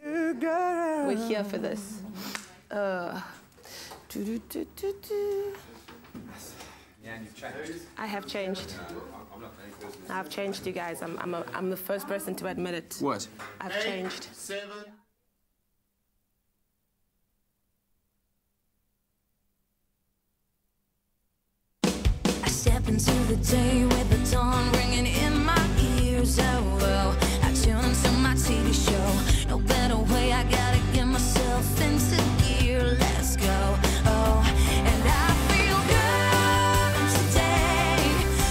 We're here for this. Yeah, and you've changed. I have changed. I've changed, you guys. I'm the first person to admit it. What? I've changed. 7. I step into the day with the dawn ringing in my ears. Oh, well, I tune into my TV show. No better way, I gotta get myself into gear. Let's go. Oh, and I feel good today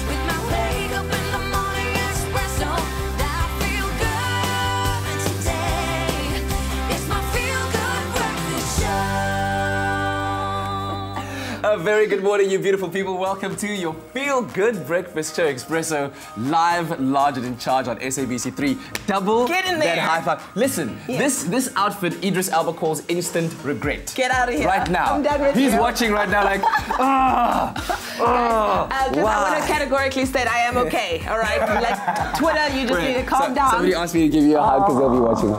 with my wake up in the morning espresso. I feel good today. It's my feel good breakfast show. A very good morning, you beautiful people. Welcome to your feel-good breakfast show, Expresso, live, large and in charge on SABC3. Double Get in there. that high five. Listen, this outfit, Idris Elba calls instant regret. Get out of here. Right now. I'm done with He's you. watching right now like, I want to categorically state I am okay, all right? Like Twitter, you just need to calm down. Somebody asked me to give you a hug because they'll be watching.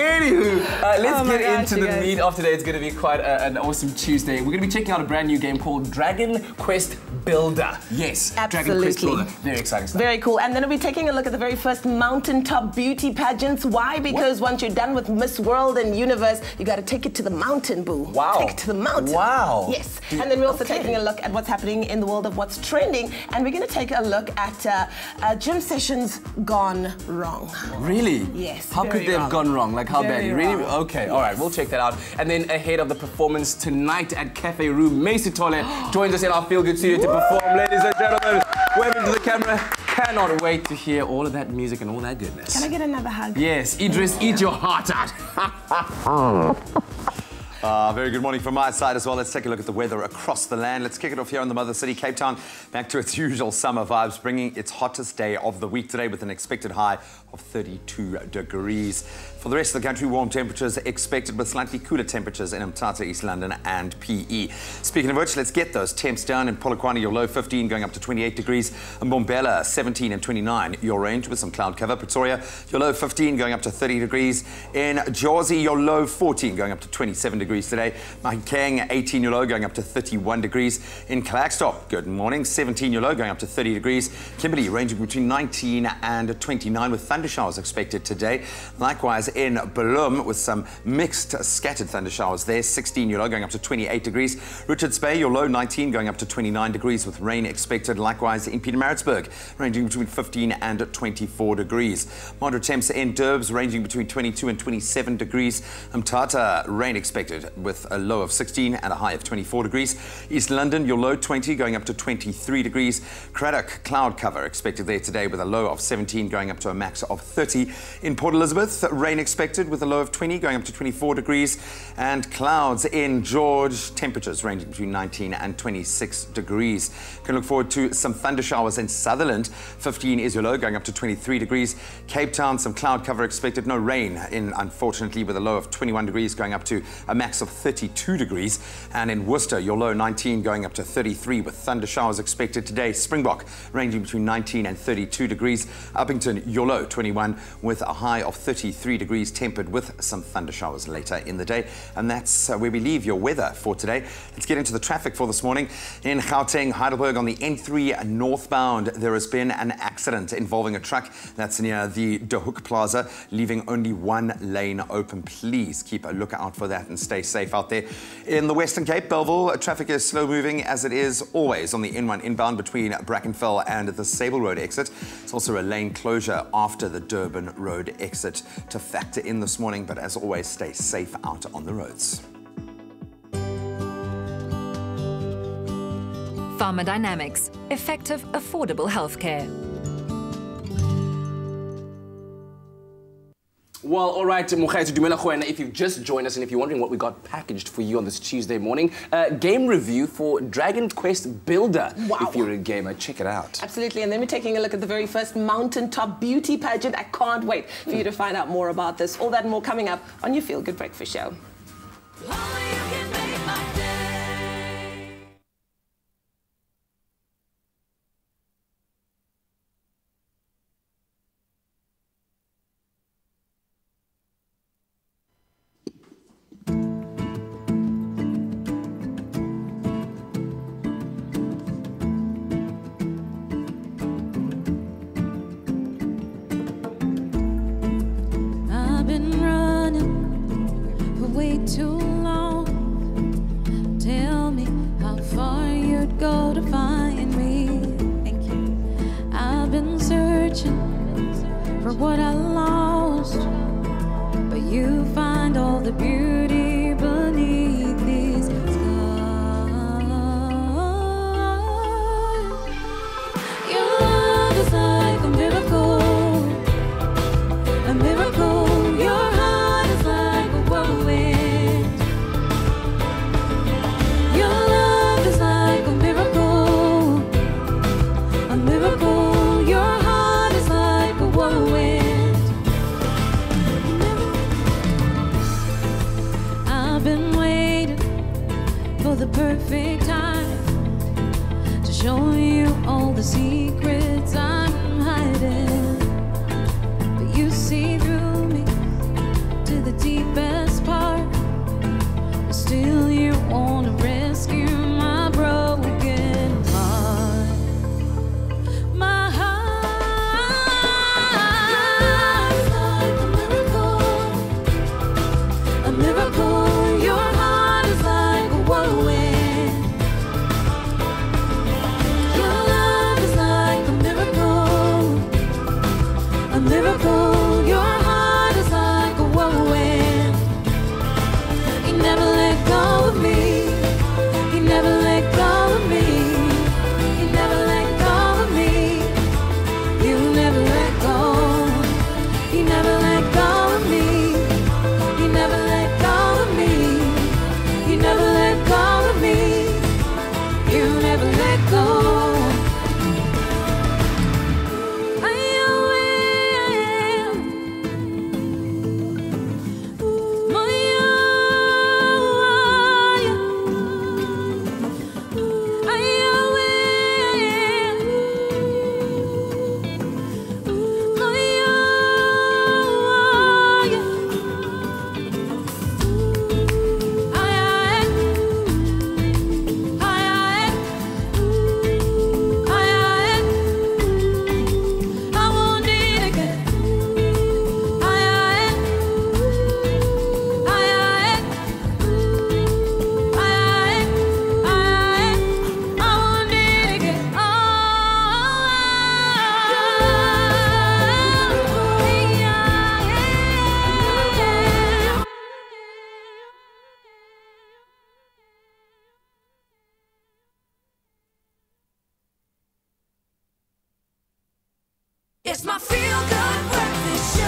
Anywho, let's get into the meat of today. It's going to be quite an awesome Tuesday. We're going to be checking out a brand new game called Dragon Quest Builder. Yes, Dragon Quest Builder. Very exciting stuff. Very cool. And then we'll be taking a look at the very first Mountaintop beauty pageants. Why? Because once you're done with Miss World and Universe, you got to take it to the mountain, boo. Wow. Take it to the mountain. Wow. Yes. And then we're also taking a look at what's happening in the world of what's trending. And we're going to take a look at gym sessions gone wrong. Really? Yes. How could they have gone wrong? Like how badly? Very Really? wrong. Okay, all right, we'll check that out. And then ahead of the performance tonight at Cafe Room, Macy Tole joins us in our Feel Good studio to perform. Ladies and gentlemen, wave into the camera. Cannot wait to hear all of that music and all that goodness. Can I get another hug? Yes, Idris, eat your heart out. Very good morning from my side as well. Let's take a look at the weather across the land. Let's kick it off here in the mother city, Cape Town. Back to its usual summer vibes, bringing its hottest day of the week today with an expected high of 32 degrees. For the rest of the country, warm temperatures expected with slightly cooler temperatures in Mthatha, East London and PE. Speaking of which, let's get those temps down. In Polokwane, your low 15 going up to 28 degrees. And Mbombela, 17 and 29, your range with some cloud cover. Pretoria, your low 15 going up to 30 degrees. In Jersey, your low 14 going up to 27 degrees today. Mahikeng, 18 your low going up to 31 degrees. In Klerksdorp, good morning, 17 your low going up to 30 degrees. Kimberley ranging between 19 and 29 with thunder showers expected today. Likewise in Bloem with some mixed scattered thunder showers there, 16 your low going up to 28 degrees. Richards Bay, your low 19 going up to 29 degrees with rain expected. Likewise in Pietermaritzburg, ranging between 15 and 24 degrees. Moderate temps in Durbs ranging between 22 and 27 degrees. Mthatha, rain expected with a low of 16 and a high of 24 degrees. East London, your low 20 going up to 23 degrees. Craddock, cloud cover expected there today with a low of 17 going up to a max of 30. In Port Elizabeth, rain expected with a low of 20 going up to 24 degrees. And clouds in George, temperatures ranging between 19 and 26 degrees. Can look forward to some thunder showers in Sutherland. 15 is your low going up to 23 degrees. Cape Town, some cloud cover expected, no rain in, unfortunately, with a low of 21 degrees going up to a max of 32 degrees. And in Worcester, your low 19 going up to 33 with thunder showers expected today. Springbok ranging between 19 and 32 degrees. Uppington, your low 21 with a high of 33 degrees, tempered with some thunder showers later in the day. And that's where we leave your weather for today. Let's get into the traffic for this morning. In Gauteng, Heidelberg on the N3 northbound, there has been an accident involving a truck that's near the De Hoek Plaza, leaving only one lane open. Please keep a lookout for that and stay safe out there. In the Western Cape, Belleville, traffic is slow moving as it is always on the N1 inbound between Brackenfell and the Sable Road exit. It's also a lane closure after the Durban Road exit to factor in this morning, but as always, stay safe out on the roads. Pharma Dynamics, effective, affordable healthcare. Well, all right, if you've just joined us and if you're wondering what we got packaged for you on this Tuesday morning, game review for Dragon Quest Builder. Wow. If you're a gamer, check it out. Absolutely, and then we're taking a look at the very first Mountaintop beauty pageant. I can't wait for you to find out more about this. All that and more coming up on your Feel Good Breakfast Show. too long. Tell me how far you'd go to find me. Thank you. I've been searching for what I lost, but you find all the beauty beneath these scars. Your love is like a miracle, a miracle. Your heart is like a whirlwind. Your love is like a miracle, a miracle. Your heart is like a whirlwind. I've been waiting for the perfect time to show you all the secrets I'm hiding, but you see through me to the deepest part, but still you wanna rescue my broken heart. My heart is like a miracle, a miracle. Your heart is like a whirlwind. Your love is like a miracle, a miracle. Your heart is like a whirlwind. You never let go of me. You never let go of me. You never let go of me. You never let go. You never let go of me. You never let go of me. You never let go of me. You never let go. I am my It's my feel-good breakfast show.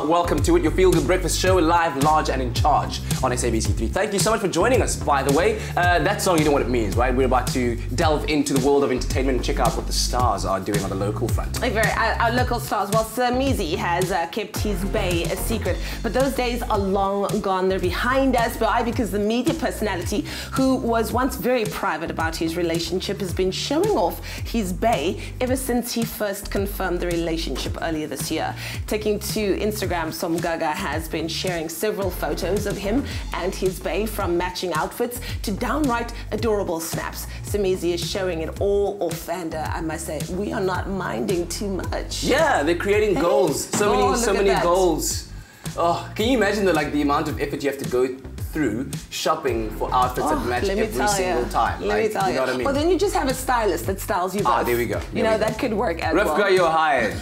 Welcome to it, your feel-good breakfast show, live, large, and in charge on SABC3. Thank you so much for joining us, by the way. That song, you know what it means, right? We're about to delve into the world of entertainment and check out what the stars are doing on the local front. Our local stars. Well, Sir Meezy has kept his bae a secret, but those days are long gone. They're behind us. Why? Because the media personality, who was once very private about his relationship, has been showing off his bae ever since he first confirmed the relationship earlier this year. Taking to Instagram, Som Gaga has been sharing several photos of him and his bae, from matching outfits to downright adorable snaps. Meezy is showing it all off, and I must say, we are not minding too much. Yeah, they're creating goals. So many goals. Oh, can you imagine the amount of effort you have to go through shopping for outfits that match every single time? Let me tell you. Know what I mean? Well, then you just have a stylist that styles you both. Ah, there we go. You know, that could work as well. Rivka, you're hired.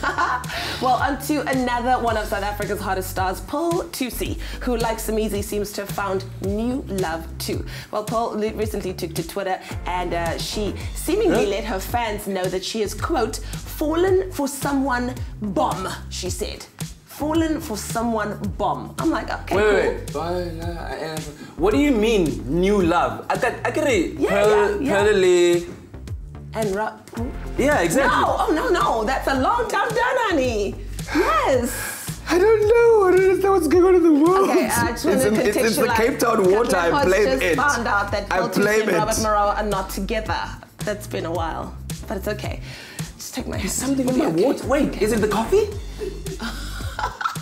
Well, on to another one of South Africa's hottest stars, Pearl Thusi, who, like Meezy, seems to have found new love too. Well, Pearl recently took to Twitter, and she seemingly let her fans know that she has, quote, fallen for someone bomb, she said. Fallen for someone bomb. I'm like, okay, wait. What do you mean, new love? I get it. Pearly. And yeah, exactly. No, oh no, that's a long time done, honey. Yes. I don't know. I don't understand what's going on in the world. Okay, I just want to contextualize. It's the Cape Town water. I blame it. Found out that Pearl Thusi and Robert Moreau are not together. That's been a while, but it's okay. Just take my. There's something in my water. Wait, is it the coffee?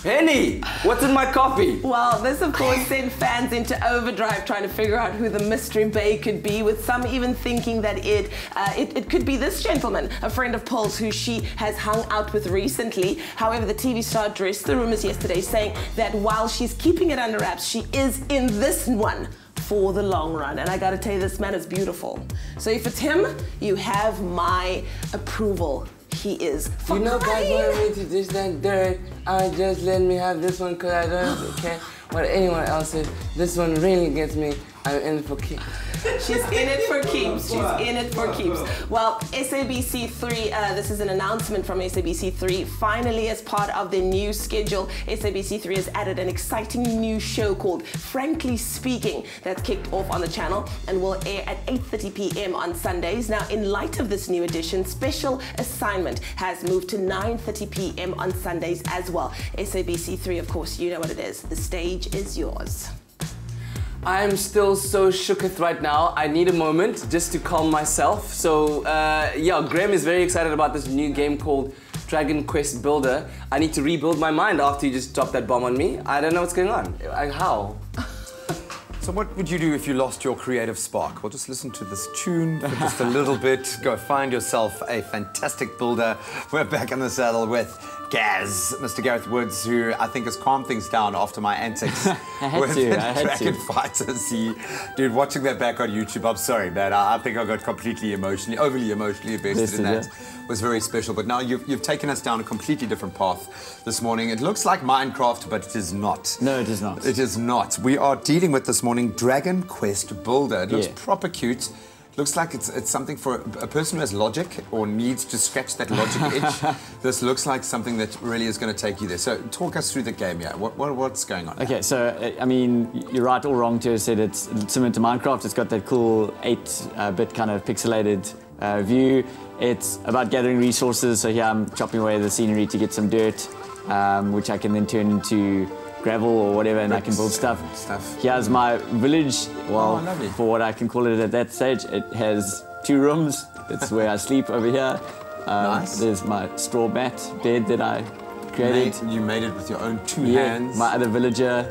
Henny, what's in my coffee? Well, this of course sent fans into overdrive trying to figure out who the mystery bae could be, with some even thinking that it could be this gentleman, a friend of Paul's who she has hung out with recently. However, the TV star addressed the rumors yesterday, saying that while she's keeping it under wraps, she is in this one for the long run. And I gotta tell you, this man is beautiful. So if it's him, you have my approval. He is fine. You know, guys want me to dish that dirt. Just let me have this one because I don't care what anyone else says. This one really gets me. I'm in for keeps. She's in it for keeps. She's in it for keeps. Well, SABC3, this is an announcement from SABC3. Finally, as part of their new schedule, SABC3 has added an exciting new show called Frankly Speaking that's kicked off on the channel and will air at 8:30 p.m. on Sundays. Now, in light of this new edition, Special Assignment has moved to 9:30 p.m. on Sundays as well. SABC3, of course, you know what it is. The stage is yours. I'm still so shooketh right now. I need a moment just to calm myself. So, yeah, Graham is very excited about this new game called Dragon Quest Builder. I need to rebuild my mind after you just dropped that bomb on me. I don't know what's going on. How? So what would you do if you lost your creative spark? Well, just listen to this tune for just a little bit. Go find yourself a fantastic builder. We're back in the saddle with Gaz, Mr. Gareth Woods, who I think has calmed things down after my antics with the Dragon Fighters. Dude, watching that back on YouTube, I'm sorry, man. I think I got completely overly emotionally invested in that. It was very special. But now you've taken us down a completely different path this morning. It looks like Minecraft, but it is not. No, it is not. It is not. We are dealing with this morning Dragon Quest Builder. It looks proper cute. Looks like it's something for a person who has logic or needs to scratch that logic itch. This looks like something that really is going to take you there. So talk us through the game here. What's going on? Okay, so I mean, you're right or wrong to have said it's similar to Minecraft. It's got that cool 8-bit kind of pixelated view. It's about gathering resources. So here I'm chopping away the scenery to get some dirt, which I can then turn into gravel or whatever, and I can build stuff. Here's my village. Well, for what I can call it at that stage, it has 2 rooms. It's where I sleep over here. Nice. There's my straw mat bed that I created. You made it with your own 2 hands. My other villager,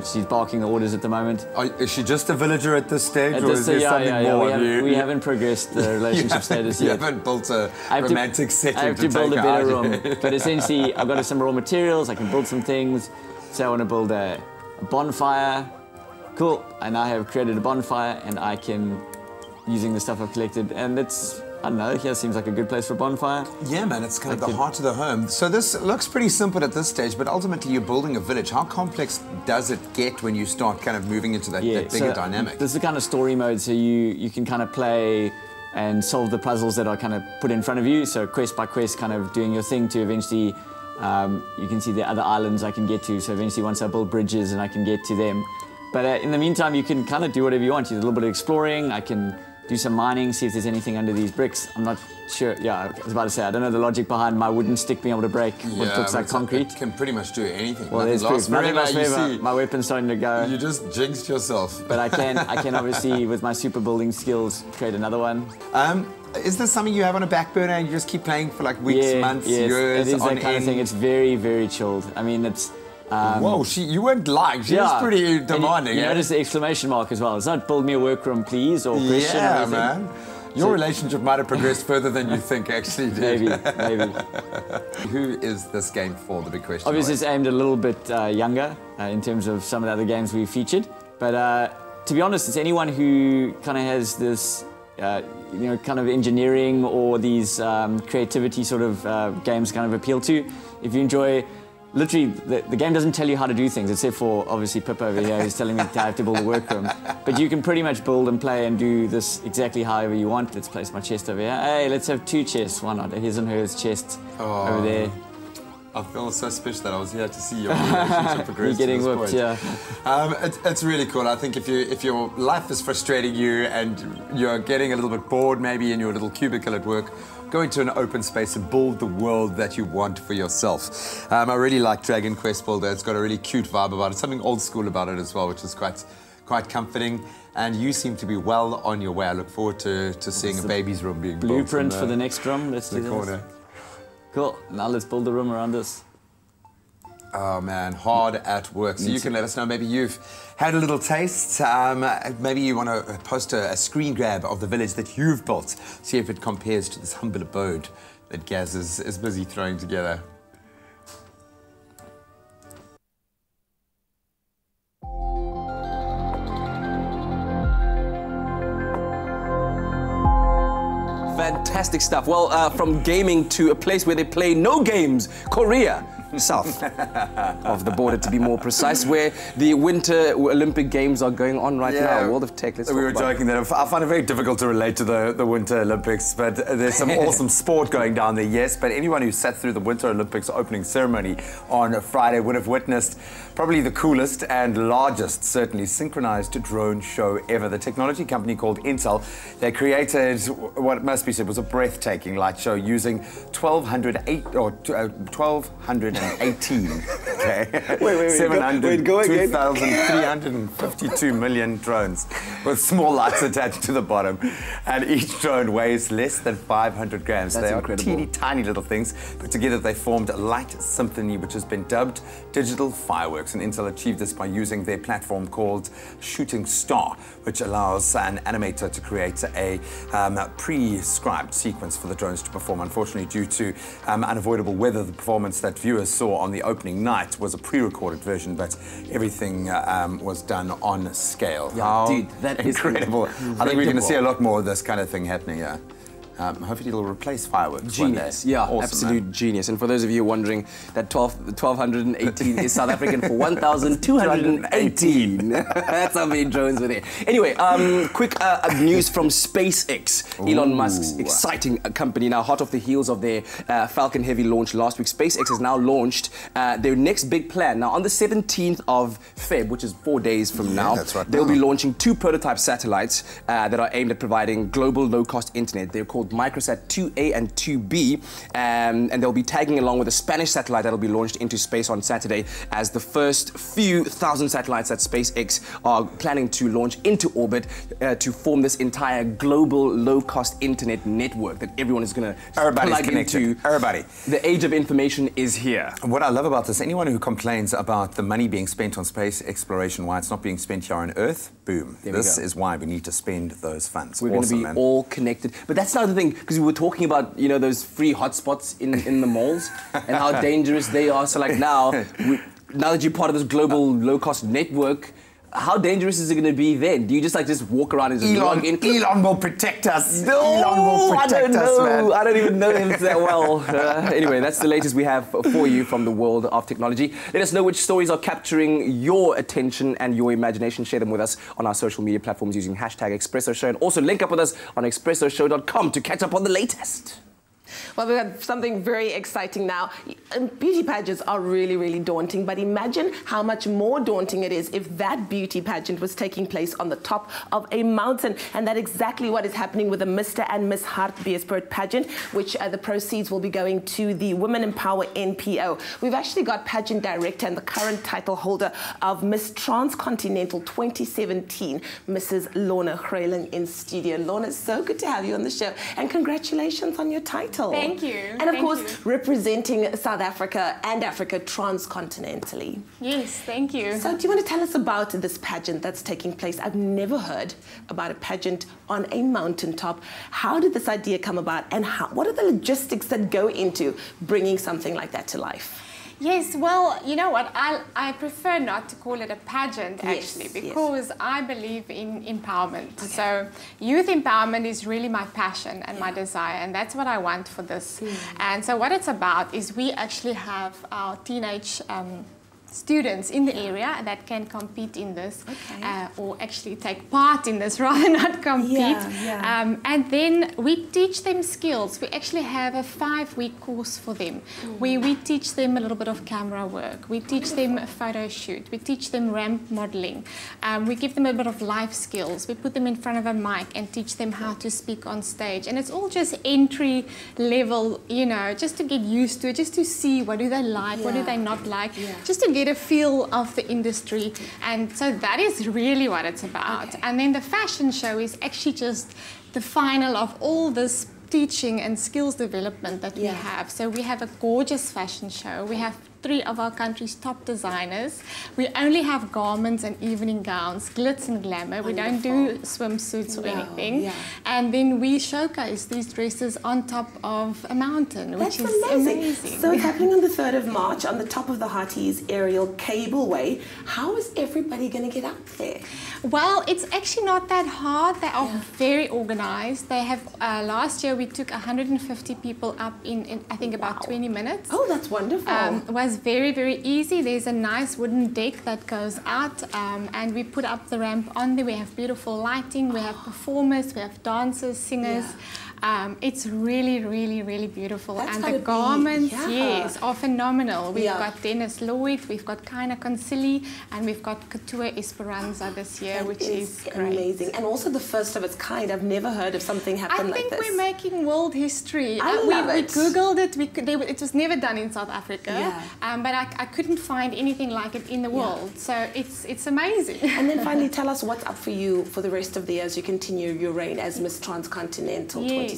she's barking the orders at the moment. Is she just a villager at this stage, or is there something more of you? We haven't progressed the relationship status yet. You haven't built a romantic setting I have to build a better room. But essentially, I've got some raw materials. I can build some things. So I want to build a bonfire. Cool. I now have created a bonfire, and I can, using the stuff I've collected, and it's, I don't know, here seems like a good place for a bonfire. Yeah, man, it's kind of the heart of the home. So this looks pretty simple at this stage, but ultimately you're building a village. How complex does it get when you start kind of moving into that bigger dynamic? This is the kind of story mode, so you can kind of play and solve the puzzles that are kind of put in front of you. So quest by quest, kind of doing your thing to eventually, you can see the other islands I can get to. So eventually once I build bridges and I can get to them. But in the meantime, you can kind of do whatever you want. You do a little bit of exploring. I can do some mining, see if there's anything under these bricks. I'm not sure. Yeah, I was about to say, I don't know the logic behind my wooden stick being able to break what looks like concrete. It can pretty much do anything. Well, there's proof. Nothing lasts forever. My weapon's starting to go. You just jinxed yourself. But I can obviously, with my super building skills, create another one. Is this something you have on a back burner and you just keep playing for like weeks, months, years? It is that kind of thing. It's very, very chilled. I mean, it's... Whoa, you weren't lying. She was pretty demanding. You notice the exclamation mark as well. It's not build me a workroom, please, or question or anything. Man. Your relationship might have progressed further than you think actually did. Maybe. Who is this game for, the big question? Obviously, it's aimed a little bit younger in terms of some of the other games we've featured. But to be honest, it's anyone who kind of has this, kind of engineering or these creativity sort of games kind of appeal to. If you enjoy... Literally, the game doesn't tell you how to do things, except for, obviously, Pip over here who's telling me I have to build a workroom. But you can pretty much build and play and do this exactly however you want. Let's place my chest over here. Hey, let's have 2 chests. Why not? A his and hers chest over there. I feel so special that I was here to see your relationship progress. You're getting whipped, yeah. It's really cool. I think if your life is frustrating you and you're getting a little bit bored, maybe in your little cubicle at work, go into an open space and build the world that you want for yourself. I really like Dragon Quest Builder. It's got a really cute vibe about it, something old school about it as well, which is quite comforting. And you seem to be well on your way. I look forward to seeing a baby's room being built. Blueprint for the next room. Let's do this. Corner. Cool. Now let's build the room around this. Oh man, hard at work. So you can let us know, maybe you've had a little taste. Maybe you want to post a screen grab of the village that you've built. See if it compares to this humble abode that Gaz is busy throwing together. Fantastic stuff. Well, from gaming to a place where they play no games, Korea. South of the border, to be more precise, where the Winter Olympic Games are going on right now. World of Tech. We were joking that I find it very difficult to relate to the Winter Olympics, but there's some awesome sport going down there, yes. But anyone who sat through the Winter Olympics opening ceremony on Friday would have witnessed probably the coolest and largest, certainly, synchronized drone show ever. The technology company called Intel, they created what must be said was a breathtaking light show using 1,218. Okay. Wait, 2,352 million drones with small lights attached to the bottom, and each drone weighs less than 500 grams. That's they incredible. are teeny tiny little things, but together they formed a light symphony, which has been dubbed digital fireworks. And Intel achieved this by using their platform called Shooting Star, which allows an animator to create a prescribed sequence for the drones to perform. Unfortunately, due to unavoidable weather, the performance that viewers saw on the opening night was a pre-recorded version, but everything was done on scale. Yeah, dude, that is incredible. I think we're going to see a lot more of this kind of thing happening here. Hopefully it'll replace fireworks one day. Genius, yeah, awesome, absolute man. genius. And for those of you wondering, that 1,218 is South African for 1,218. That's how many drones were there. Anyway, quick news from SpaceX. Elon Musk's exciting company, now hot off the heels of their Falcon Heavy launch last week. SpaceX has now launched their next big plan. Now, on the 17th of Feb, which is 4 days from now, that's right, they'll be launching 2 prototype satellites that are aimed at providing global low-cost internet. They're called Microsat 2A and 2B, and they'll be tagging along with a Spanish satellite that'll be launched into space on Saturday as the first few thousand satellites that SpaceX are planning to launch into orbit to form this entire global low-cost internet network that everyone is going to plug into. Everybody. The age of information is here. What I love about this, anyone who complains about the money being spent on space exploration, why it's not being spent here on Earth, boom. This is why we need to spend those funds. We're going to be all connected. But that's not the thing, because we were talking about, you know, those free hotspots in the malls and how dangerous they are. So like now that you're part of this global low-cost network, how dangerous is it going to be then? Do you just walk around and just log in? Elon will protect us. No, Elon will protect us, man. I don't even know him that well. Anyway, that's the latest we have for you from the world of technology. Let us know which stories are capturing your attention and your imagination. Share them with us on our social media platforms using #Expresso Show, and also link up with us on expressoshow.com to catch up on the latest. Well, we've got something very exciting now. Beauty pageants are really, really daunting, but imagine how much more daunting it is if that beauty pageant was taking place on the top of a mountain. And that's exactly what is happening with the Mr. and Miss Hartbeespoort pageant, which the proceeds will be going to the Women Empower NPO. We've actually got pageant director and the current title holder of Miss Transcontinental 2017, Mrs. Lorna Greyling, in studio. Lorna, it's so good to have you on the show, and congratulations on your title. Thank you. And of course, representing South Africa and Africa transcontinentally. Yes, thank you. So do you want to tell us about this pageant that's taking place? I've never heard about a pageant on a mountaintop. How did this idea come about, and what are the logistics that go into bringing something like that to life? Yes, well, you know what, I prefer not to call it a pageant, actually, because I believe in empowerment. Okay. So youth empowerment is really my passion and my desire, and that's what I want for this. And so what it's about is we actually have our teenage students in the area that can compete in this, or actually take part in this rather not compete. And then we teach them skills. We actually have a 5-week course for them where we teach them a little bit of camera work. We teach them a photo shoot. We teach them ramp modeling. We give them a bit of life skills. We put them in front of a mic and teach them how to speak on stage. And it's all just entry level, you know, just to get used to it, just to see what do they like, what do they not like, just to get a feel of the industry. And so that is really what it's about. And then the fashion show is actually just the final of all this teaching and skills development that we have. So we have a gorgeous fashion show. We have 3 of our country's top designers. We only have garments and evening gowns, glitz and glamour. Wonderful. We don't do swimsuits or anything. Yeah. And then we showcase these dresses on top of a mountain, which That's is amazing. So it's happening on the 3rd of March on the top of the Hearties aerial cableway. How is everybody going to get up there? Well, it's actually not that hard. They are very organized. They have, last year we took 150 people up in I think about 20 minutes. Oh, that's wonderful. It was very, very easy. There's a nice wooden deck that goes out, and we put up the ramp on there. We have beautiful lighting, we have performers, we have dancers, singers. It's really, really, really beautiful. That's and the garments, yeah. yes, are phenomenal. We've got Dennis Lloyd, we've got Kaina Concili, and we've got Couture Esperanza this year, That which is great. amazing. And also the first of its kind. I've never heard of something happen like this. I think we're making world history. I love we it. Googled it. It was never done in South Africa. Yeah. But I couldn't find anything like it in the world. So it's amazing. And then finally, tell us what's up for you for the rest of the year as you continue your reign as Miss Transcontinental 2017.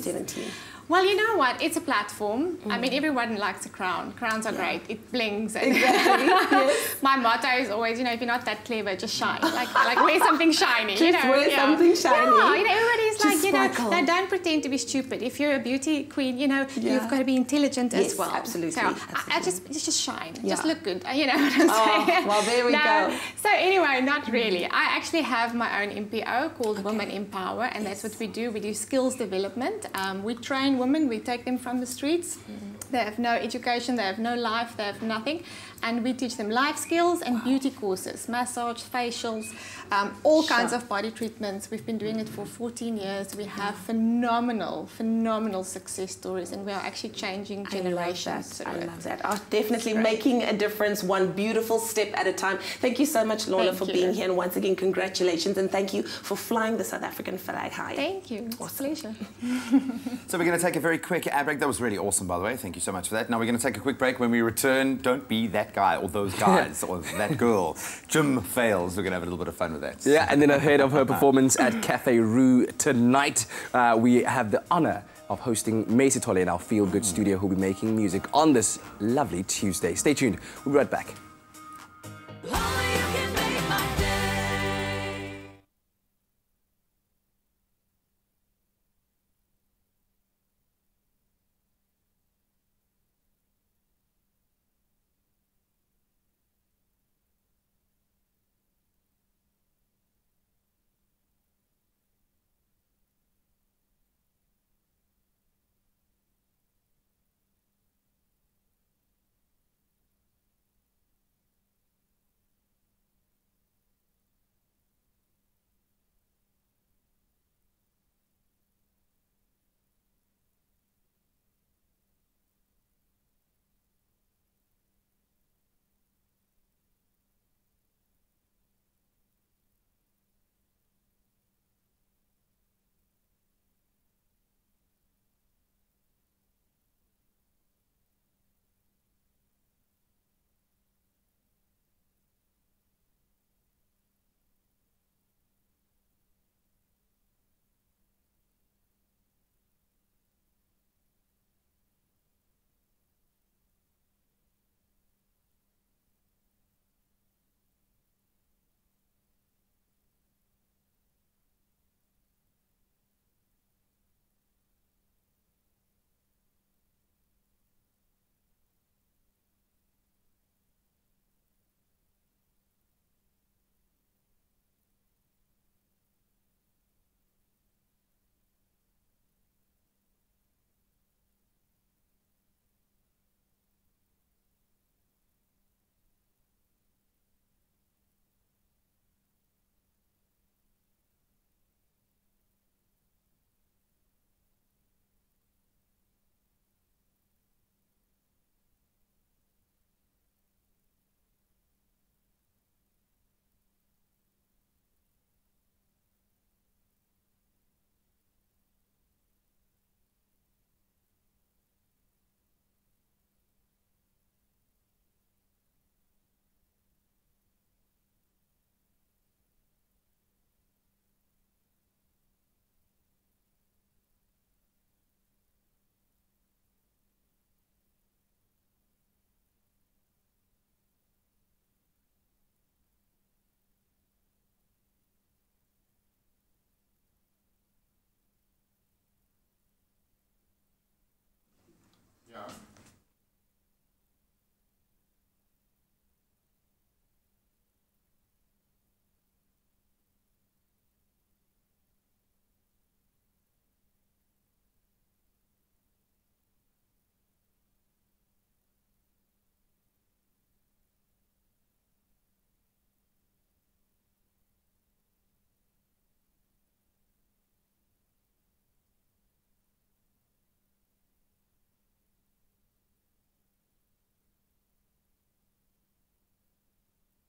Well, you know what? It's a platform. I mean, everyone likes a crown. Crowns are great. It blings. And Exactly. Yes. my motto is always, if you're not that clever, just shine. Like wear something shiny. Just wear something shiny. Yeah, everybody's Just like, sparkle. no, don't pretend to be stupid. If you're a beauty queen, you've got to be intelligent as well. Absolutely. So I just shine. Yeah. Just look good. You know what I'm saying? Well, there we go. So anyway, not really. I actually have my own MPO called Women Empower, and that's what we do. We do skills development. We train women. We take them from the streets. They have no education, they have no life, they have nothing. And we teach them life skills and beauty courses, massage, facials, all kinds of body treatments. We've been doing it for 14 years. We have phenomenal, phenomenal success stories, and we are actually changing generations. I love that. Definitely making a difference one beautiful step at a time. Thank you so much, Lorna, for being here. And once again, congratulations. And thank you for flying the South African flag high. Thank you. It's a pleasure. So we're going to take a very quick ad break. That was really awesome, by the way. Thank you so much for that. Now we're going to take a quick break. When we return, don't be that guy or those guys or that girl. Jim fails. We're going to have a little bit of fun with that. Yeah, and then ahead of her performance at Cafe Rue tonight, we have the honor of hosting Macy Tolle in our Feel Good studio, who'll be making music on this lovely Tuesday. Stay tuned. We'll be right back.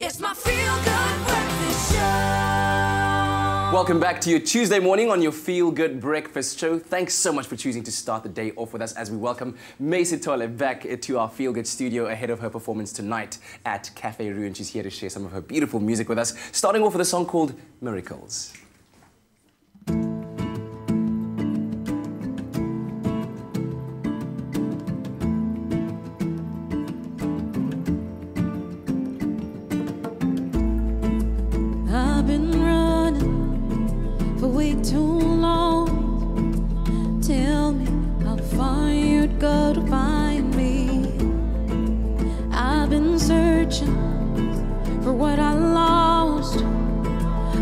It's my feel-good breakfast show. Welcome back to your Tuesday morning on your Feel Good Breakfast Show. Thanks so much for choosing to start the day off with us as we welcome Tonya back to our Feel Good studio ahead of her performance tonight at Cafe Rue, and she's here to share some of her beautiful music with us, starting off with a song called Miracles. I've been running for way too long. Tell me how far you'd go to find me. I've been searching for what I lost,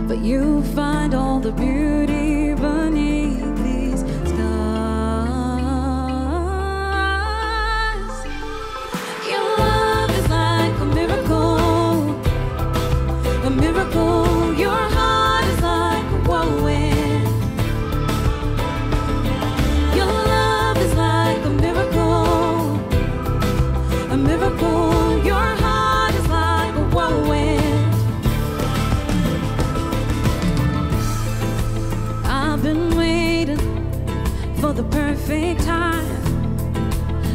but you find all the beauty beneath these skies. Your love is like a miracle, a miracle. Your heart is like a whirlwind. Your love is like a miracle, a miracle. Your heart is like a whirlwind. I've been waiting for the perfect time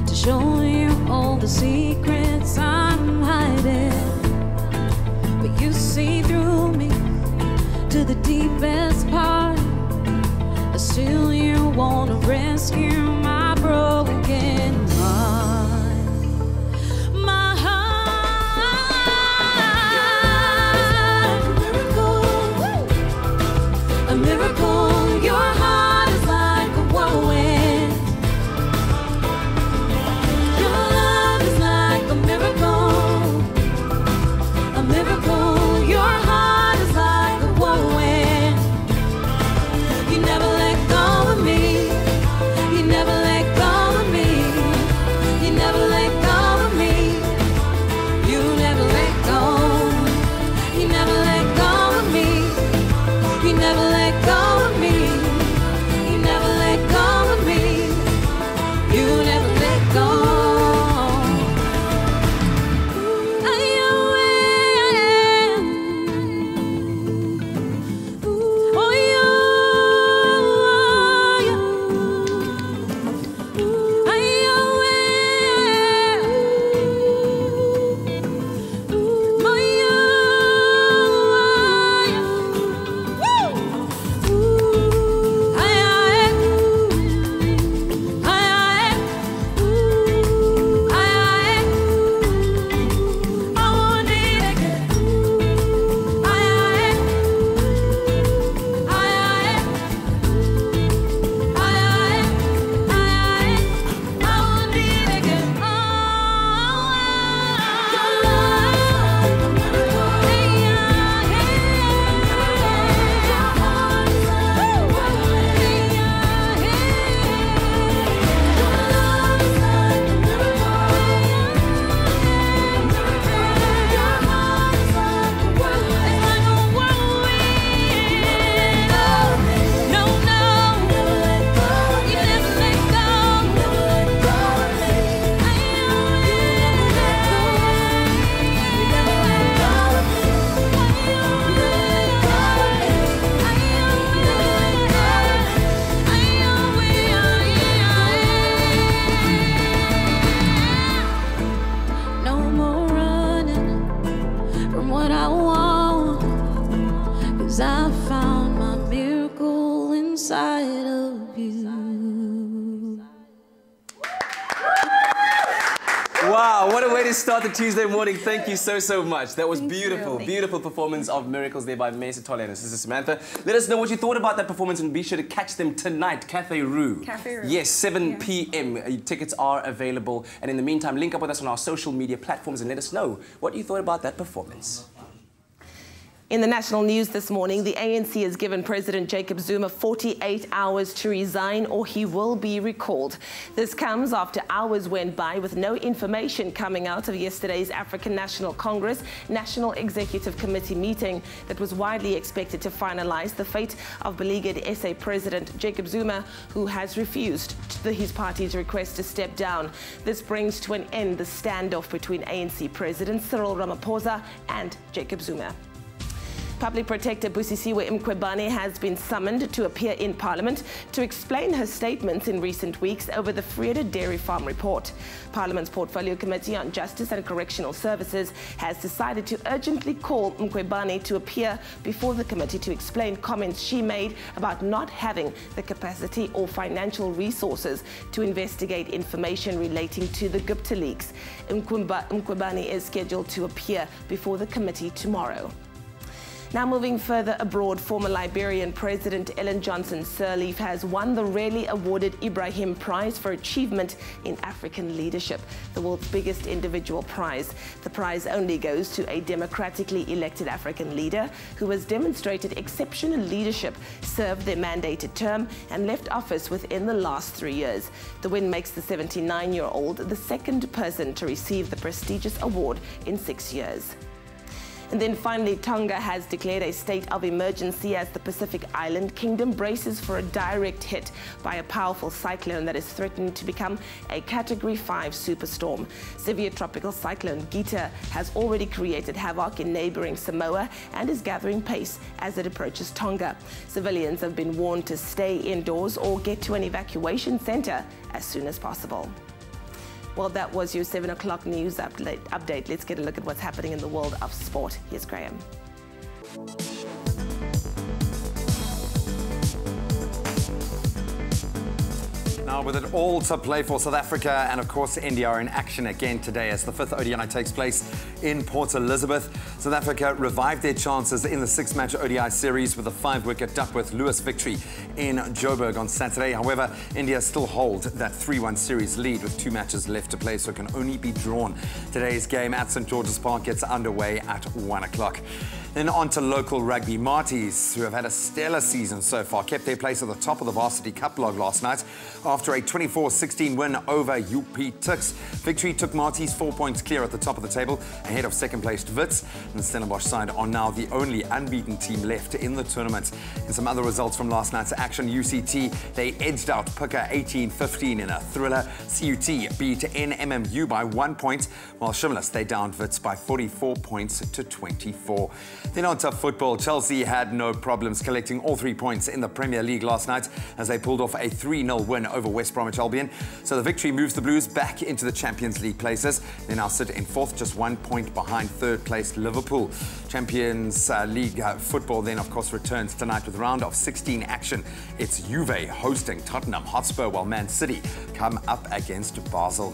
to show you all the secrets I'm hiding, but you see through me to the deepest part, but still you wanna rescue my broken heart. My heart, a miracle. Your heart is like a whirlwind. Your love is like a miracle, a miracle. Your heart is like a whirlwind. You never let go of me. You never let go of me. You never let go of me. You never let go. You never let go of me. You never let go of me. You never let go of me. You never let go. I found my miracle inside of you. Wow, what a way to start the Tuesday morning. Thank you so much. That was beautiful. Beautiful performance of Miracles there by Tonya and Sister Samantha. Let us know what you thought about that performance and be sure to catch them tonight, Cafe Rue. Cafe Rue. Yes, 7 p.m. Tickets are available. And in the meantime, link up with us on our social media platforms and let us know what you thought about that performance. In the national news this morning, the ANC has given President Jacob Zuma 48 hours to resign or he will be recalled. This comes after hours went by with no information coming out of yesterday's African National Congress National Executive Committee meeting that was widely expected to finalize the fate of beleaguered SA President Jacob Zuma, who has refused his party's request to step down. This brings to an end the standoff between ANC President Cyril Ramaphosa and Jacob Zuma. Public Protector Busisiwe Mkhwebane has been summoned to appear in Parliament to explain her statements in recent weeks over the Vrede Dairy Farm report. Parliament's Portfolio Committee on Justice and Correctional Services has decided to urgently call Mkhwebane to appear before the committee to explain comments she made about not having the capacity or financial resources to investigate information relating to the Gupta leaks. Mkhwebane is scheduled to appear before the committee tomorrow. Now moving further abroad, former Liberian President Ellen Johnson Sirleaf has won the rarely awarded Ibrahim Prize for Achievement in African Leadership, the world's biggest individual prize. The prize only goes to a democratically elected African leader who has demonstrated exceptional leadership, served their mandated term and left office within the last 3 years. The win makes the 79-year-old the second person to receive the prestigious award in 6 years. And then finally, Tonga has declared a state of emergency as the Pacific Island Kingdom braces for a direct hit by a powerful cyclone that is threatened to become a Category 5 superstorm. Severe tropical cyclone Gita has already created havoc in neighboring Samoa and is gathering pace as it approaches Tonga. Civilians have been warned to stay indoors or get to an evacuation center as soon as possible. Well, that was your 7 o'clock news update. Let's get a look at what's happening in the world of sport. Here's Graham. Now, with it all to play for, South Africa and, of course, India are in action again today as the 5th ODI takes place in Port Elizabeth. South Africa revived their chances in the 6-match ODI series with a 5-wicket Duckworth-Lewis victory in Joburg on Saturday. However, India still hold that 3-1 series lead with 2 matches left to play, so it can only be drawn. Today's game at St. George's Park gets underway at 1 o'clock. Then on to local rugby. Marties, who have had a stellar season so far, kept their place at the top of the Varsity Cup log last night after a 24-16 win over UP Tuks. Victory took Marties 4 points clear at the top of the table, ahead of second-placed Wits. And the Stellenbosch side are now the only unbeaten team left in the tournament. In some other results from last night's action, UCT, they edged out Pika 18-15 in a thriller. CUT beat NMMU by 1 point, while Shimlis, they downed Wits by 44 points to 24. Then on to football. Chelsea had no problems collecting all 3 points in the Premier League last night as they pulled off a 3-0 win over West Bromwich Albion. So the victory moves the Blues back into the Champions League places. They now sit in 4th, just 1 point behind 3rd-placed Liverpool. Champions League football then, of course, returns tonight with round of 16 action. It's Juve hosting Tottenham Hotspur, while Man City come up against Basel.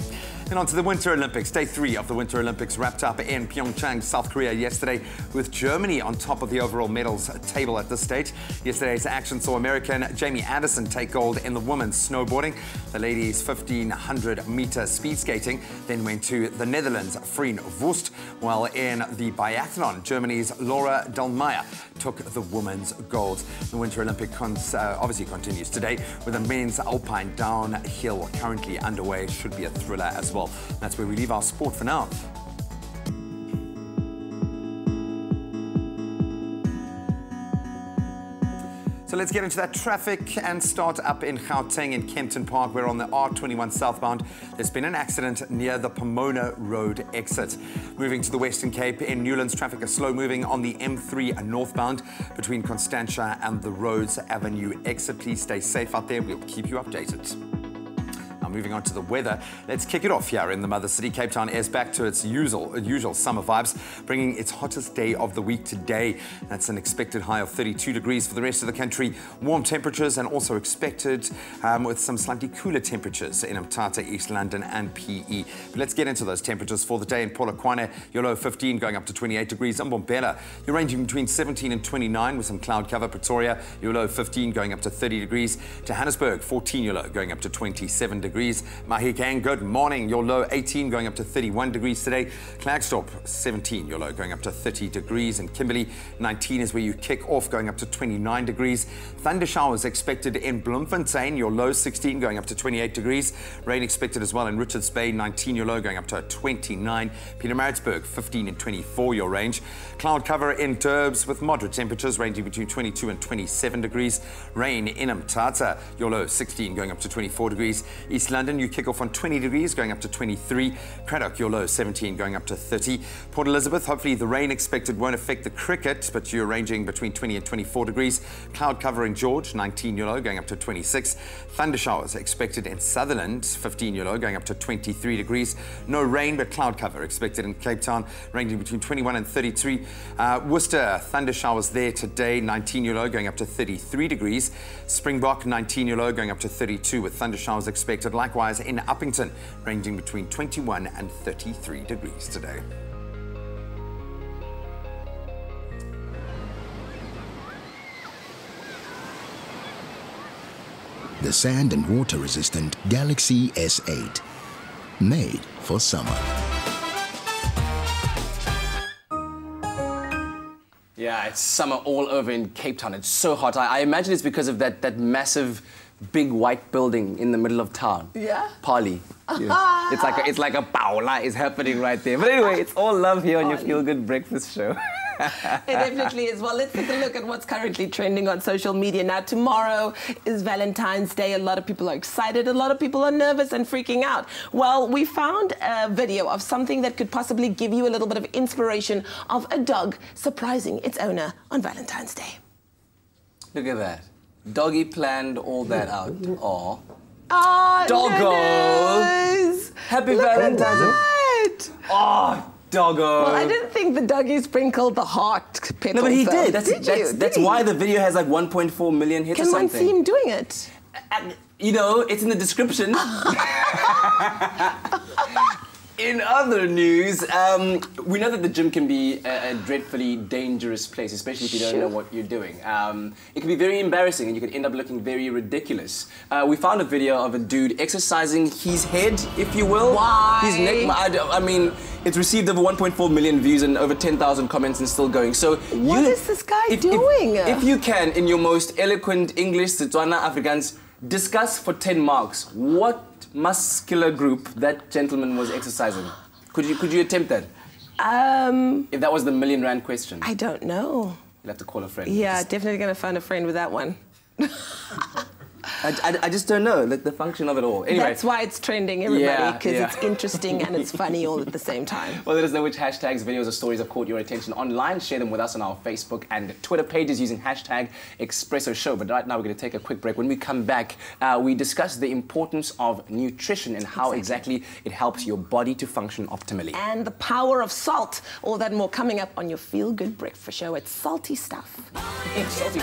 And on to the Winter Olympics. Day 3 of the Winter Olympics wrapped up in Pyeongchang, South Korea yesterday, with Germany on top of the overall medals table at this stage. Yesterday's action saw American Jamie Anderson take gold in the women's snowboarding. The ladies' 1,500-meter speed skating then went to the Netherlands' Frien Wust, while in the biathlon, Germany's Laura Dahlmeier took the women's gold. The Winter Olympic obviously continues today with the men's alpine downhill currently underway. Should be a thriller as well. That's where we leave our sport for now. So let's get into that traffic and start up in Gauteng in Kempton Park. We're on the R21 southbound. There's been an accident near the Pomona Road exit. Moving to the Western Cape in Newlands, traffic is slow moving on the M3 northbound between Constantia and the Rhodes Avenue exit. Please stay safe out there. We'll keep you updated. Moving on to the weather, let's kick it off here in the mother city. Cape Town is back to its usual summer vibes, bringing its hottest day of the week today. That's an expected high of 32 degrees for the rest of the country. Warm temperatures and also expected with some slightly cooler temperatures in Mthatha, East London and PE. But let's get into those temperatures for the day. In Polokwane, your low 15 going up to 28 degrees. In Mbombela, you're ranging between 17 and 29 with some cloud cover. Pretoria, your low 15 going up to 30 degrees. Johannesburg, 14 your low going up to 27 degrees. degrees. Mahikang, good morning. Your low 18 going up to 31 degrees today. Klerksdorp, 17, your low going up to 30 degrees. And Kimberley, 19 is where you kick off, going up to 29 degrees. Thunder showers expected in Bloemfontein, your low 16 going up to 28 degrees. Rain expected as well in Richards Bay, 19 your low going up to 29. Pietermaritzburg, 15 and 24 your range. Cloud cover in Durbs with moderate temperatures ranging between 22 and 27 degrees. Rain in Mthatha, your low 16 going up to 24 degrees. East London, you kick off on 20 degrees going up to 23. Craddock, your low 17 going up to 30. Port Elizabeth, hopefully the rain expected won't affect the cricket, but you're ranging between 20 and 24 degrees. Cloud cover in George, 19 your low going up to 26. Thunder showers expected in Sutherland, 15 your low going up to 23 degrees. No rain, but cloud cover expected in Cape Town, ranging between 21 and 33. Worcester, thunder showers there today, 19 your low going up to 33 degrees. Springbok, 19 your low going up to 32 with thunder showers expected. Likewise in Uppington, ranging between 21 and 33 degrees today. The sand and water resistant Galaxy S8, made for summer. Yeah, it's summer all over in Cape Town. It's so hot. I imagine it's because of that massive, big white building in the middle of town. Yeah. Parley. Yeah. It's like a paula is happening right there. But anyway, it's all love here on your Feel Good Breakfast Show. It definitely is. Well, let's take a look at what's currently trending on social media. Now, tomorrow is Valentine's Day. A lot of people are excited. A lot of people are nervous and freaking out. Well, we found a video of something that could possibly give you a little bit of inspiration of a dog surprising its owner on Valentine's Day. Look at that. Doggy planned all that out. Aw. Oh, Doggo! Happy Valentine's Day. Oh, doggo. Well, I didn't think the doggy sprinkled the heart petals. No, but he did. That's why the video has like 1.4 million hits or something. Can one see him doing it? You know, it's in the description. In other news, we know that the gym can be a dreadfully dangerous place, especially if you don't know what you're doing. It can be very embarrassing and you can end up looking very ridiculous. We found a video of a dude exercising his head, if you will. Why? His neck. I mean, it's received over 1.4 million views and over 10,000 comments and still going. So what is this guy doing? If you can, in your most eloquent English, Setswana, Afrikaans, discuss for 10 marks what muscular group that gentleman was exercising. Could you attempt that? If that was the million rand question. I don't know. You'll have to call a friend. Yeah, definitely going to find a friend with that one. I just don't know the function of it all. Anyway. That's why it's trending, everybody, because it's interesting and it's funny all at the same time. Well, let us know which hashtags, videos, or stories have caught your attention online. Share them with us on our Facebook and Twitter pages using hashtag Expresso Show. But right now, we're going to take a quick break. When we come back, we discuss the importance of nutrition and how exactly it helps your body to function optimally. And the power of salt. All that and more coming up on your Feel Good Breakfast Show. It's salty stuff. Salty.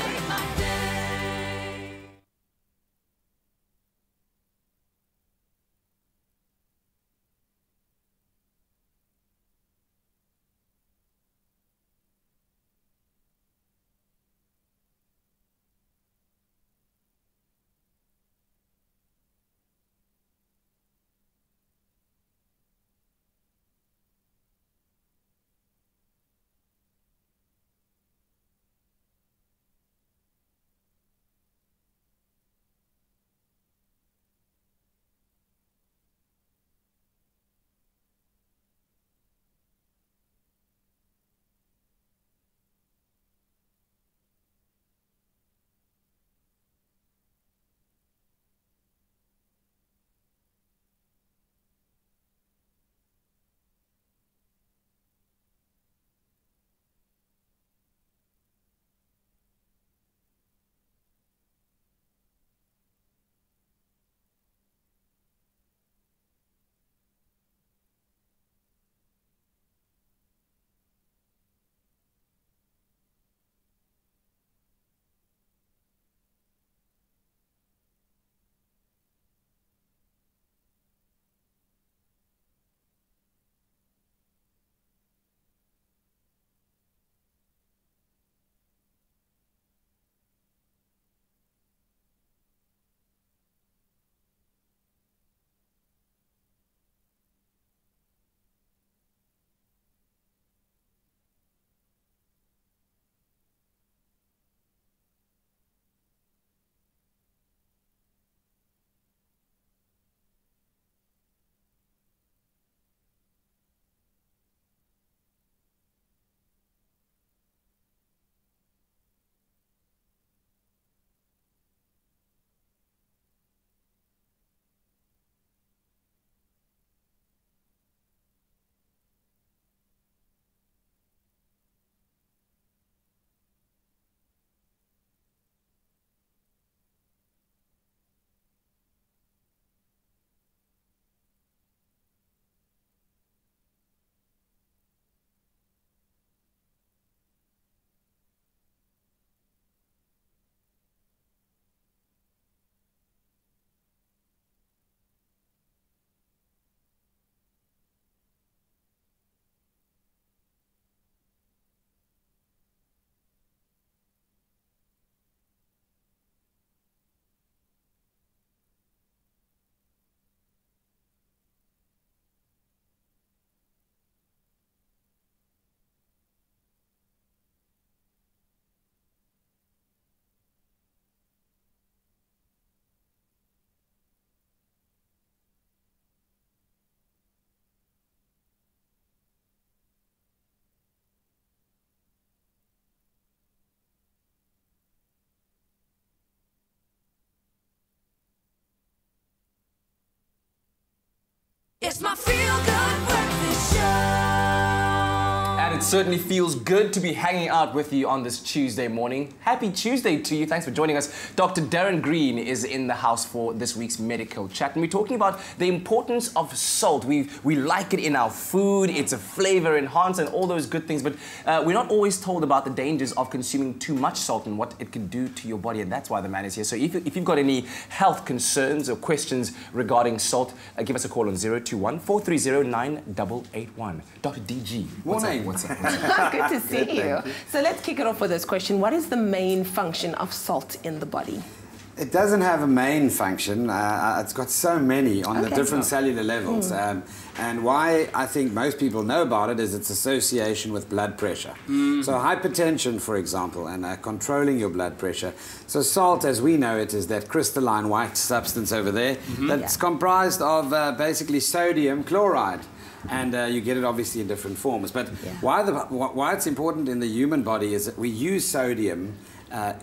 it certainly feels good to be hanging out with you on this Tuesday morning. Happy Tuesday to you. Thanks for joining us. Dr. Darren Green is in the house for this week's medical chat. And we're talking about the importance of salt. We like it in our food. It's a flavor enhancer and all those good things. But we're not always told about the dangers of consuming too much salt and what it can do to your body. And that's why the man is here. So if you've got any health concerns or questions regarding salt, give us a call on 021-430-9881. Dr. DG, what's up? What's up? Good to see you. So let's kick it off with this question. What is the main function of salt in the body? It doesn't have a main function. It's got so many on the different cellular levels. And why I think most people know about it is its association with blood pressure. So hypertension, for example, and controlling your blood pressure. So salt, as we know it, is that crystalline white substance over there that's comprised of basically sodium chloride. And you get it obviously in different forms. But why it's important in the human body is that we use sodium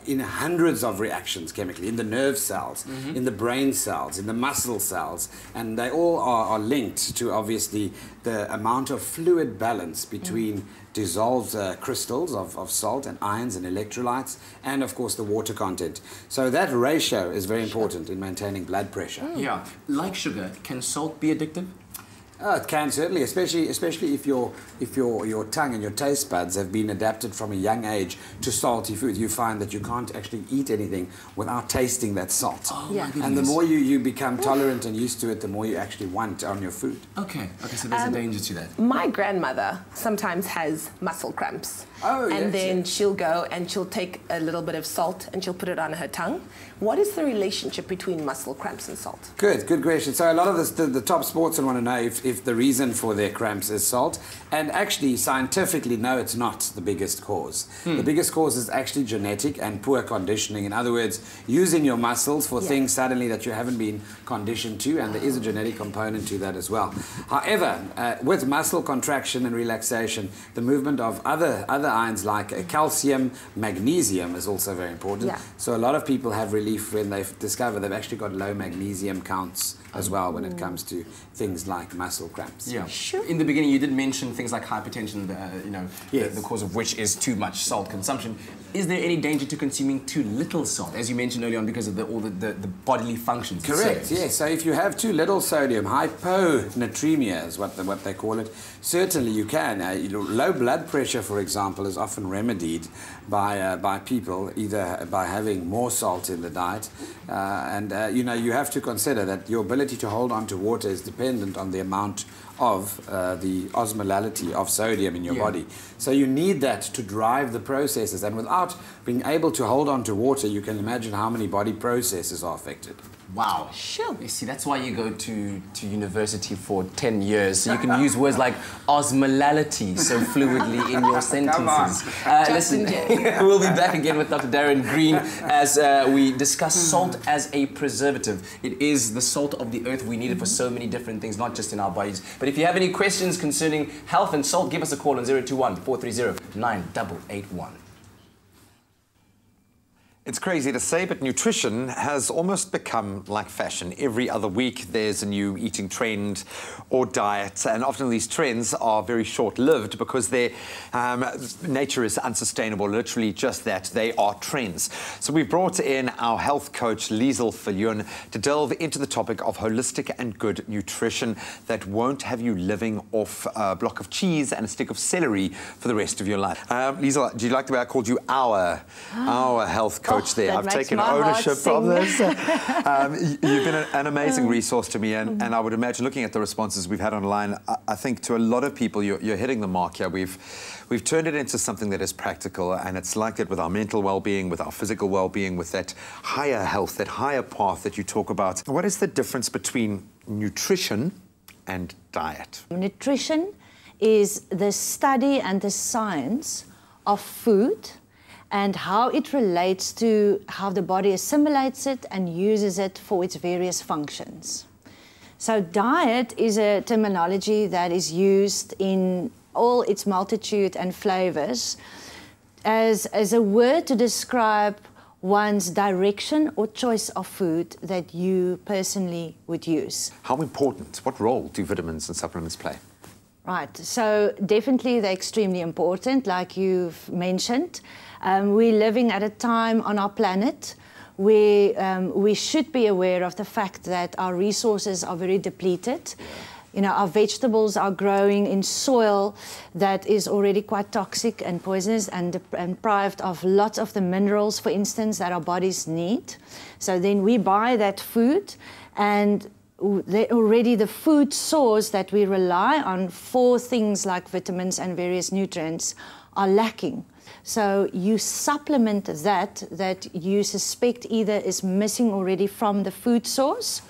in hundreds of reactions chemically, in the nerve cells, in the brain cells, in the muscle cells, and they all are linked to obviously the amount of fluid balance between dissolved crystals of salt and ions and electrolytes, and of course the water content. So that ratio is very important in maintaining blood pressure. Yeah, like sugar, can salt be addictive? Oh, it can certainly, especially if your tongue and your taste buds have been adapted from a young age to salty food. You find that you can't actually eat anything without tasting that salt. Oh, my and the more you become tolerant and used to it, the more you actually want on your food. Okay, so there's a danger to that. My grandmother sometimes has muscle cramps. Oh, and then she'll go and she'll take a little bit of salt and she'll put it on her tongue. What is the relationship between muscle cramps and salt? Good question. So a lot of the top sportsmen want to know if the reason for their cramps is salt. And actually, scientifically, no, it's not the biggest cause. The biggest cause is actually genetic and poor conditioning. In other words, using your muscles for things suddenly that you haven't been conditioned to, and there is a genetic component to that as well. However, with muscle contraction and relaxation, the movement of other ions like calcium, magnesium is also very important. So a lot of people have relief when they've discovered they've actually got low magnesium counts as well when it comes to things like muscle cramps. Yeah. Sure. In the beginning, you did mention things like hypertension, the cause of which is too much salt consumption. Is there any danger to consuming too little salt, as you mentioned earlier on, because of all the bodily functions? Correct, yes. So if you have too little sodium, hyponatremia is what they call it, certainly you can. Low blood pressure, for example, is often remedied by people, either by having more salt in the diet, you have to consider that your ability to hold on to water is dependent on the amount of the osmolality of sodium in your body. So you need that to drive the processes, and without being able to hold on to water, you can imagine how many body processes are affected. Wow. Sure. You see, that's why you go to university for 10 years, so you can use words like osmolality so fluidly in your sentences. Listen, we'll be back again with Dr. Darren Green as we discuss salt as a preservative. It is the salt of the earth. We need it for so many different things, not just in our bodies. But if you have any questions concerning health and salt, give us a call on 021-430-9881. It's crazy to say, but nutrition has almost become like fashion. Every other week there's a new eating trend or diet, and often these trends are very short-lived because their nature is unsustainable, literally just that. They are trends. So we've brought in our health coach, Liesl Viljoen, to delve into the topic of holistic and good nutrition that won't have you living off a block of cheese and a stick of celery for the rest of your life. Liesl, do you like the way I called you our health coach? There. I've taken ownership of this. You've been an amazing resource to me, and I would imagine, looking at the responses we've had online, I think to a lot of people you're hitting the mark here. We've turned it into something that is practical, and it's like that with our mental well-being, with our physical well-being, with that higher health, that higher path that you talk about. What is the difference between nutrition and diet? Nutrition is the study and the science of food and how it relates to how the body assimilates it and uses it for its various functions. So diet is a terminology that is used in all its multitude and flavors as a word to describe one's direction or choice of food that you personally would use. How important, what role do vitamins and supplements play? Right, so definitely they're extremely important, like you've mentioned. We're living at a time on our planet where we should be aware of the fact that our resources are very depleted. You know, our vegetables are growing in soil that is already quite toxic and poisonous and deprived of lots of the minerals, for instance, that our bodies need. So then we buy that food, and already the food source that we rely on for things like vitamins and various nutrients are lacking. So you supplement that you suspect either is missing already from the food source,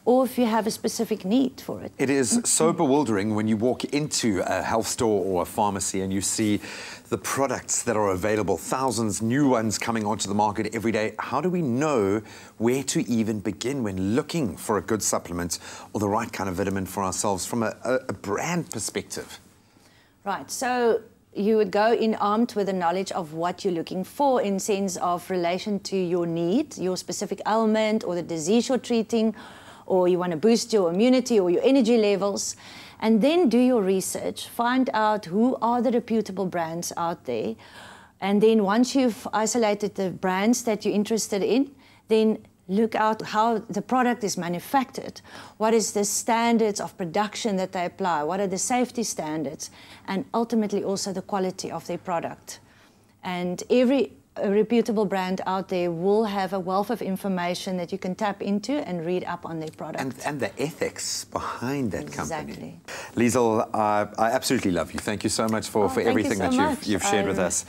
or if you have a specific need for it. It is so bewildering when you walk into a health store or a pharmacy and you see the products that are available, thousands new ones coming onto the market every day. How do we know where to even begin when looking for a good supplement or the right kind of vitamin for ourselves from a brand perspective? Right, so you would go in armed with the knowledge of what you're looking for in sense of relation to your need, your specific ailment or the disease you're treating, or you want to boost your immunity or your energy levels, and then do your research, find out who are the reputable brands out there, and then once you've isolated the brands that you're interested in, then look out how the product is manufactured, what is the standards of production that they apply, what are the safety standards, and ultimately also the quality of their product. And every reputable brand out there will have a wealth of information that you can tap into and read up on their product. And the ethics behind that Exactly. company. Liesl, I absolutely love you. Thank you so much for everything that you've shared with us.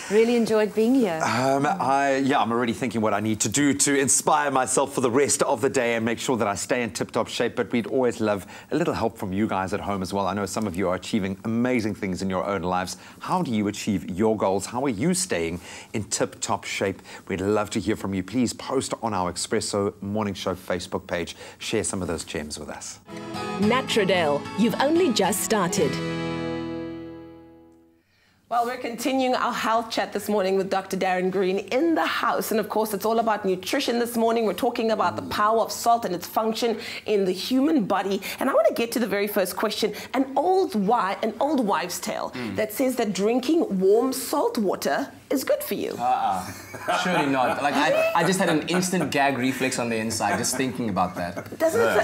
Really enjoyed being here. I'm already thinking what I need to do to inspire myself for the rest of the day and make sure that I stay in tip-top shape, but we'd always love a little help from you guys at home as well. I know some of you are achieving amazing things in your own lives. How do you achieve your goals? How are you staying in tip-top shape? We'd love to hear from you. Please post on our Expresso Morning Show Facebook page. Share some of those gems with us. Natradale, you've only just started. Well, we're continuing our health chat this morning with Dr. Darren Green in the house. And of course, it's all about nutrition this morning. We're talking about the power of salt and its function in the human body. And I want to get to the very first question. An old wives' tale that says that drinking warm salt water is good for you. Surely not. Like I just had an instant gag reflex on the inside just thinking about that.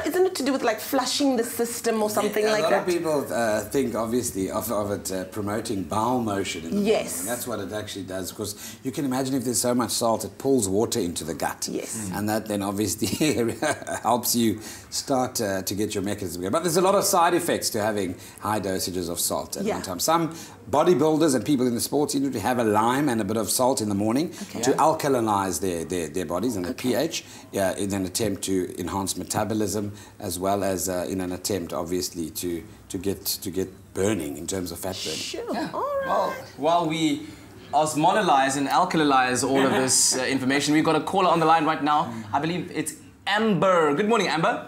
Isn't it to do with like flushing the system or something like that? A lot of people think obviously of it promoting bowel motion in the morning. And that's what it actually does, because you can imagine if there's so much salt, it pulls water into the gut. And that then obviously helps you start to get your mechanism going. But there's a lot of side effects to having high dosages of salt at one time. Some bodybuilders and people in the sports industry have a lime and a bit of salt in the morning to alkalinize their bodies and their pH in an attempt to enhance metabolism, as well as in an attempt obviously to get burning in terms of fat burning. Sure. All right. Well, while we osmolyze and alkalinize all of this information, we've got a caller on the line right now. I believe it's Amber. Good morning, Amber.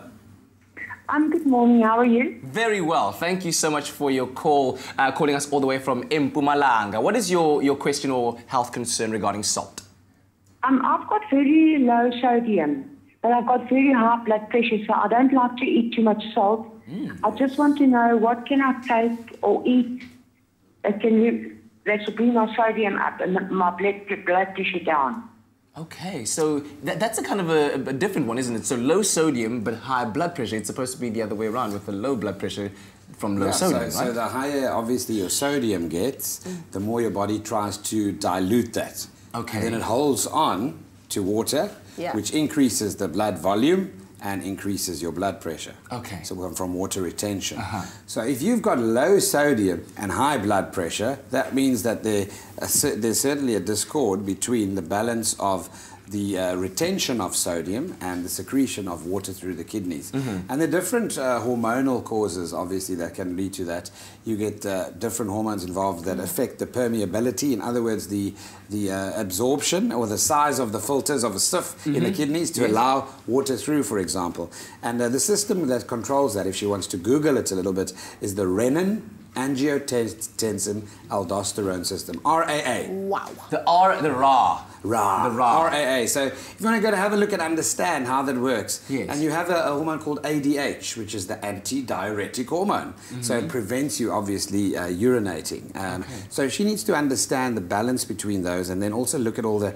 Good morning. How are you? Very well. Thank you so much for your call, calling us all the way from Mpumalanga. What is your question or health concern regarding salt? I've got very low sodium, but I've got very high blood pressure, so I don't like to eat too much salt. I just want to know, what can I take or eat that should bring my sodium up and my blood pressure down? Okay, so that's a kind of a different one, isn't it? So low sodium but high blood pressure. It's supposed to be the other way around, with the low blood pressure from low sodium, right? So the higher obviously your sodium gets, the more your body tries to dilute that. Okay. And then it holds on to water, which increases the blood volume and increases your blood pressure. Okay. So from water retention. So if you've got low sodium and high blood pressure, that means that there's certainly a discord between the balance of the retention of sodium and the secretion of water through the kidneys. And there are different hormonal causes, obviously, that can lead to that. You get different hormones involved that affect the permeability, in other words, the absorption or the size of the filters of a sieve in the kidneys to allow water through, for example. And the system that controls that, if she wants to Google it a little bit, is the renin angiotensin aldosterone system, RAA. Wow. The R, the RA. RAA. The RA. RAA. So if you want to go to have a look and understand how that works, yes. and you have a hormone called ADH, which is the anti-diuretic hormone. So it prevents you, obviously, urinating. So she needs to understand the balance between those and then also look at all the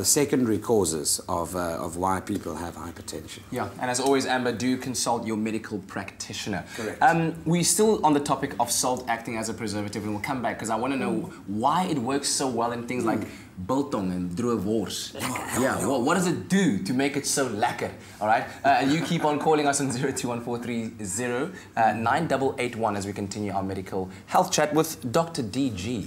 secondary causes of why people have hypertension. Yeah, and as always, Amber, do consult your medical practitioner. Correct. We're still on the topic of salt acting as a preservative, and we'll come back because I want to know why it works so well in things like biltong and droewors. Yeah, well, what does it do to make it so lekker? All right, and you keep on calling us on 0214309881 as we continue our medical health chat with Dr. DG.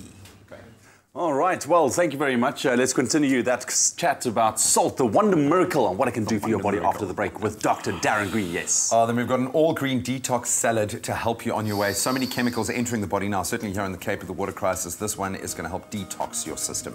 All right, well, thank you very much. Let's continue that chat about salt, the wonder miracle, and what it can do for your body after the break with Dr. Darren Green, yes. Then we've got an all-green detox salad to help you on your way. So many chemicals are entering the body now, certainly here in the Cape with the water crisis. This one is going to help detox your system.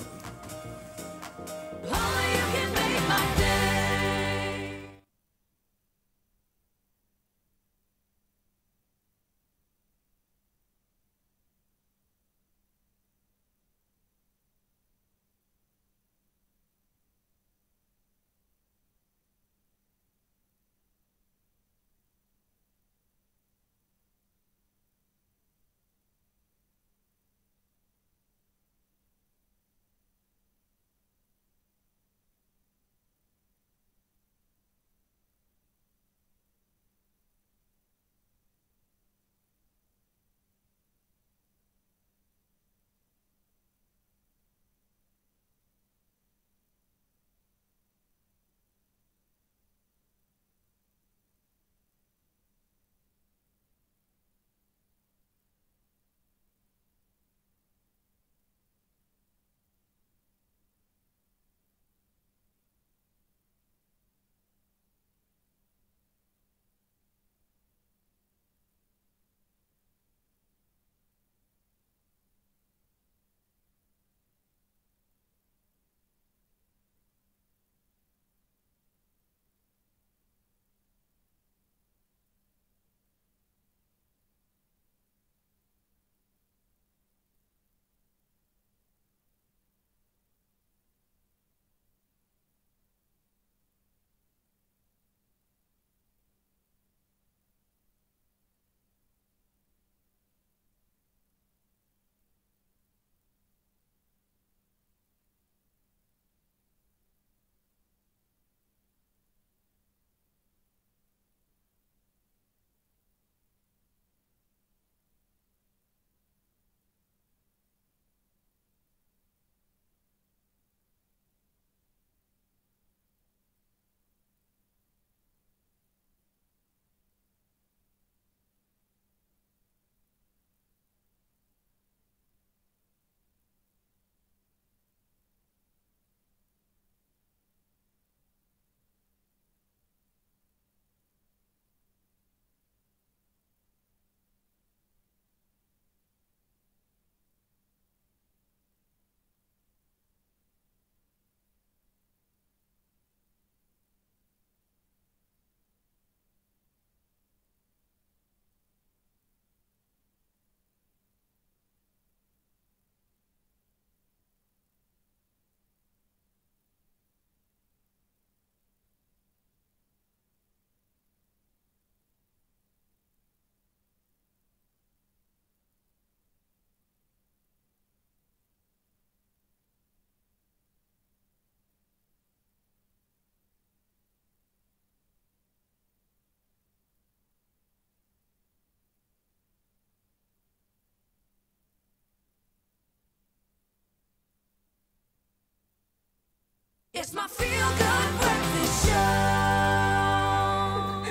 It's my feel-good breakfast show.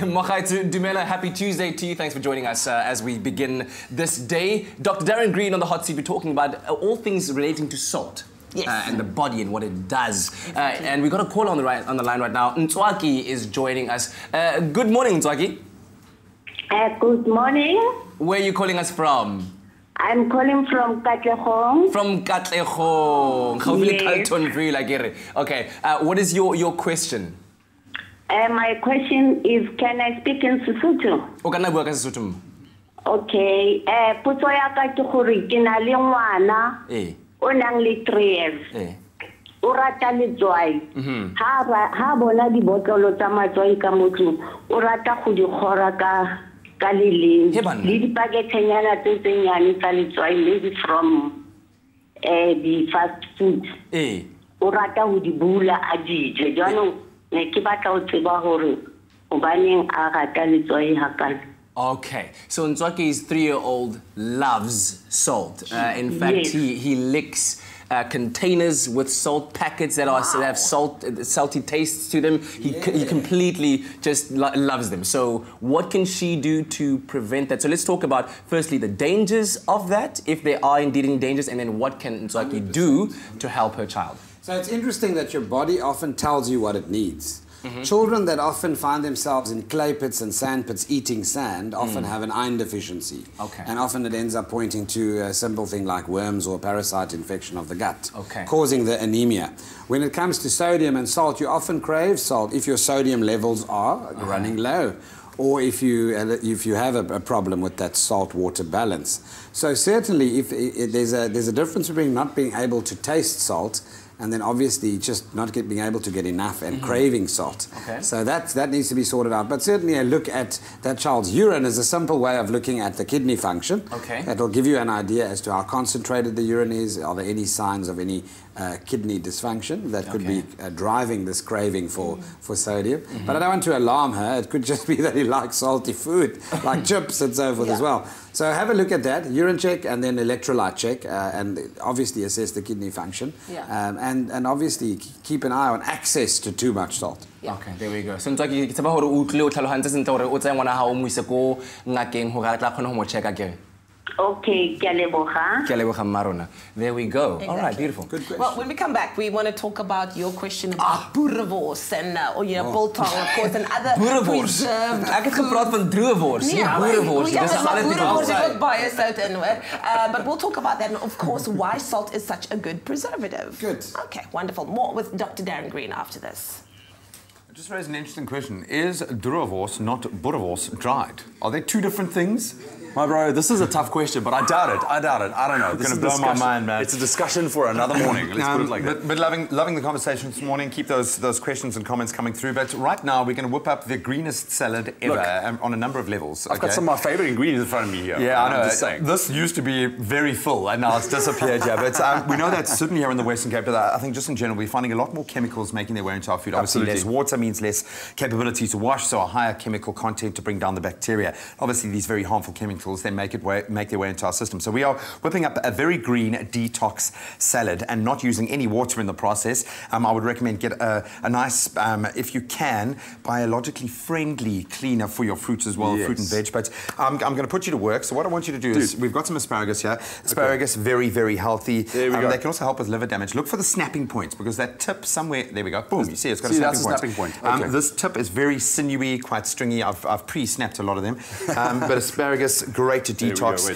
Mahai Dumela, happy Tuesday to you. Thanks for joining us as we begin this day. Dr. Darren Green on the hot seat. We're talking about all things relating to salt. Yes. And the body and what it does. And we got a call on the line right now. Ntswaki is joining us. Good morning, Ntswaki. Good morning. Where are you calling us from? I'm calling from Katlehong. From Katlehong. Yes. Okay, what is your question? My question is, can I speak in Sesotho? O ka nna bua ka Sesotho? Okay, potso ya ka ke gore ke na le ngwana o nang le 3 years. O rata letswai. Ha bona dibotlolo tsa matswai ka motlong, o rata go di khora ka leleng. Le dipaketenyana tse nyane tsa letswai maybe from the fast food. O rata go di bula a dije. Jaanong ne ke batla o tseba gore o baneng a rata letswai hakana. Okay, so Ntswaki's 3-year-old loves salt. In fact, he licks containers with salt packets that have salty tastes to them. He completely just loves them. So what can she do to prevent that? So let's talk about, firstly, the dangers of that, if there are indeed any dangers, and then what can Ntswaki do to help her child? So it's interesting that your body often tells you what it needs. Children that often find themselves in clay pits and sand pits eating sand often have an iron deficiency. And often it ends up pointing to a simple thing like worms or parasite infection of the gut, causing the anemia. When it comes to sodium and salt, you often crave salt if your sodium levels are running low, or if you have a problem with that salt-water balance. So certainly there's a difference between not being able to taste salt and then obviously just not being able to get enough and craving salt. So that needs to be sorted out. But certainly a look at that child's urine is a simple way of looking at the kidney function. That'll give you an idea as to how concentrated the urine is. Are there any signs of any kidney dysfunction that could be driving this craving for sodium? But I don't want to alarm her. It could just be that he likes salty food, like chips and so forth as well. So have a look at that, urine check and then electrolyte check, and obviously assess the kidney function. And obviously keep an eye on access to too much salt. Okay, there we go. So Ntswaki, ke tsaba hore o tle o tlhalogantse sentle hore o tsaya ngwana ha o mo ise ko ngakeng hore a tla khona ho mo check again. Okay, ke a leboga Marona. There we go. Exactly. All right, beautiful. Good question. Well, when we come back, we want to talk about your question about boerewors and biltong, of course, and other preserved. Ek het gepraat van droewors, nie boerewors. Dis 'n ander tipe boerewors is ook baie sout in, but we'll talk about that and of course why salt is such a good preservative. Good. Okay, wonderful. More with Dr. Darren Green after this. Just raised an interesting question. Is droewors not boerewors dried? Are they two different things? My bro, this is a tough question, but I doubt it. I don't know. It's going to blow my mind, man. It's a discussion for another morning. Let's put it like that. But loving the conversation this morning. Keep those questions and comments coming through. But right now, we're going to whip up the greenest salad ever on a number of levels. I've got some of my favorite ingredients in front of me here. Yeah, I know. I'm just saying. This used to be very full, and now it's disappeared here. But we know that certainly here in the Western Cape, I think just in general, we're finding a lot more chemicals making their way into our food. Obviously, less water means less capability to wash, so a higher chemical content to bring down the bacteria. Obviously, these very harmful chemicals then make their way into our system. So we are whipping up a very green detox salad and not using any water in the process. I would recommend get a nice, if you can, biologically friendly cleaner for your fruits as well, fruit and veg. But I'm going to put you to work. So what I want you to do is, we've got some asparagus here. Asparagus, very, very healthy. There we go. They can also help with liver damage. Look for the snapping points because that tip somewhere, there we go, boom, you see it's got a snapping point. This tip is very sinewy, quite stringy. I've pre-snapped a lot of them. But asparagus, great to detox.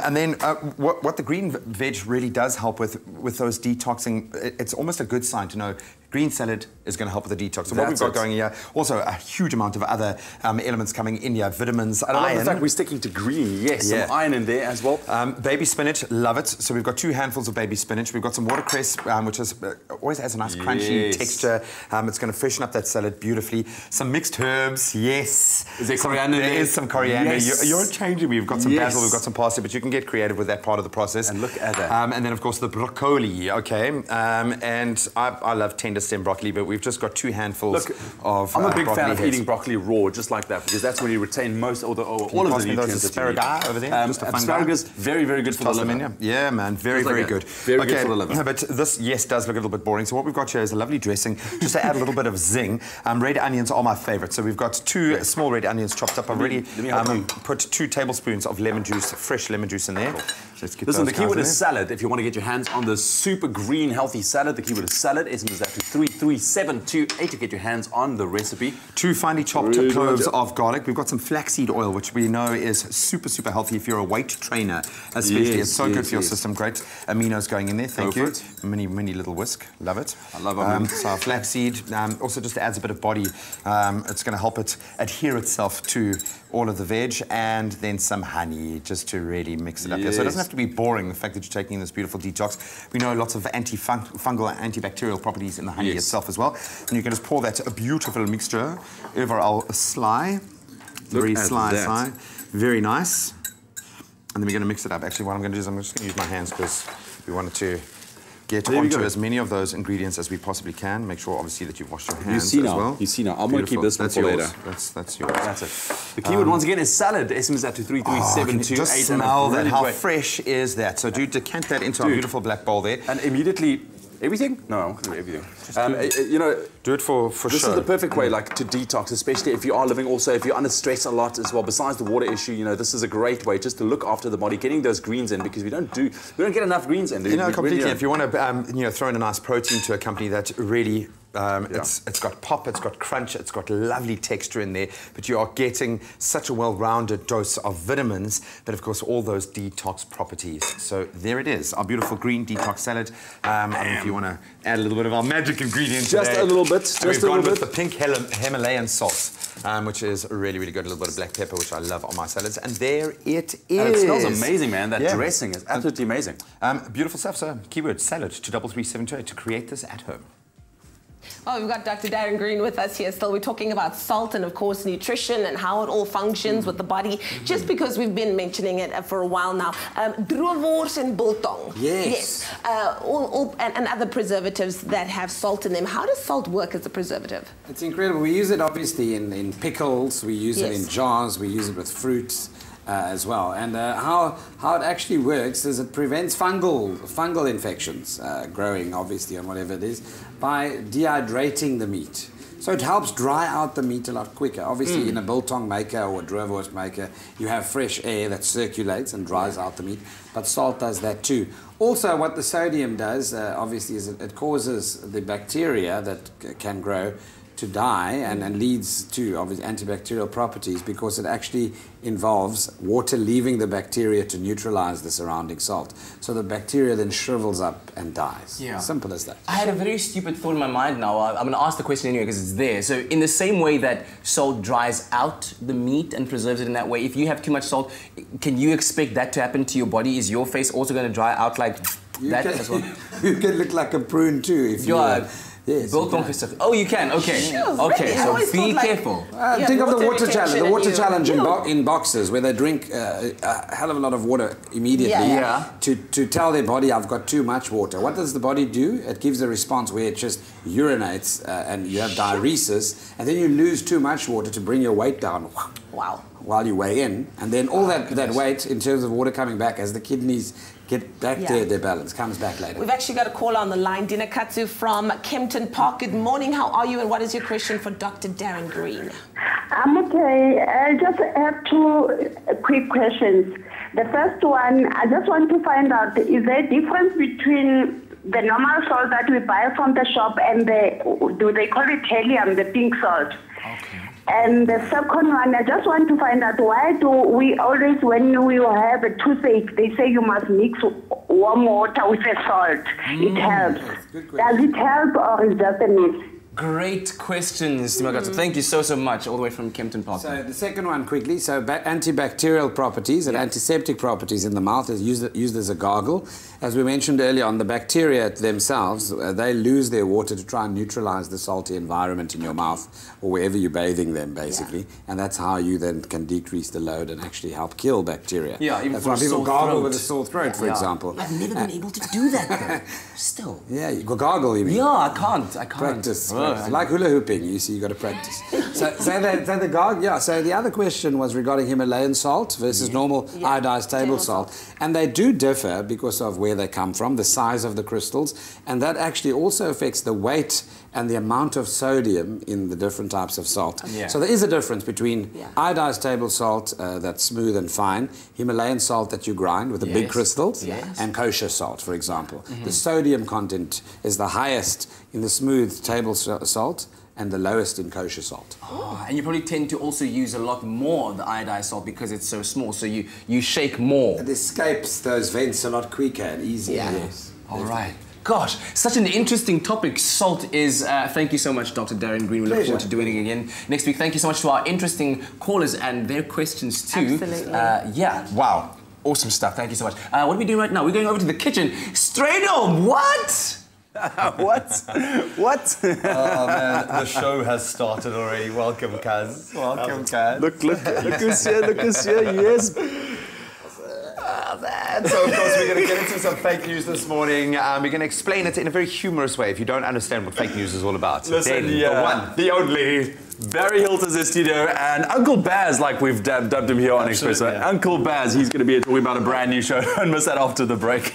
And then what the green veg really does help with those detoxing, it's almost a good sign to know green salad is going to help with the detox. So what we've got going here, also a huge amount of other elements coming in here, vitamins, iron. I love the fact we're sticking to green, some iron in there as well. Baby spinach, love it. So we've got 2 handfuls of baby spinach. We've got some watercress, which is, always has a nice crunchy texture. It's going to freshen up that salad beautifully. Some mixed herbs, Is there coriander there? There is some coriander. You're changing me. We've got some basil, we've got some parsley, but you can get creative with that part of the process. And look at that. And then, of course, the broccoli, and I love tender stem broccoli, but we've just got 2 handfuls of I'm a big fan of heads. eating broccoli raw, just like that, because that's when you retain all of the nutrients that you need. Over there? Asparagus, very, very good for the liver. Yeah, man, very, very good. Very good for the liver. But this, does look a little bit boring. So what we've got here is a lovely dressing, just to add a little bit of zing. Red onions are my favorite. So we've got 2 small red onions chopped up. I've already put 2 tablespoons of lemon juice, fresh lemon juice in there. So let's get Listen, the keyword is salad. If you want to get your hands on the super green, healthy salad, the keyword is salad. SMS that to 33728 to get your hands on the recipe. 2 finely chopped cloves of garlic. We've got some flaxseed oil, which we know is super, super healthy if you're a weight trainer, especially. It's so good for your system. Great aminos going in there. Thank you. Mini little whisk. Love it. I love it. So our flaxseed also just adds a bit of body. It's going to help it adhere itself to all of the veg, and then some honey just to really mix it up here. So it doesn't have to be boring, the fact that you're taking this beautiful detox. We know lots of antifungal and antibacterial properties in the honey itself as well. And you can just pour that a beautiful mixture over our sly. Very sly. Very nice. And then we're going to mix it up. Actually, what I'm going to do is I'm just going to use my hands because we wanted to get onto as many of those ingredients as we possibly can. Make sure, obviously, that you've washed your hands as well. You see now. I'm going to keep this one for later. That's yours. That's it. The keyword, once again, is salad. SMS that to 33728. Just smell that. How fresh is that? So do decant that into our beautiful black bowl there. And immediately... Everything? No, I'm going to do everything. You know, do it for This is the perfect way, like, to detox, especially if you are living also, if you're under stress a lot as well. Besides the water issue, you know, this is a great way just to look after the body, getting those greens in, because we don't get enough greens in. You know, completely. Really, if you want to, you know, throw in a nice protein to a company that really... It's got pop, it's got crunch, it's got lovely texture in there, but you are getting such a well-rounded dose of vitamins, but of course all those detox properties. So there it is, our beautiful green detox salad. And if you want to add a little bit of our magic ingredient just today, a little bit, we've gone with the pink Himalayan sauce, which is really, really good. A little bit of black pepper, which I love on my salads. And there it is. And it smells amazing, man. That dressing is absolutely amazing. Beautiful stuff. So keyword salad to 33728 to create this at home. Well, we've got Dr. Darren Green with us here still. We're talking about salt and, of course, nutrition and how it all functions with the body, just because we've been mentioning it for a while now. Droewors and biltong. Yes. And other preservatives that have salt in them. How does salt work as a preservative? It's incredible. We use it, obviously, in pickles. We use it in jars. We use it with fruits. As well, and how it actually works is it prevents fungal infections growing, obviously, on whatever it is, by dehydrating the meat. So it helps dry out the meat a lot quicker. Obviously, in a biltong maker or a droewors maker, you have fresh air that circulates and dries out the meat, but salt does that too. Also, what the sodium does, obviously, is it causes the bacteria that can grow to die and leads to obviously antibacterial properties, because it actually involves water leaving the bacteria to neutralize the surrounding salt. So the bacteria then shrivels up and dies. Yeah. Simple as that. I had a very stupid thought in my mind now. I'm going to ask the question anyway because it's there. So in the same way that salt dries out the meat and preserves it in that way, if you have too much salt, can you expect that to happen to your body? Is your face also going to dry out like that as well? You can look like a prune too if you... Yes, oh, you can. Okay. Okay. So be careful. Think of the water challenge. The water challenge in boxers, where they drink a hell of a lot of water immediately to tell their body, I've got too much water. What does the body do? It gives a response where it just urinates and you have diuresis, and then you lose too much water to bring your weight down. Wow. While you weigh in, and then all that weight in terms of water coming back as the kidneys get back their balance, comes back later. We've actually got a call on the line. Dinakatsu from Kempton Park. Good morning. How are you, and what is your question for Dr. Darren Green? I'm okay. I just have two quick questions. The first one, I just want to find out, is there a difference between the normal salt that we buy from the shop and do they call it helium, the pink salt? Okay. And the second one, I just want to find out, why do we always, when we have a toothache, they say you must mix warm water with the salt. It helps. Does it help, or is it just a myth? Great questions, Dimagato. Thank you so much, all the way from Kempton Park. So the second one quickly, so antibacterial properties and antiseptic properties in the mouth is used as a gargle. As we mentioned earlier on, the bacteria themselves, they lose their water to try and neutralize the salty environment in your mouth or wherever you're bathing them, basically. And that's how you then can decrease the load and actually help kill bacteria. Yeah, even that's for why people gargle throat. with a sore throat, for example. I've never been able to do that, though. Still. Yeah, you gargle, you mean? Yeah, I can't. Practice. It's like hula hooping. You see, you got to practice. So the other question was regarding Himalayan salt versus normal iodized table salt, and they do differ because of where they come from, the size of the crystals, and that actually also affects the weight and the amount of sodium in the different types of salt. So there is a difference between iodized table salt that's smooth and fine, Himalayan salt that you grind with the big crystals, and kosher salt, for example. The sodium content is the highest in the smooth table salt and the lowest in kosher salt. Oh, and you probably tend to also use a lot more of the iodized salt because it's so small, so you shake more. It escapes those vents a lot quicker and easier. Yes. All right. Gosh, such an interesting topic salt is. Thank you so much, Dr. Darren Green. We look forward to doing it again next week. Thank you so much to our interesting callers and their questions too. Absolutely. Wow. Awesome stuff. Thank you so much. What are we doing right now? We're going over to the kitchen. Straight on. What? What? Oh man, the show has started already. Welcome, Kaz. Welcome, Kaz. Look who's here, yes. So of course we're going to get into some fake news this morning. We're going to explain it in a very humorous way if you don't understand what fake news is all about. Listen, the one, the only, Barry Hilton's in the studio, and Uncle Baz, like we've dubbed him here on Expresso. Yeah. Uncle Baz, he's going to be here talking about a brand new show. Don't miss that after the break.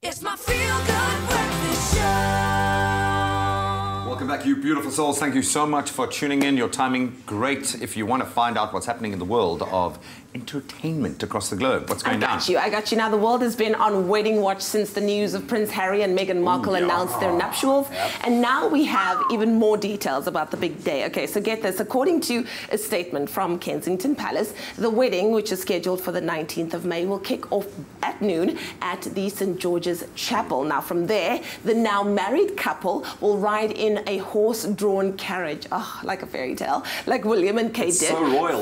It's my feel-good breakfast show. Welcome back, you beautiful souls. Thank you so much for tuning in. Your timing, great. If you want to find out what's happening in the world of entertainment across the globe, what's going down? I got you. Now, the world has been on wedding watch since the news of Prince Harry and Meghan Markle announced their nuptials. And now we have even more details about the big day. Okay, so get this. According to a statement from Kensington Palace, the wedding, which is scheduled for the 19th of May, will kick off at noon at the St. George's Chapel. Now, from there, the now married couple will ride in a horse-drawn carriage, like a fairy tale, like William and Kate did,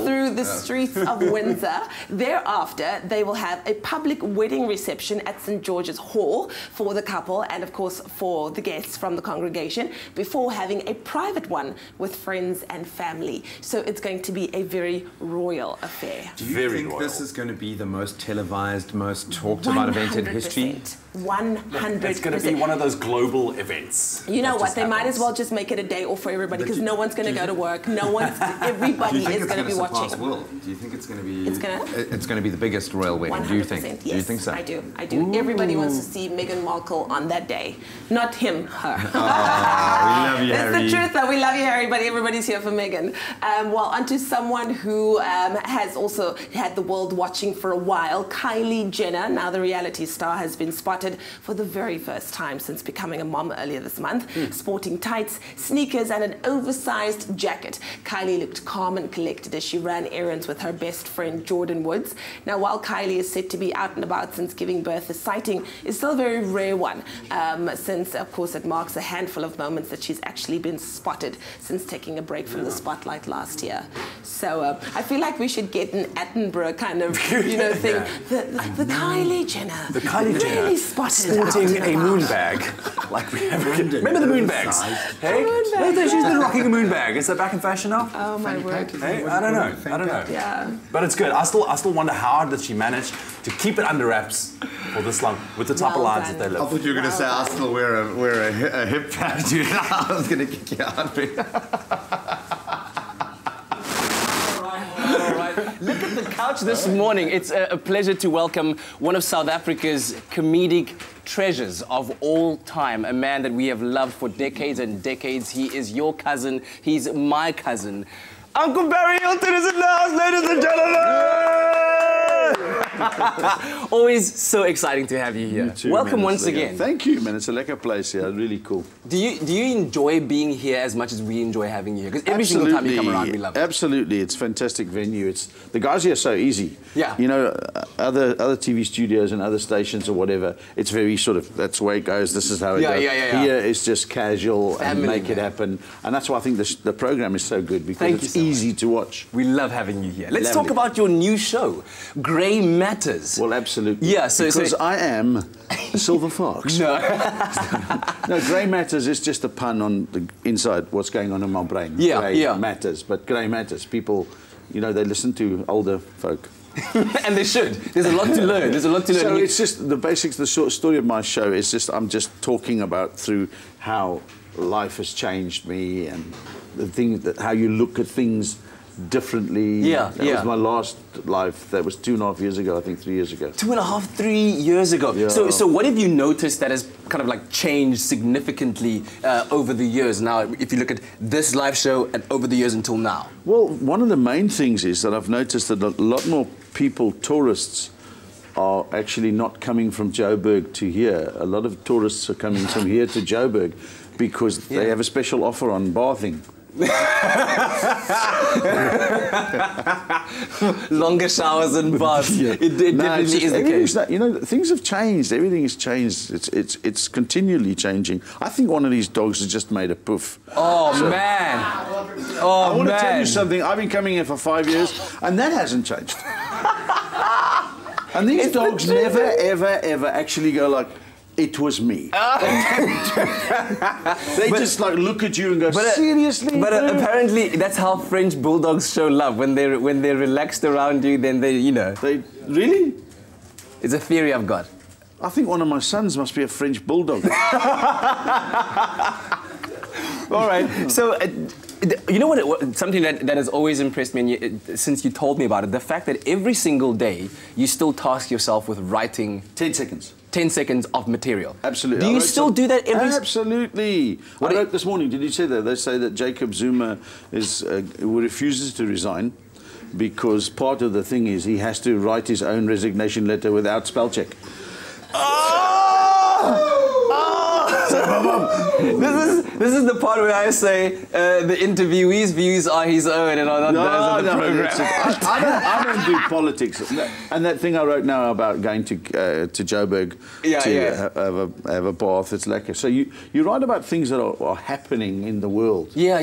through the streets of Windsor. Thereafter, they will have a public wedding reception at St. George's Hall for the couple and, of course, for the guests from the congregation before having a private one with friends and family. So it's going to be a very royal affair. Do you think this is going to be the most televised, most talked about event in history? 100%. It's going to be one of those global events. You know what? They might as well just make it a day off for everybody because no one's going to go to work. No one's. Everybody is going to be watching. Do you think it's going to be? It's going to be the biggest royal wedding. 100%, Do you think? Yes, do you think so? I do. I do. Ooh. Everybody wants to see Meghan Markle on that day, not him, her. Oh, we love you, Harry. It's the truth, though. We love you, Harry, but everybody's here for Meghan. Well, onto someone who has also had the world watching for a while. Kylie Jenner, now the reality star, has been spotted for the very first time since becoming a mom earlier this month, sporting tights, sneakers, and an oversized jacket. Kylie looked calm and collected as she ran errands with her best friend Jordan Woods. Now, while Kylie is said to be out and about since giving birth, the sighting is still a very rare one, since, of course, it marks a handful of moments that she's actually been spotted since taking a break from the spotlight last year. So I feel like we should get an Attenborough kind of, thing. The Kylie Jenner. The Kylie Jenner. Really spotted sporting a moon bag. Like we have. Remember the moon bags? Hey? She's been rocking a moon bag. Is that back in fashion now? Oh my word. Hey, I don't know. Yeah. But it's good. I still wonder how did she manage to keep it under wraps for this long with the type of lives that they live. I thought you were going to say I still wear a hip pad. I was going to kick you out. Look at the couch this morning. It's a pleasure to welcome one of South Africa's comedic treasures of all time, a man that we have loved for decades and decades. He is your cousin. He's my cousin. Uncle Barry Hilton is in the house, ladies and gentlemen! Always so exciting to have you here. You too, welcome man, once again. Thank you, man. It's a lekker place here. Really cool. Do you enjoy being here as much as we enjoy having you here? Because every single time you come around, we love it. Absolutely. It's a fantastic venue. The guys here are so easy. Yeah. You know, other TV studios and other stations or whatever, it's very sort of, that's the way it goes. This is how it goes. Yeah. Here it's just casual Family, and make it happen. And that's why I think the program is so good, because it's easy to watch. We love having you here. Let's talk about your new show, Grey Matters. Well, absolutely. Yeah, because I am a silver fox. No. No, Grey Matters is just a pun on the inside what's going on in my brain. Yeah, Grey matters, but Grey Matters. People, you know, they listen to older folk. And they should. There's a lot to learn. There's a lot to learn. So it's just the basics, the short story of my show is just, I'm just talking about through how life has changed me and the thing that, how you look at things differently. That was my last life. That was 2.5 years ago, I think 3 years ago. 2.5, 3 years ago. Yeah. So what have you noticed that has kind of like changed significantly over the years now, if you look at this live show and over the years until now? Well, one of the main things is that I've noticed that a lot more people, tourists, are actually not coming from Joburg to here. A lot of tourists are coming from here to Joburg because they have a special offer on bathing. Longer showers and baths. It definitely is the case. You know, things have changed. Everything has changed. It's continually changing. I think one of these dogs has just made a poof. Oh, man. Oh, I want to tell you something. I've been coming here for 5 years, and that hasn't changed. And these dogs never, ever actually go like, it was me. They just like look at you and go, seriously? But apparently that's how French bulldogs show love. When they're relaxed around you, then they, you know. They really? It's a theory I've got. I think one of my sons must be a French bulldog. All right. So, you know what? Something that has always impressed me, since you told me about it, the fact that every single day you still task yourself with writing 10 seconds. 10 seconds of material. Absolutely. Do you still do that every... Absolutely. I wrote this morning, did you say that? They say that Jacob Zuma refuses to resign because part of the thing is he has to write his own resignation letter without spell check. This is the part where I say the interviewee's views are his own and are not those of the program. I don't do politics. And that thing I wrote now about going to Joburg to have a bath, it's lekker. So you write about things that are happening in the world. Yeah.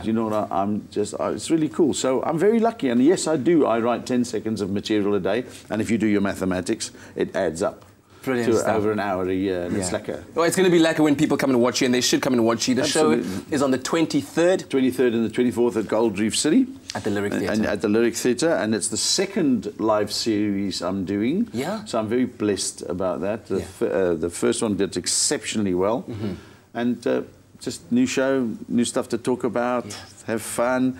You know what? It's really cool. So I'm very lucky. And yes, I do. I write 10 seconds of material a day. And if you do your mathematics, it adds up. Brilliant stuff. Over an hour a year, and it's lekker. Well, it's going to be lekker when people come and watch you, and they should come and watch you. The show is on the 23rd. 23rd and the 24th at Gold Reef City. At the Lyric Theatre. And at the Lyric Theatre, and it's the second live series I'm doing. Yeah. So I'm very blessed about that. The first one did exceptionally well. Mm-hmm. And just new show, new stuff to talk about, have fun.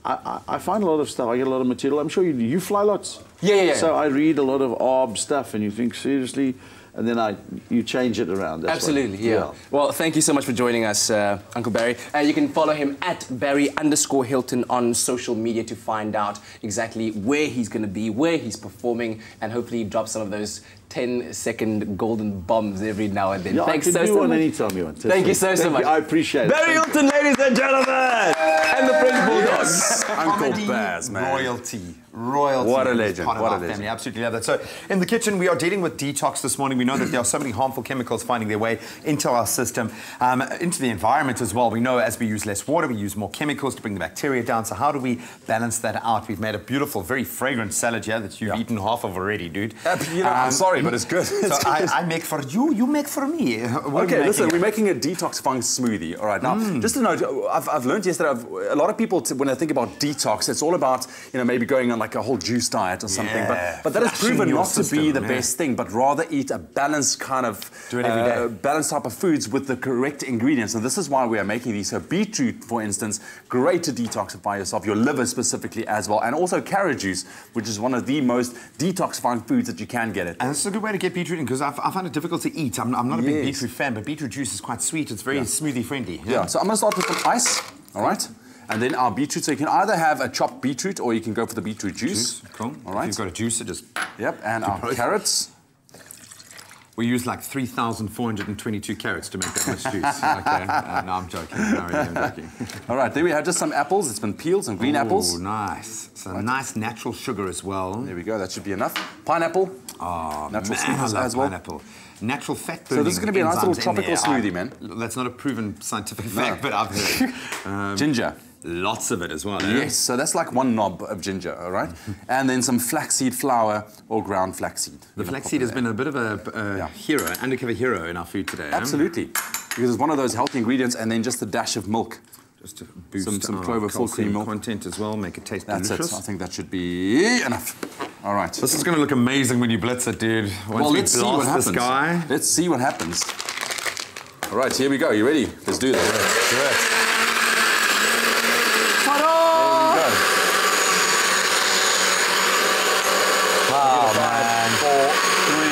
I find a lot of stuff. I get a lot of material. I'm sure you fly lots. Yeah. So I read a lot of ARB stuff, and you think, seriously? And then you change it around. That's absolutely, yeah. Well, thank you so much for joining us, Uncle Barry. You can follow him at Barry_Hilton on social media to find out exactly where he's going to be, where he's performing, and hopefully drop some of those 10-second golden bombs every now and then. Yeah, Thanks I can so do one much. anytime you want. Thank you so much. I appreciate it. Barry Hilton, ladies and gentlemen, and the French Bulldogs. Yes. Uncle Baz, man. Royalty. What a legend. Part of our family. Absolutely love that. So in the kitchen, we are dealing with detox this morning. We know that there are so many harmful chemicals finding their way into our system, into the environment as well. We know as we use less water, we use more chemicals to bring the bacteria down. So how do we balance that out? We've made a beautiful, very fragrant salad here that you've eaten half of already, dude. You know, I'm sorry, but it's good. So I make for you, you make for me. Okay, listen, we're making a detoxifying smoothie. All right, now, just to note, I've learned yesterday, a lot of people, when they think about detox, it's all about, maybe going on like a whole juice diet or something. Yeah, But that has flashing proven your not to be system, the yeah. best thing, but rather eat a balanced kind of Do it every day. balanced type of foods with the correct ingredients. And this is why we are making these. So beetroot, for instance, great to detoxify yourself, your liver specifically as well, and also carrot juice, which is one of the most detoxifying foods that you can get it. And it's a good way to get beetroot in, because I find it difficult to eat. I'm not a big beetroot fan, but beetroot juice is quite sweet. It's very smoothie friendly. Yeah, so I'm going to start with some ice, all right? And then our beetroot. So you can either have a chopped beetroot or you can go for the beetroot juice. Cool. All right. If you've got a juicer, just... Yep, and our carrots. We use like 3,422 carrots to make that much juice. Okay. No, I'm joking. No, really, I'm joking. All right, there we have just some apples. It's been peeled, some green apples. Oh, nice. So nice natural sugar as well. There we go. That should be enough. Pineapple. Oh, natural man, sweetness I love as well. Pineapple. Natural fat burning. So this is going to be a nice little enzymes in tropical there. smoothie, man. That's not a proven scientific fact, but I've heard. Ginger. Lots of it as well. Eh? Yes, so that's like 1 knob of ginger, all right? And then some flaxseed flour or ground flaxseed. The flaxseed has been a bit of a hero, an undercover hero in our food today. Absolutely. Because it's one of those healthy ingredients, and then just a dash of milk. Just to boost some clover full cream milk content as well, make it taste That's delicious. it. I think that should be enough. All right. This is going to look amazing when you blitz it, dude. Once Well, we let's see what blast happens. this guy. Let's see what happens. All right, here we go. You ready? Let's do this. Let's do it. Oh, man. 4, 3,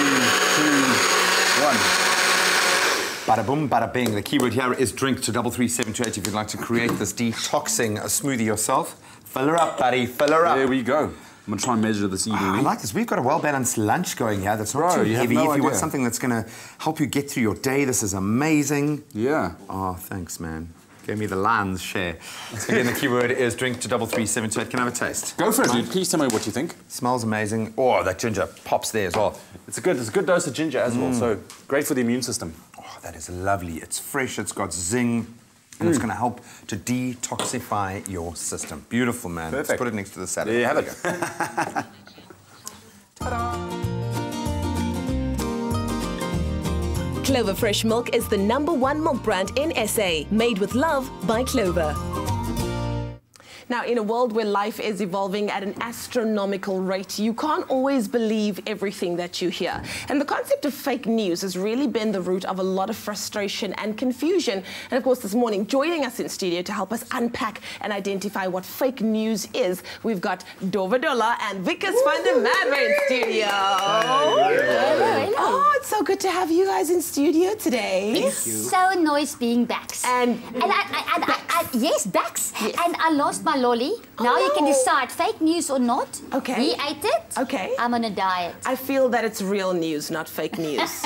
2, 1. Bada boom, bada bing. The keyword here is drink to 33728 if you'd like to create this detoxing smoothie yourself. Fill her up, buddy. Fill her up. There we go. I'm going to try and measure this evenly. I like this. We've got a well-balanced lunch going here that's not too you have heavy. no If you want idea. something that's going to help you get through your day, this is amazing. Yeah. Oh, thanks, man. Gave me the lion's share. So again, the keyword is drink to 33728. Can I have a taste? Go for it, dude. Please tell me what you think. Smells amazing. Oh, that ginger pops there as well. It's a good dose of ginger as well, so great for the immune system. Oh, that is lovely. It's fresh, it's got zing, and it's going to help to detoxify your system. Beautiful, man. Perfect. Let's put it next to the salad. There you have it. Clover Fresh Milk is the #1 milk brand in SA, made with love by Clover. Now, in a world where life is evolving at an astronomical rate, you can't always believe everything that you hear. And the concept of fake news has really been the root of a lot of frustration and confusion. And of course, this morning, joining us in studio to help us unpack and identify what fake news is, we've got Dovadola and Vickers van der Merwe in studio. Hello. Oh, it's so good to have you guys in studio today. It's so nice being back. And yes, backs. Yes. And I lost my lolly. Now you can decide fake news or not. Okay. He ate it. Okay. I'm on a diet. I feel that it's real news, not fake news.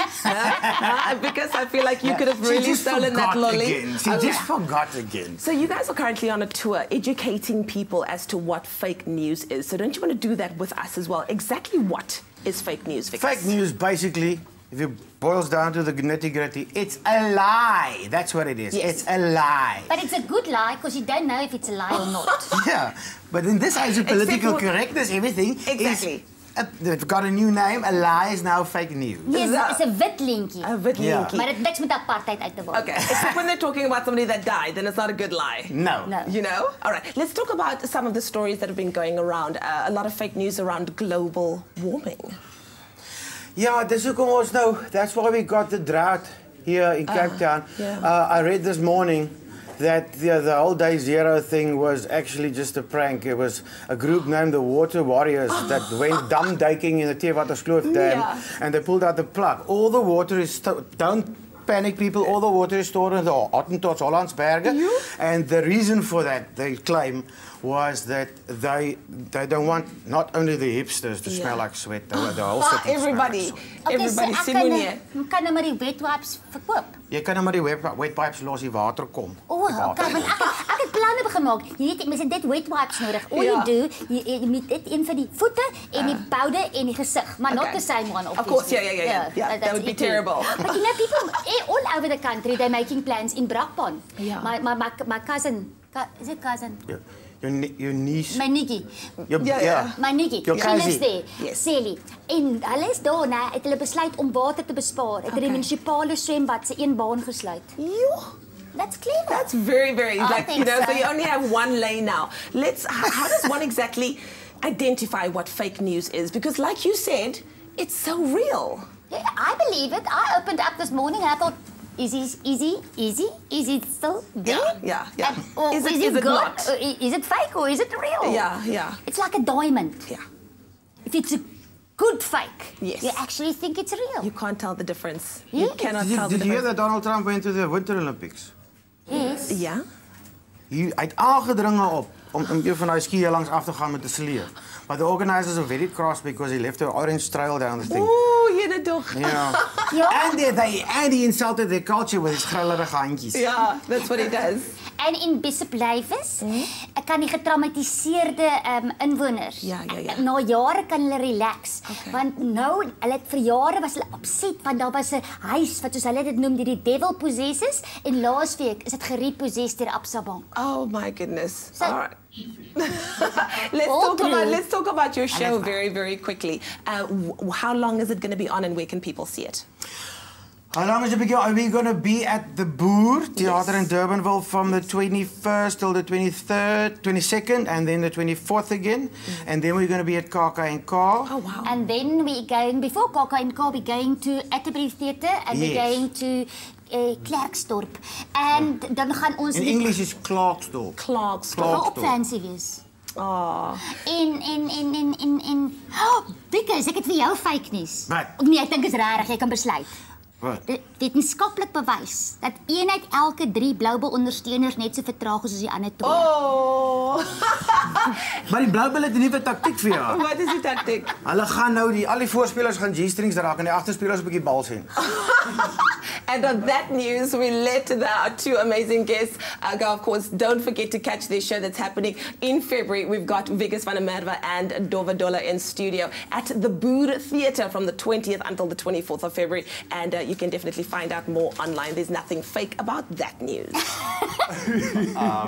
Because I feel like you could have really stolen that lolly. She just forgot again. So you guys are currently on a tour educating people as to what fake news is. So don't you want to do that with us as well? Exactly what is fake news, Vickers? Fake news, basically, if it boils down to the nitty-gritty, it's a lie. That's what it is. Yes. It's a lie. But it's a good lie because you don't know if it's a lie or not. Yeah, but in this age of political correctness, everything Exactly. They've got a new name. A lie is now fake news. Yes, it's a wit linkie. A wit linkie. Maar het niks met apartheid uit te maken. Okay, except when they're talking about somebody that died, then it's not a good lie. No. You know? All right, let's talk about some of the stories that have been going around. A lot of fake news around global warming. Yeah, this is ons nou. That's why we got the drought here in Cape Town. Yeah. I read this morning that the whole day zero thing was actually just a prank. It was a group named the Water Warriors that went dam duiking in the Teewaterskloof Dam, and they pulled out the plug. All the water is don't panic, people. All the water is stored in the Hottentots, Hollandsbergen, and the reason for that, they claim, was that they don't want not only the hipsters to smell like sweat, the whole city everybody. Everybody, so ek kan nou maar die wet wipes verkoop. Jy kan nou maar die wet pipes los, die water kom. Oh, okay, want ek het planne gemaak. Jy weet, mens het dit wet wipes nodig. All you do, jy moet dit een vir die voete en die boude en die gesig, maar not the same one, obviously. Of course, yeah, that would be terrible. But you know, people all over the country, they're making plans in Brakpan. Yeah. My cousin, is it cousin? Yeah. Your niece. My niggie. My niggie. Your cousin. She lives there. Sally. En hulle is daar, né, het hulle besluit om water te bespaar. Het die munisipale swembad se een baan gesluit. That's clever. That's very, very, like, you know, so you only have one lane now. How does one exactly identify what fake news is? Because like you said, it's so real. Yeah, I believe it. I opened up this morning and I thought, is it still there? Yeah. Or is it good? Not? Is it fake or is it real? Yeah. It's like a diamond. Yeah. If it's a good fake, yes, you actually think it's real. You can't tell the difference. Yes. You cannot tell the difference. Did you hear that Donald Trump went to the Winter Olympics? Yes. Ja. Hy het aangedringen op om een van die skiën langs af te gaan met 'n slee. But the organizers are very cross because he left an orange trail down the thing. Oeh, jylle toch. Yeah. And he insulted their culture with his grillerige handjies. Yeah, that's what he does. En in Bissepblyfes kan die getraumatiseerde inwoners na jare kan hulle relax. Want nou, hulle vir jare was hulle opset want daar was 'n huis wat soos hulle dit noem die devil possesses en laasweek is dit gerepossessed deur Absabank. Oh my goodness. So, all right. Let's talk about your show very, very quickly. How long is it going to be on and where can people see it? How long is it? We're going to be at the Boer Theater in Durbanville from the 21st till the 23rd, 22nd, and then the 24th again. And then we're going to be at KAK&K. Oh, wow. And then we're going, before KAK&K, we're going to Atterbury Theatre and we're going to Klerksdorp. En dan gaan ons... In English is Klerksdorp. Klerksdorp. Op fancy wees. Oh. Dikkes, ek het vir jou fake nuus. Wat? Nee, ek dink is rarig, jy kan besluit. Wat? Wetenskaplik bewys dat 1 uit elke 3 Bloubil ondersteuners net so vertraag is as die ander 2. Oh. Maar die Bloubil het 'n nuwe taktiek vir jou. Wat is die taktiek? Hulle gaan nou al die voorspelers gaan G-strings raak en die agterspelers 'n bietjie bal sien. And on that news, we let our 2 amazing guests go. Of course, don't forget to catch their show that's happening in February. We've got Vikas van der Merwe and Dovadola in studio at the Boer Theatre from the 20th until the 24th of February. And you can definitely find out more online. There's nothing fake about that news.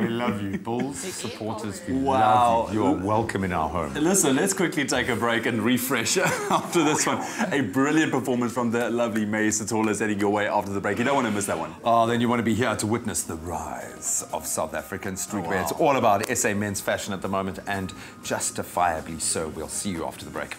We love you, Bulls supporters. We love you. You are welcome in our home. Listen, let's quickly take a break and refresh after this one. A brilliant performance from the lovely May Satola heading your way after the break. You don't want to miss that one. Oh, then you want to be here to witness the rise of South African streetwear. It's all about SA men's fashion at the moment, and justifiably so. We'll see you after the break.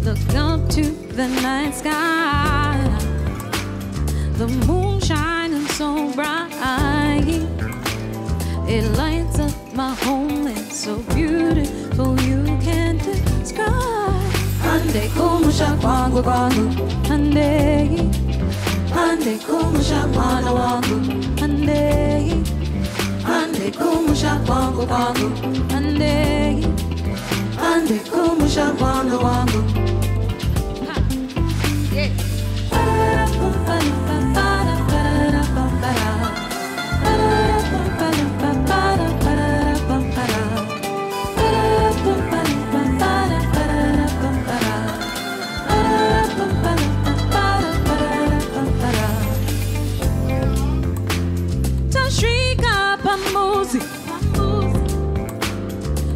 Look up to the night sky, the moon shining so bright. It lights up my home, it's so beautiful you can't describe. Ande kumusha kwangu kwangu, ande, ande kumusha mwana wangu, ande, ande kumusha kwangu kwangu, ande, ande kumusha mwana wangu.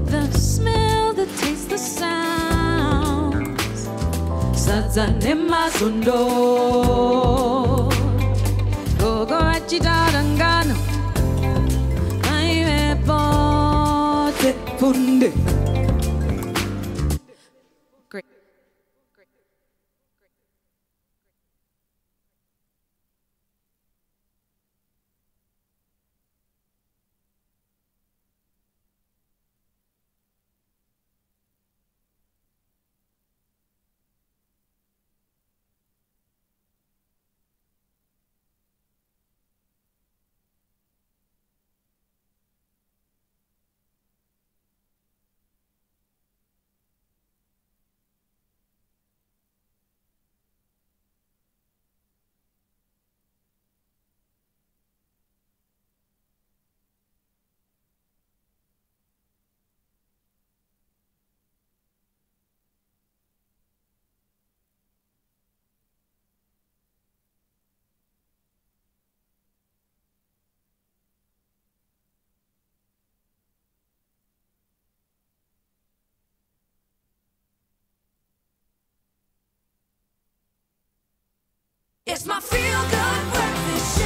The smell, the taste, the sounds. Sazanema sundo. Gogo achidarangano. Aime bote funde. Great. It's my feel-good breakfast show.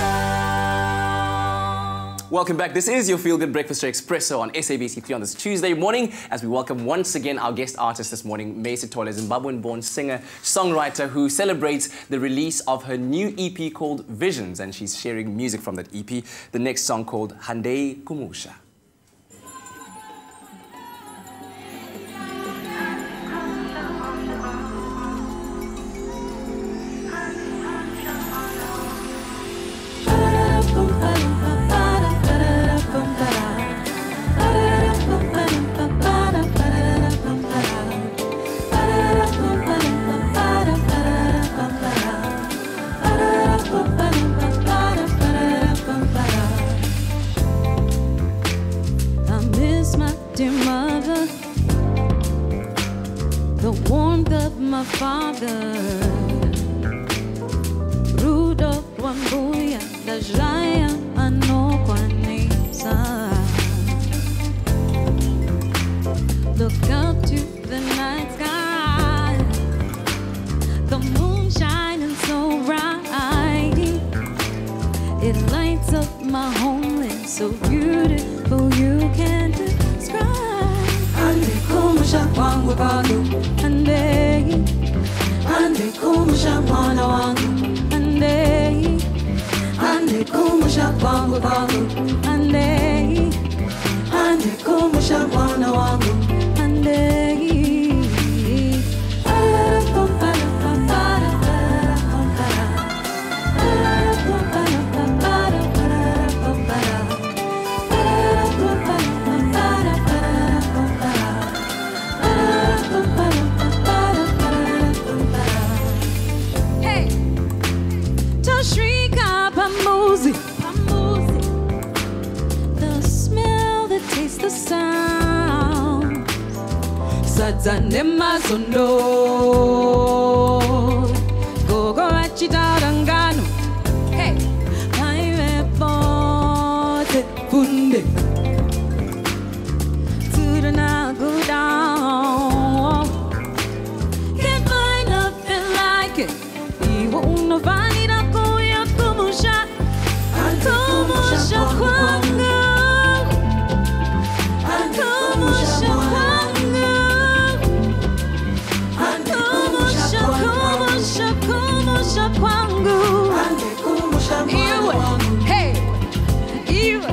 Welcome back. This is your Feel Good Breakfast Show Expresso on SABC3 on this Tuesday morning as we welcome once again our guest artist this morning, Tonya, Zimbabwean-born singer, songwriter who celebrates the release of her new EP called Visions, and she's sharing music from that EP. The next song called Handei Kumusha. My father, Rudolph Wambuya, the Jaya Anokwanisa. Look out to the night sky, the moon shining so bright. It lights up my homeland, so beautiful you can't describe. Ande kumusha kwangu bagu, ande kumusha mwana wangu, ande kumusha kwangu bagu, ande kumusha mwana wangu, Zanema Zondo Gogo Achitarangano. Hey, I'm a bote funde to the now go down. Can't find nothing like it. You won't find it up go ya kumusha. Kumusha kwangu. Kumusha kwangu. Kumusha kwangu, iwe, hey, iwe.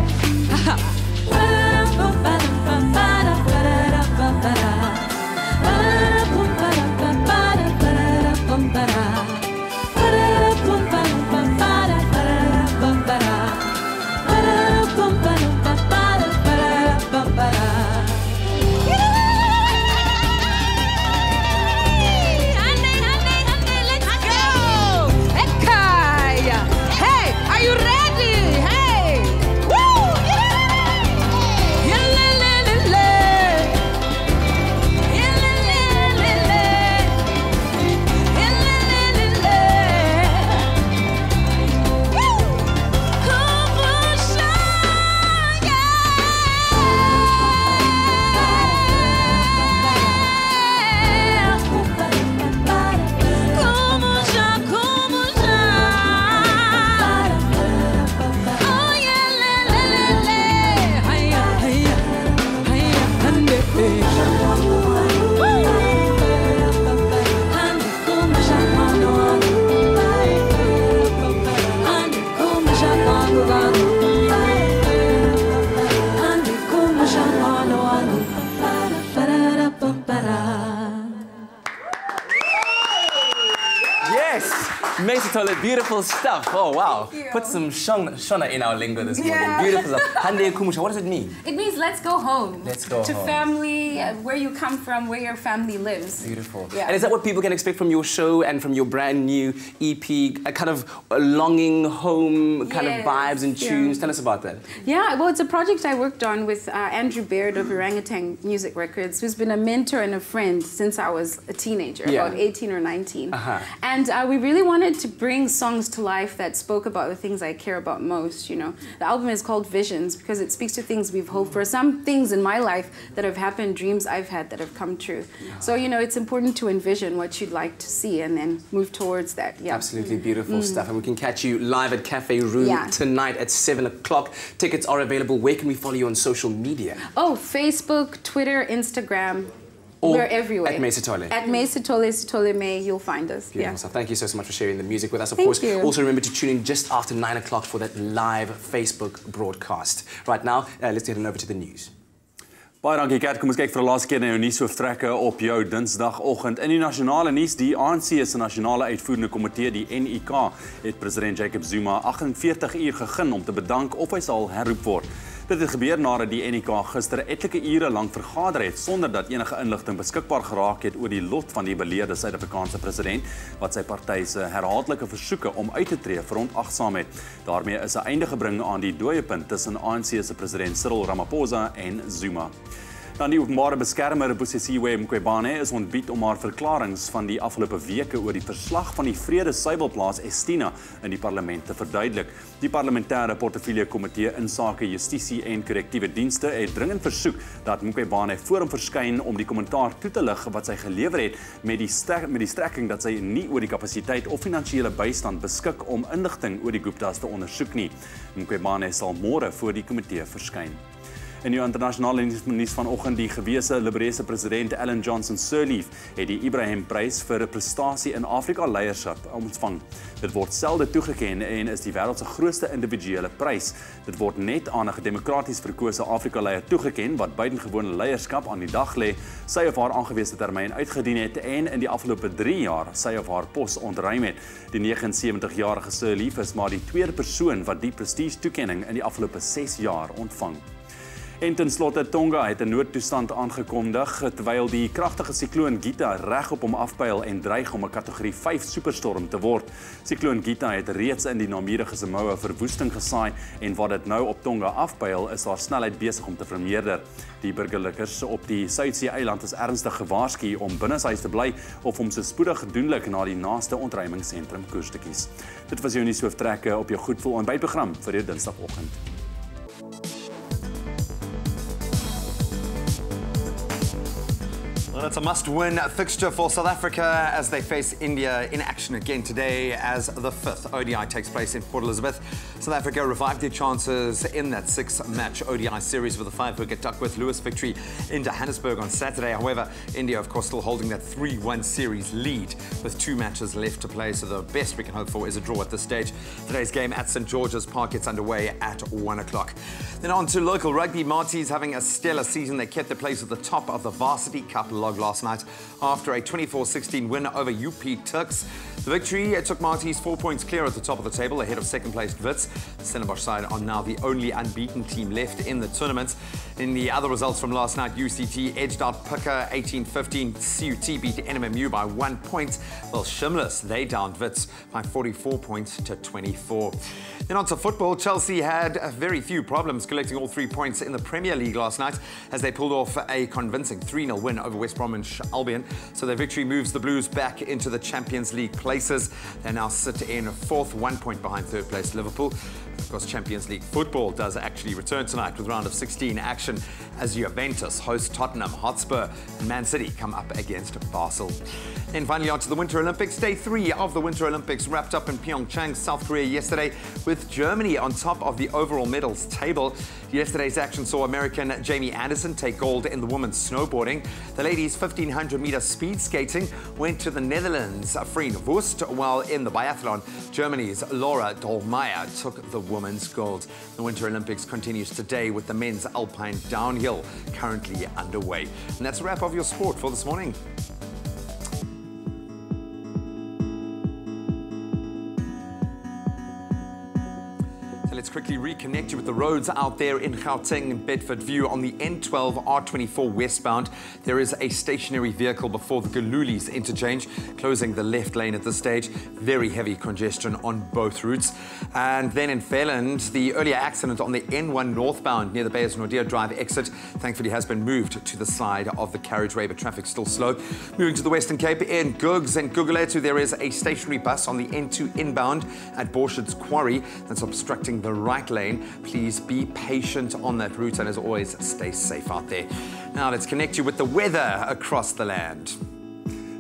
Tonya, beautiful stuff. Oh, wow. Put some Shona in our lingo this morning. Yeah. Beautiful stuff. Handei Kumusha, what does it mean? It means let's go home. Let's go to home. family, where you come from, where your family lives. Beautiful. Yeah. And is that what people can expect from your show and from your brand new EP? A kind of a longing home kind of vibes and tunes. Tell us about that. Yeah, well, it's a project I worked on with Andrew Baird of Orangutan Music Records, who's been a mentor and a friend since I was a teenager, about 18 or 19. And we really wanted wanted to bring songs to life that spoke about the things I care about most, you know. The album is called Visions because it speaks to things we've hoped for, some things in my life that have happened, dreams I've had that have come true. So, you know, it's important to envision what you'd like to see and then move towards that. Yeah. Absolutely beautiful stuff. And we can catch you live at Cafe Room tonight at 7 o'clock. Tickets are available. Where can we follow you on social media? Oh, Facebook, Twitter, Instagram. We're everywhere. At Mesitole. At Mesitole May, you'll find us. Beautiful stuff. Thank you so much for sharing the music with us. Of Thank course, you. also remember to tune in just after 9 o'clock for that live Facebook broadcast. Right now, let's head on over to the news. Baie dankie Gert, kom ons kyk vir 'n laaste keer na jou nuushooftrekke op jou Dinsdagoggend. In die nasionale nuus, die ANC se nasionale uitvoerende komitee, die NIK, het president Jacob Zuma 48 uur gegee om te bedank of hy sal herroep word. Dit het gebeur nadat die NIK gister etlike ure lank vergader het sonder dat enige inligting beskikbaar geraak het oor die lot van die beleerde Suid-Afrikaanse president wat sy party se herhaaldelike versoeke om uit te tree verontagsaam het. Daarmee is 'n einde gebring aan die dooiepunt tussen ANC se president Cyril Ramaphosa en Zuma. Dan die openbare beskermer Busisiwe Mqwebane is ontbied om haar verklaringe van die afgelope weke oor die verslag van die vrede-suiwelplaas Estina in die parlement te verduidelik. Die parlementêre portefeulje komitee insake justisie en korrektiewe dienste het dringend versoek dat Mqwebane voor hom verskyn om die kommentaar toe te lig wat sy gelewer het met die strekking dat sy nie oor die kapasiteit of finansiële bystand beskik om inligting oor die Guptas te ondersoek nie. Mqwebane sal môre voor die komitee verskyn. In die internasionale nuus vanoggend, die gewese Liberese president Ellen Johnson Sirleaf het die Ibrahim-prys vir prestasie in Afrika leierskap ontvang. Dit word selde toegeken en is die wêreld se grootste individuele prys. Dit word net aan 'n demokraties verkose Afrika-leier toegeken wat buitengewone leierskap aan die dag lê, sy of haar aangewese termyn uitgedien het en in die afgelope 3 jaar sy of haar pos ontruim het. Die 79-jarige Sirleaf is maar die tweede persoon wat die prestige-toekenning in die afgelope 6 jaar ontvang. En ten slotte, Tonga het 'n noodtoestand aangekondig terwyl die kragtige sikloon Gita regop hom afpyl en dreig om 'n kategorie 5 superstorm te word. Sikloon Gita het reeds in die naburige Samoa verwoesting gesaai en wat dit nou op Tonga afpyl, is haar snelheid besig om te vermeerder. Die burgerlikers op die Suidsee-eiland is ernstig gewaarsku om binnenshuis te bly of om so spoedig gedoenlik na die naaste ontruimingsentrum koers te kies. Dit was jou nuushooftrekke op jou Goedvoel ontbytprogram vir jou Dinsdagoggend. Well, it's a must-win fixture for South Africa as they face India in action again today as the 5th ODI takes place in Port Elizabeth. South Africa revived their chances in that 6-match ODI series with a 5-wicket Duckworth Lewis victory in Johannesburg on Saturday. However, India, of course, still holding that 3-1 series lead with 2 matches left to play, so the best we can hope for is a draw at this stage. Today's game at St George's Park gets underway at 1 o'clock. Then on to local rugby. Marties having a stellar season. They kept their place at the top of the Varsity Cup last night after a 24-16 win over UP Turks. The victory took Marties 4 points clear at the top of the table ahead of second-placed Wits. The Stellenbosch side are now the only unbeaten team left in the tournament. In the other results from last night, UCT edged out Pucker 18-15. CUT beat NMMU by 1 point. Well, Shimless, they downed Wits by 44 points to 24. Then on to football. Chelsea had very few problems collecting all 3 points in the Premier League last night as they pulled off a convincing 3-0 win over West Bromwich Albion. So their victory moves the Blues back into the Champions League places. They now sit in 4th, 1 point behind 3rd place Liverpool. Of course, Champions League football does actually return tonight with round of 16 action as Juventus host Tottenham Hotspur and Man City come up against Basel. And finally on to the Winter Olympics. Day 3 of the Winter Olympics wrapped up in Pyeongchang, South Korea yesterday with Germany on top of the overall medals table. Yesterday's action saw American Jamie Anderson take gold in the women's snowboarding. The ladies' 1500-meter speed skating went to the Netherlands' Frien Wust, while in the biathlon, Germany's Laura Dolmeyer took the women's gold. The Winter Olympics continues today with the men's alpine downhill currently underway. And that's a wrap of your sport for this morning. Let's Let's quickly reconnect you with the roads out there in Gauteng, Bedford View. On the N12 R24 westbound, there is a stationary vehicle before the Galulis interchange, closing the left lane at this stage. Very heavy congestion on both routes. And then in Fairland, the earlier accident on the N1 northbound near the Beyers Nordia Drive exit, thankfully has been moved to the side of the carriageway, but traffic's still slow. Moving to the Western Cape, in Gugs and Guguletu, there is a stationary bus on the N2 inbound at Borshed's Quarry that's obstructing the right lane. Please be patient on that route, and as always, stay safe out there. Now let's connect you with the weather across the land.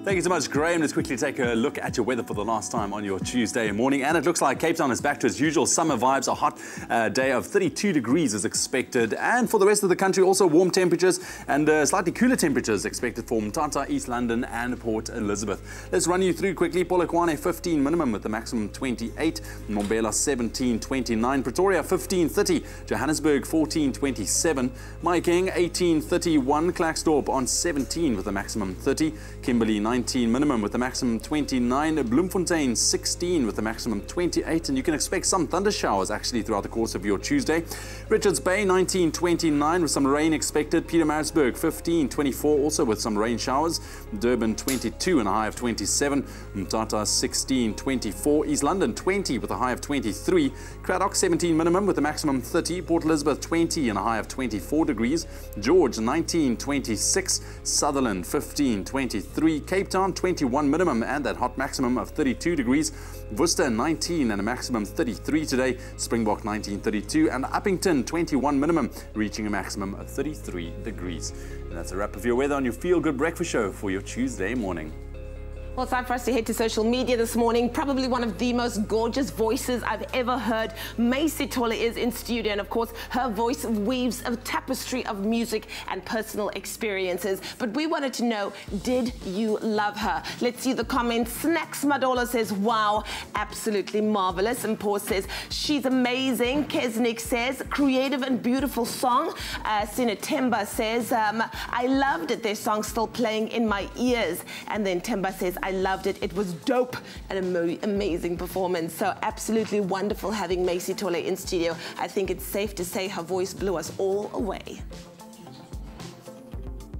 Thank you so much, Graham. Let's quickly take a look at your weather for the last time on your Tuesday morning. And it looks like Cape Town is back to its usual summer vibes. A hot day of 32 degrees is expected. And for the rest of the country, also warm temperatures and slightly cooler temperatures expected for Mountaintop, East London and Port Elizabeth. Let's run you through quickly. Polokwane 15 minimum with the maximum 28. Mbombela 17.29. Pretoria 15.30. Johannesburg 14.27. Mahikeng 18.31. Klerksdorp on 17 with a maximum 30. Kimberley 19 minimum with a maximum 29. Bloemfontein 16 with a maximum 28, and you can expect some thunder showers actually throughout the course of your Tuesday. Richards Bay 19.29 with some rain expected. Pietermaritzburg 15.24 also with some rain showers. Durban 22 and a high of 27. Mthatha 16.24. East London 20 with a high of 23. Cradock 17 minimum with a maximum 30. Port Elizabeth 20 and a high of 24 degrees. George 19.26. Sutherland 15.23. Cape Town 21 minimum and that hot maximum of 32 degrees. Worcester 19 and a maximum 33 today. Springbok 19.32 and Uppington 21 minimum, reaching a maximum of 33 degrees. And that's a wrap of your weather on your Feel Good Breakfast Show for your Tuesday morning. Well, it's time for us to head to social media this morning. Probably one of the most gorgeous voices I've ever heard. Macy Tola is in studio, and of course, her voice weaves a tapestry of music and personal experiences. But we wanted to know, did you love her? Let's see the comments. Snacks Madola says, wow, absolutely marvelous. And Paul says, she's amazing. Kesnick says, creative and beautiful song. Temba says, I loved it. Their song's still playing in my ears. And then Temba says, I loved it. It was dope and an amazing performance. So absolutely wonderful having Macy Tole in studio. I think it's safe to say her voice blew us all away.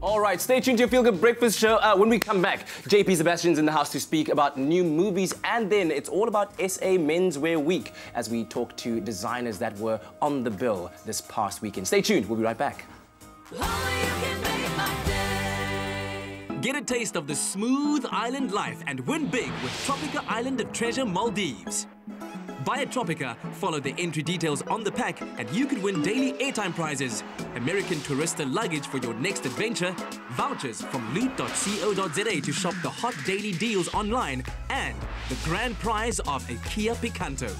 All right, stay tuned to your Feel Good Breakfast Show. When we come back, JP Sebastian's in the house to speak about new movies, and then it's all about SA Menswear Week as we talk to designers that were on the bill this past weekend. Stay tuned. We'll be right back. Get a taste of the smooth island life and win big with Tropica Island of Treasure Maldives. Buy a Tropica, follow the entry details on the pack, and you could win daily airtime prizes, American Tourista luggage for your next adventure, vouchers from loot.co.za to shop the hot daily deals online, and the grand prize of a Kia Picanto.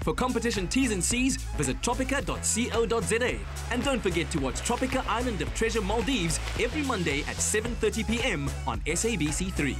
For competition T's and C's, visit tropica.co.za. And don't forget to watch Tropica Island of Treasure Maldives every Monday at 7:30 p.m. on SABC3.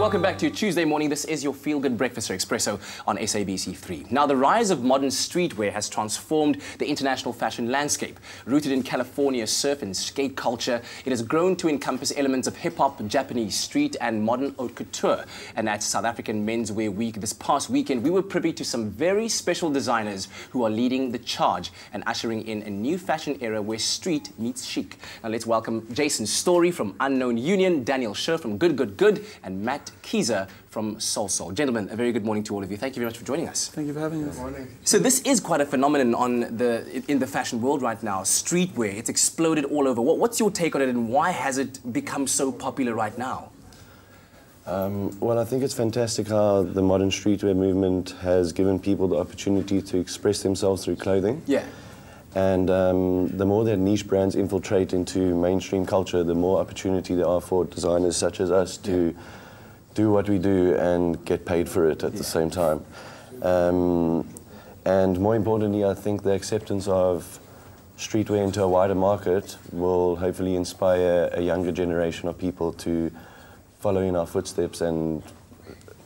welcome back to your Tuesday morning. This is your feel-good breakfast for Expresso on SABC3. Now, the rise of modern streetwear has transformed the international fashion landscape. Rooted in California's surf and skate culture, it has grown to encompass elements of hip-hop, Japanese street and modern haute couture. And at South African Menswear Week this past weekend, we were privy to some very special designers who are leading the charge and ushering in a new fashion era where street meets chic. Now, let's welcome Jason Story from Unknown Union, Daniel Scher from Good, and Matt Kieser from Soul. Gentlemen, a very good morning to all of you. Thank you very much for joining us. Thank you for having us. Good morning. So this is quite a phenomenon in the fashion world right now. Streetwear, it's exploded all over. What's your take on it, and why has it become so popular right now? Well, I think it's fantastic how the modern streetwear movement has given people the opportunity to express themselves through clothing. Yeah. And the more that niche brands infiltrate into mainstream culture, the more opportunity there are for designers such as us to do what we do and get paid for it at the same time. And more importantly, I think the acceptance of streetwear into a wider market will hopefully inspire a younger generation of people to follow in our footsteps, and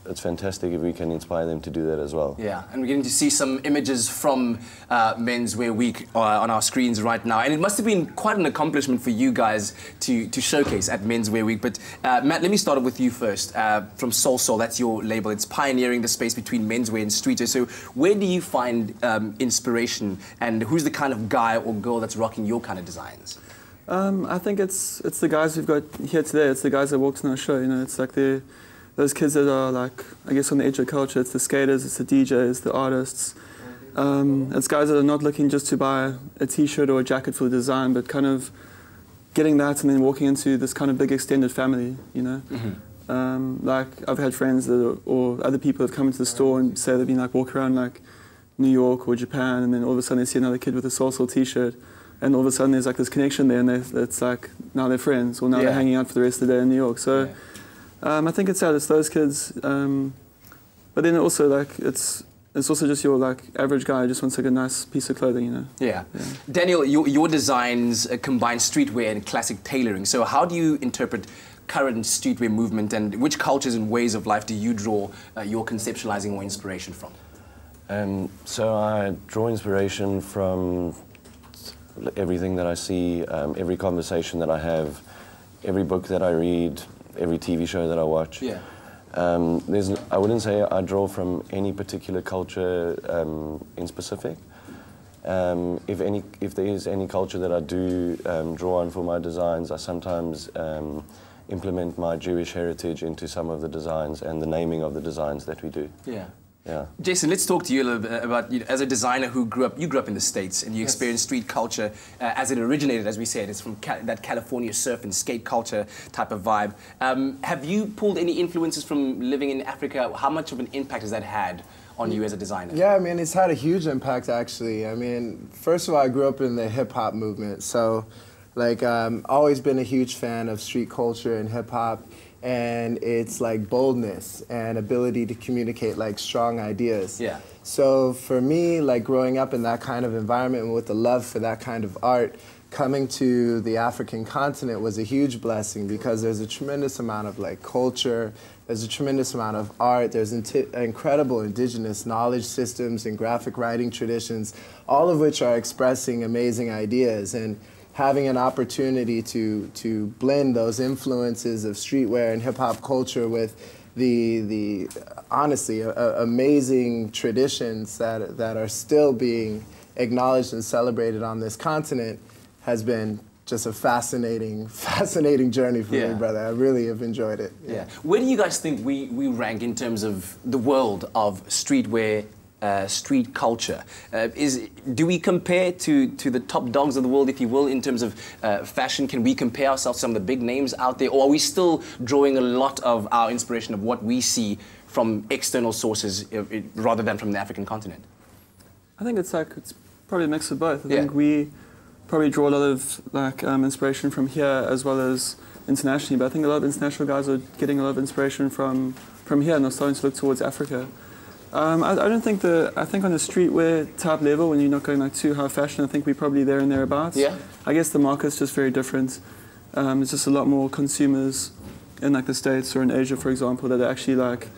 it's fantastic if we can inspire them to do that as well. Yeah, and we're getting to see some images from Menswear Week on our screens right now. And it must have been quite an accomplishment for you guys to showcase at Menswear Week. But Matt, let me start with you first. From Soul, that's your label. It's pioneering the space between menswear and streetwear. So where do you find inspiration, and who's the kind of guy or girl that's rocking your kind of designs? I think it's the guys we've got here today. It's the guys that walked in our show. You know, it's like those kids that are like, I guess, on the edge of culture. It's the skaters, it's the DJs, the artists. It's guys that are not looking just to buy a t-shirt or a jacket for the design, but kind of getting that and then walking into this kind of big extended family, you know. Mm-hmm. Like, I've had friends that or other people that come into the store and say they've been like walk around like New York or Japan, and then all of a sudden they see another kid with a Soul t-shirt, and all of a sudden there's like this connection there, and it's like now they're friends, or now they're hanging out for the rest of the day in New York. So. I think it's sad, it's those kids, but then also like it's also just your like average guy who just wants like a nice piece of clothing, you know. Yeah. Daniel, your designs combine streetwear and classic tailoring. So how do you interpret current streetwear movement, and which cultures and ways of life do you draw your conceptualizing or inspiration from? So I draw inspiration from everything that I see, every conversation that I have, every book that I read, every TV show that I watch. Yeah. I wouldn't say I draw from any particular culture in specific. If there is any culture that I do draw on for my designs, I sometimes implement my Jewish heritage into some of the designs and the naming of the designs that we do. Yeah. Yeah. Jason, let's talk to you a little bit about, as a designer who grew up in the States, and you experienced street culture as it originated, as we said. It's from that California surf and skate culture type of vibe. Have you pulled any influences from living in Africa? How much of an impact has that had on you as a designer? Yeah, I mean, it's had a huge impact, actually. I mean, first of all, I grew up in the hip-hop movement, so like always been a huge fan of street culture and hip-hop, and it's like boldness and ability to communicate like strong ideas. Yeah. So for me, like growing up in that kind of environment and with the love for that kind of art, coming to the African continent was a huge blessing, because there's a tremendous amount of like culture, there's a tremendous amount of art, there's incredible indigenous knowledge systems and graphic writing traditions, all of which are expressing amazing ideas. And having an opportunity to blend those influences of streetwear and hip-hop culture with the honestly amazing traditions that are still being acknowledged and celebrated on this continent has been just a fascinating journey for me, brother. I really have enjoyed it. Yeah. Where do you guys think we rank in terms of the world of streetwear, street culture? Do we compare to the top dogs of the world, if you will, in terms of fashion? Can we compare ourselves to some of the big names out there, or are we still drawing a lot of our inspiration of what we see from external sources rather than from the African continent? I think it's probably a mix of both. I think we probably draw a lot of like inspiration from here as well as internationally, but I think a lot of international guys are getting a lot of inspiration from here, and are starting to look towards Africa. I don't think I think on the streetwear type level, when you're not going like too high fashion, I think we're probably there and thereabouts. Yeah. I guess the market's just very different. It's just a lot more consumers in like the States or in Asia, for example, that are actually like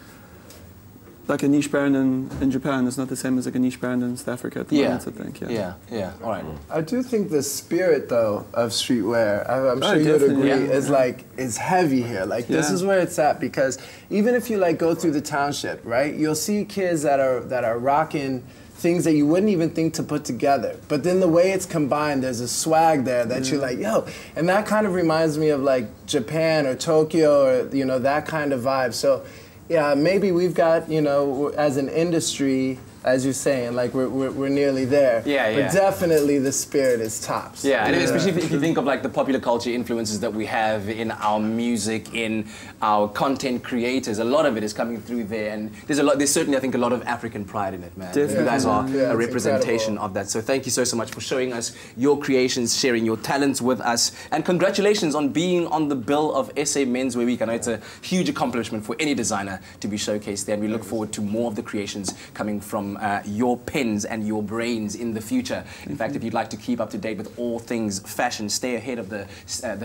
a niche brand in Japan is not the same as like a niche brand in South Africa at the moment, I think. Yeah. All right. I do think the spirit, though, of streetwear, I'm sure you would agree, is heavy here. Like, this is where it's at, because even if you like go through the township, right, you'll see kids that are rocking things that you wouldn't even think to put together. But then the way it's combined, there's a swag there that you're like, yo. And that kind of reminds me of like Japan or Tokyo or, you know, that kind of vibe. So, yeah, maybe we've got, you know, as an industry, as you're saying, like we're nearly there. But definitely the spirit is tops. Yeah, and especially if you think of like the popular culture influences that we have in our music, in our content creators, a lot of it is coming through there, and there's certainly, I think, a lot of African pride in it, man. Definitely. You guys are a representation of that. So thank you so much for showing us your creations, sharing your talents with us, and congratulations on being on the bill of SA Menswear Week. I know it's a huge accomplishment for any designer to be showcased there, and we look forward to more of the creations coming from your pens and your brains in the future. In fact, if you'd like to keep up to date with all things fashion, stay ahead of the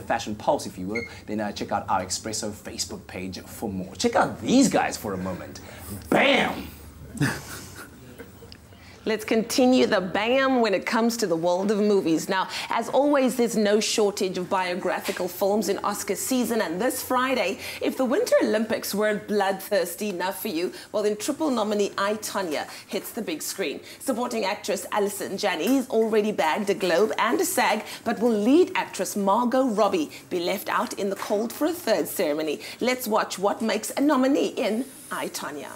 fashion pulse, if you will, then check out our Expresso Facebook page for more. Check out these guys for a moment. Bam! Let's continue the bam when it comes to the world of movies. Now, as always, there's no shortage of biographical films in Oscar season, and this Friday, if the Winter Olympics weren't bloodthirsty enough for you, well then triple nominee I, Tonya hits the big screen. Supporting actress Allison Janney's already bagged a Globe and a SAG, but will lead actress Margot Robbie be left out in the cold for a third ceremony? Let's watch what makes a nominee in I, Tonya.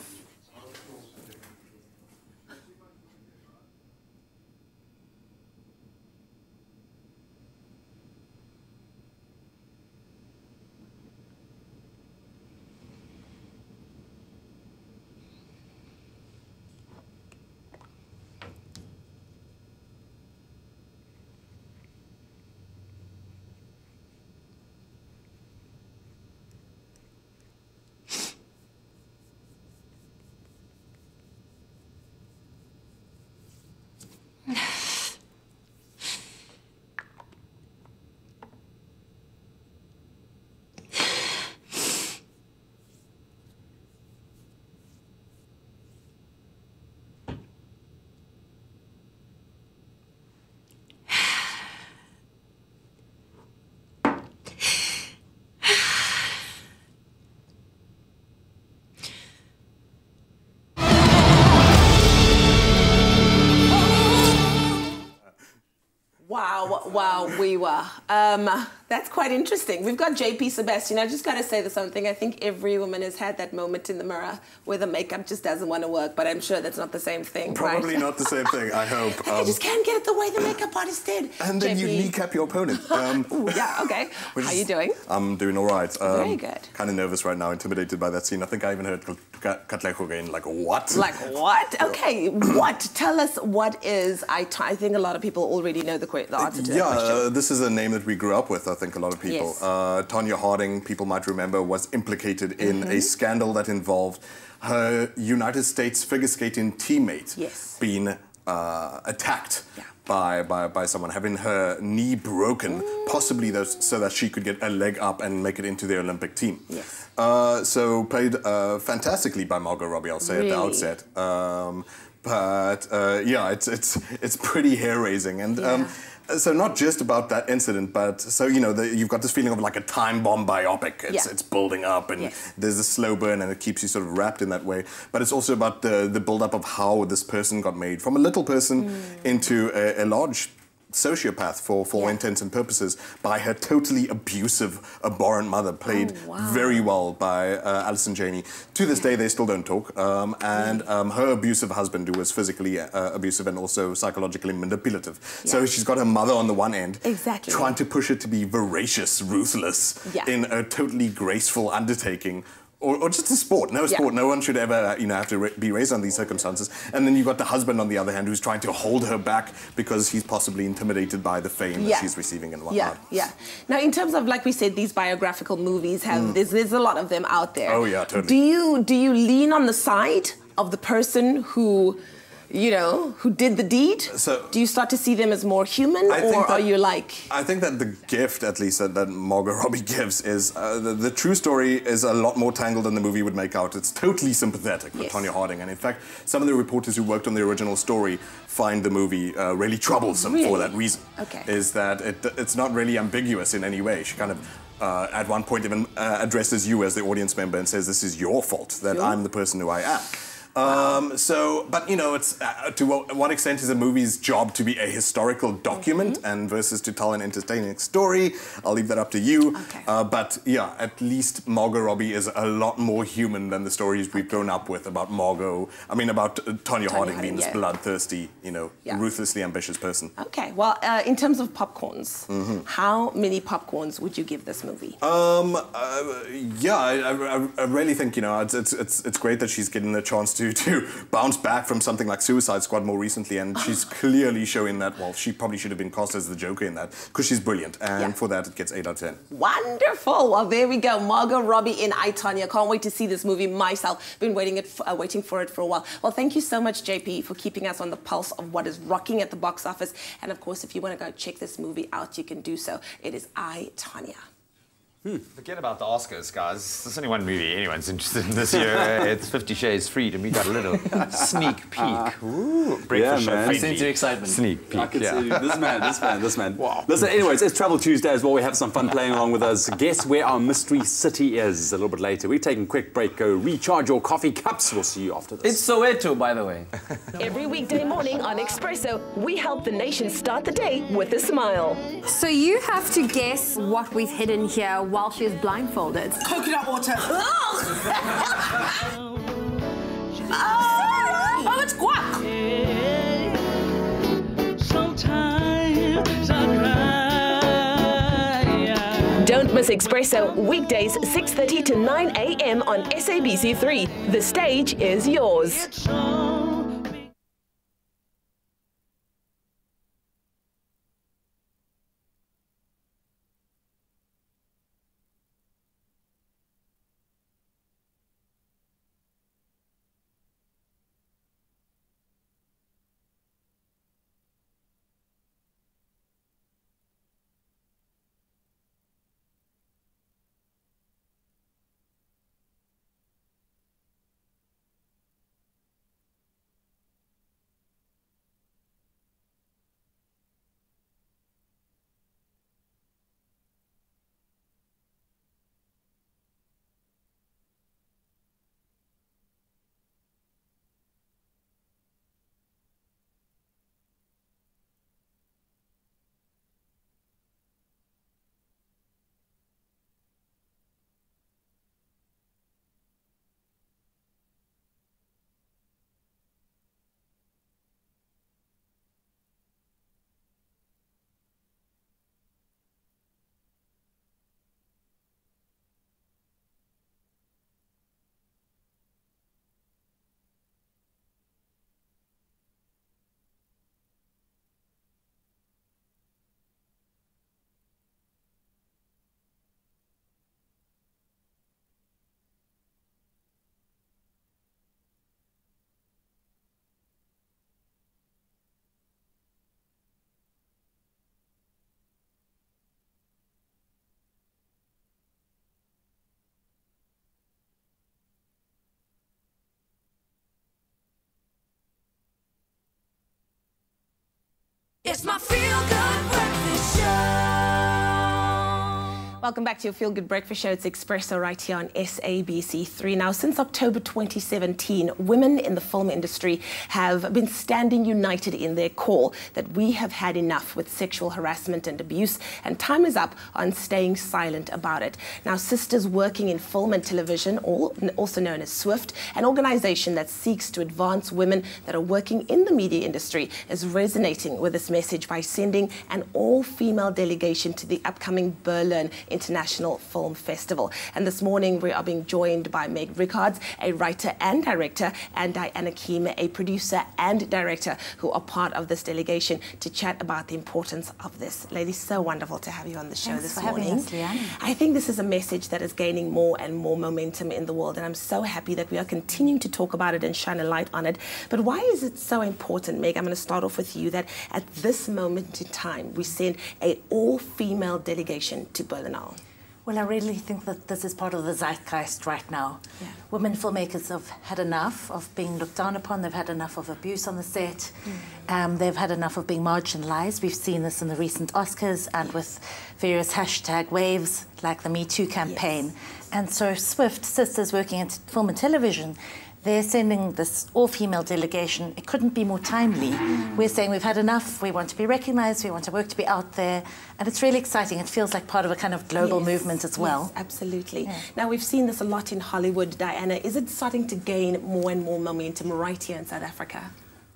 Wow, we were. That's quite interesting. We've got JP Sebastian. I just got to say this one thing. I think every woman has had that moment in the mirror where the makeup just doesn't want to work, but I'm sure that's not the same thing, Probably right? not the same thing, I hope. I just can't get it the way the makeup artist did. And then JP. you kneecap your opponent. Ooh, yeah, okay. How are you doing? I'm doing all right. Very good. Kind of nervous right now, intimidated by that scene. I think I even heard Katlego again, like, what? Like, what? Okay, what? Tell us what is I think a lot of people already know the answer to that question. This is a name that we grew up with, I think a lot of people. Yes. Tonya Harding, people might remember, was implicated in a scandal that involved her United States figure skating teammate being attacked by someone, having her knee broken, possibly so that she could get a leg up and make it into the Olympic team. Yes. So played fantastically by Margot Robbie, I'll say at the outset. Yeah, it's pretty hair-raising. And so not just about that incident, but so, you know, you've got this feeling of like a time bomb biopic. It's building up, and there's a slow burn, and it keeps you sort of wrapped in that way. But it's also about the build-up of how this person got made from a little person into a large sociopath for all intents and purposes by her totally abusive, abhorrent mother, played very well by Allison Janney. To this day, they still don't talk. And her abusive husband, who was physically abusive and also psychologically manipulative. So she's got her mother on the one end, trying to push her to be voracious, ruthless, in a totally graceful undertaking. Or just a sport. No sport. No one should ever, you know, have to be raised under these circumstances. And then you've got the husband on the other hand who's trying to hold her back because he's possibly intimidated by the fame that she's receiving and whatnot. Now, in terms of, like we said, these biographical movies, there's a lot of them out there. Oh, yeah, totally. Do you lean on the side of the person who you know, who did the deed? So, do you start to see them as more human, or are you like... I think that the gift, at least, that Margot Robbie gives is the true story is a lot more tangled than the movie would make out. It's totally sympathetic for Tonya Harding, and in fact, some of the reporters who worked on the original story find the movie really troublesome for that reason. Okay. Is that it's not really ambiguous in any way. She kind of at one point even addresses you as the audience member and says, this is your fault that I'm the person who I am. But you know, it's to what extent is a movie's job to be a historical document and versus to tell an entertaining story? I'll leave that up to you. Okay. But yeah, at least Margot Robbie is a lot more human than the stories we've grown up with about Tonya Harding being this bloodthirsty, you know, ruthlessly ambitious person. Okay. Well, in terms of popcorns, how many popcorns would you give this movie? Yeah, I really think, you know, it's great that she's getting the chance to bounce back from something like Suicide Squad more recently, and she's clearly showing that, well, she probably should have been cast as the Joker in that, because she's brilliant, and for that it gets 8 out of 10. Wonderful. Well, there we go. Margot Robbie in I, Tonya. Can't wait to see this movie myself. Been waiting for it for a while. Well, thank you so much, JP, for keeping us on the pulse of what is rocking at the box office. And of course, if you want to go check this movie out, you can do so. It is I, Tonya. Forget about the Oscars, guys. There's only one movie anyone's interested in this year. It's 50 Shades Freed, and we got a little sneak peek. Ooh, breakfast show. I sense your excitement. Sneak peek. I can see this man. Wow. Listen, anyways, it's Travel Tuesday as well. We have some fun playing along with us. Guess where our mystery city is a little bit later. We're taking a quick break. Go recharge your coffee cups. We'll see you after this. It's Soweto, by the way. Every weekday morning on Expresso, we help the nation start the day with a smile. So you have to guess what we've hidden here while she is blindfolded. Coconut water. Oh, it's guac. Sometimes I cry. Don't miss Expresso, weekdays 6:30 to 9 a.m. on SABC3. The stage is yours. It's my feel-good breakfast show. Welcome back to your Feel Good Breakfast Show. It's Expresso right here on SABC3. Now, since October 2017, women in the film industry have been standing united in their call that we have had enough with sexual harassment and abuse, and time is up on staying silent about it. Now, Sisters Working in Film and Television, also known as SWIFT, an organization that seeks to advance women that are working in the media industry, is resonating with this message by sending an all-female delegation to the upcoming Berlin International Film Festival. And this morning we are being joined by Meg Rickards, a writer and director, and Diana Keem, a producer and director, who are part of this delegation to chat about the importance of this. Ladies, so wonderful to have you on the show this morning. Thanks for having us, Leanne. I think this is a message that is gaining more and more momentum in the world, and I'm so happy that we are continuing to talk about it and shine a light on it. But why is it so important, Meg? I'm going to start off with you, that at this moment in time we send an all-female delegation to Berlinale. Well, I really think that this is part of the zeitgeist right now. Yeah. Women filmmakers have had enough of being looked down upon. They've had enough of abuse on the set. They've had enough of being marginalized. We've seen this in the recent Oscars and with various hashtag waves like the Me Too campaign. Yes. And so Swift, sisters working in film and television, they're sending this all-female delegation. It couldn't be more timely. We're saying we've had enough, we want to be recognised, we want our work to be out there, and it's really exciting. It feels like part of a kind of global movement as well. Yes, absolutely. Yeah. Now, we've seen this a lot in Hollywood, Diana. Is it starting to gain more and more momentum right here in South Africa?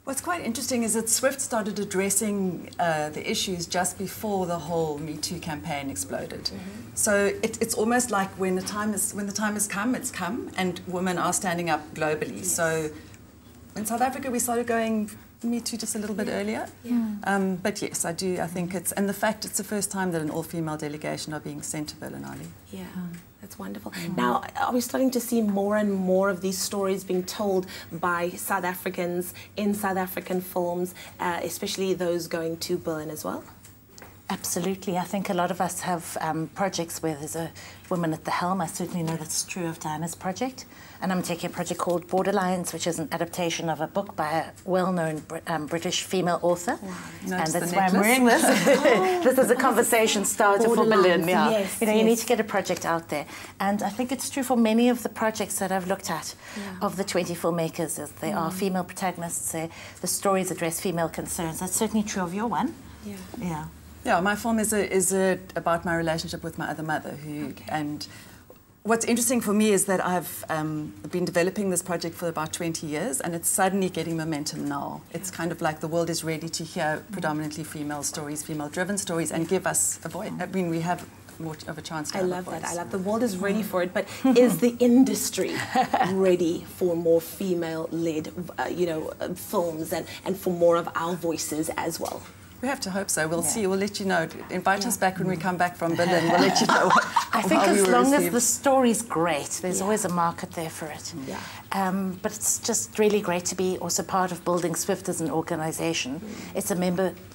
What's quite interesting is that Swift started addressing the issues just before the whole Me Too campaign exploded. So it's almost like when the time has come, it's come, and women are standing up globally. Yes. So in South Africa, we started going Me Too just a little bit earlier. Yeah. But yes, I think it's, and the fact it's the first time that an all-female delegation are being sent to Berlinale. Yeah. That's wonderful. Now, are we starting to see more and more of these stories being told by South Africans in South African films, especially those going to Berlin as well? Absolutely. I think a lot of us have projects where there's a woman at the helm. I certainly know that's true of Diana's project. And I'm taking a project called Borderlines, which is an adaptation of a book by a well-known British female author. Wow. And that's why I'm wearing this. This is a conversation starter for Berlin. Yeah. Yes, you know, you need to get a project out there. And I think it's true for many of the projects that I've looked at, of the 20 filmmakers, as they are female protagonists. The stories address female concerns. That's certainly true of your one. Yeah. Yeah. Yeah, my film is about my relationship with my other mother, and what's interesting for me is that I've been developing this project for about 20 years, and it's suddenly getting momentum now. It's kind of like the world is ready to hear predominantly female stories, female-driven stories, and give us a voice. I mean, we have more of a chance to have a voice. I love the world is ready for it, but is the industry ready for more female-led, films and for more of our voices as well? We have to hope so. We'll see. We'll let you know. Invite us back when we come back from Berlin. We'll let you know I think as long as the story's great, there's always a market there for it. But it's just really great to be also part of building Swift as an organisation. It's a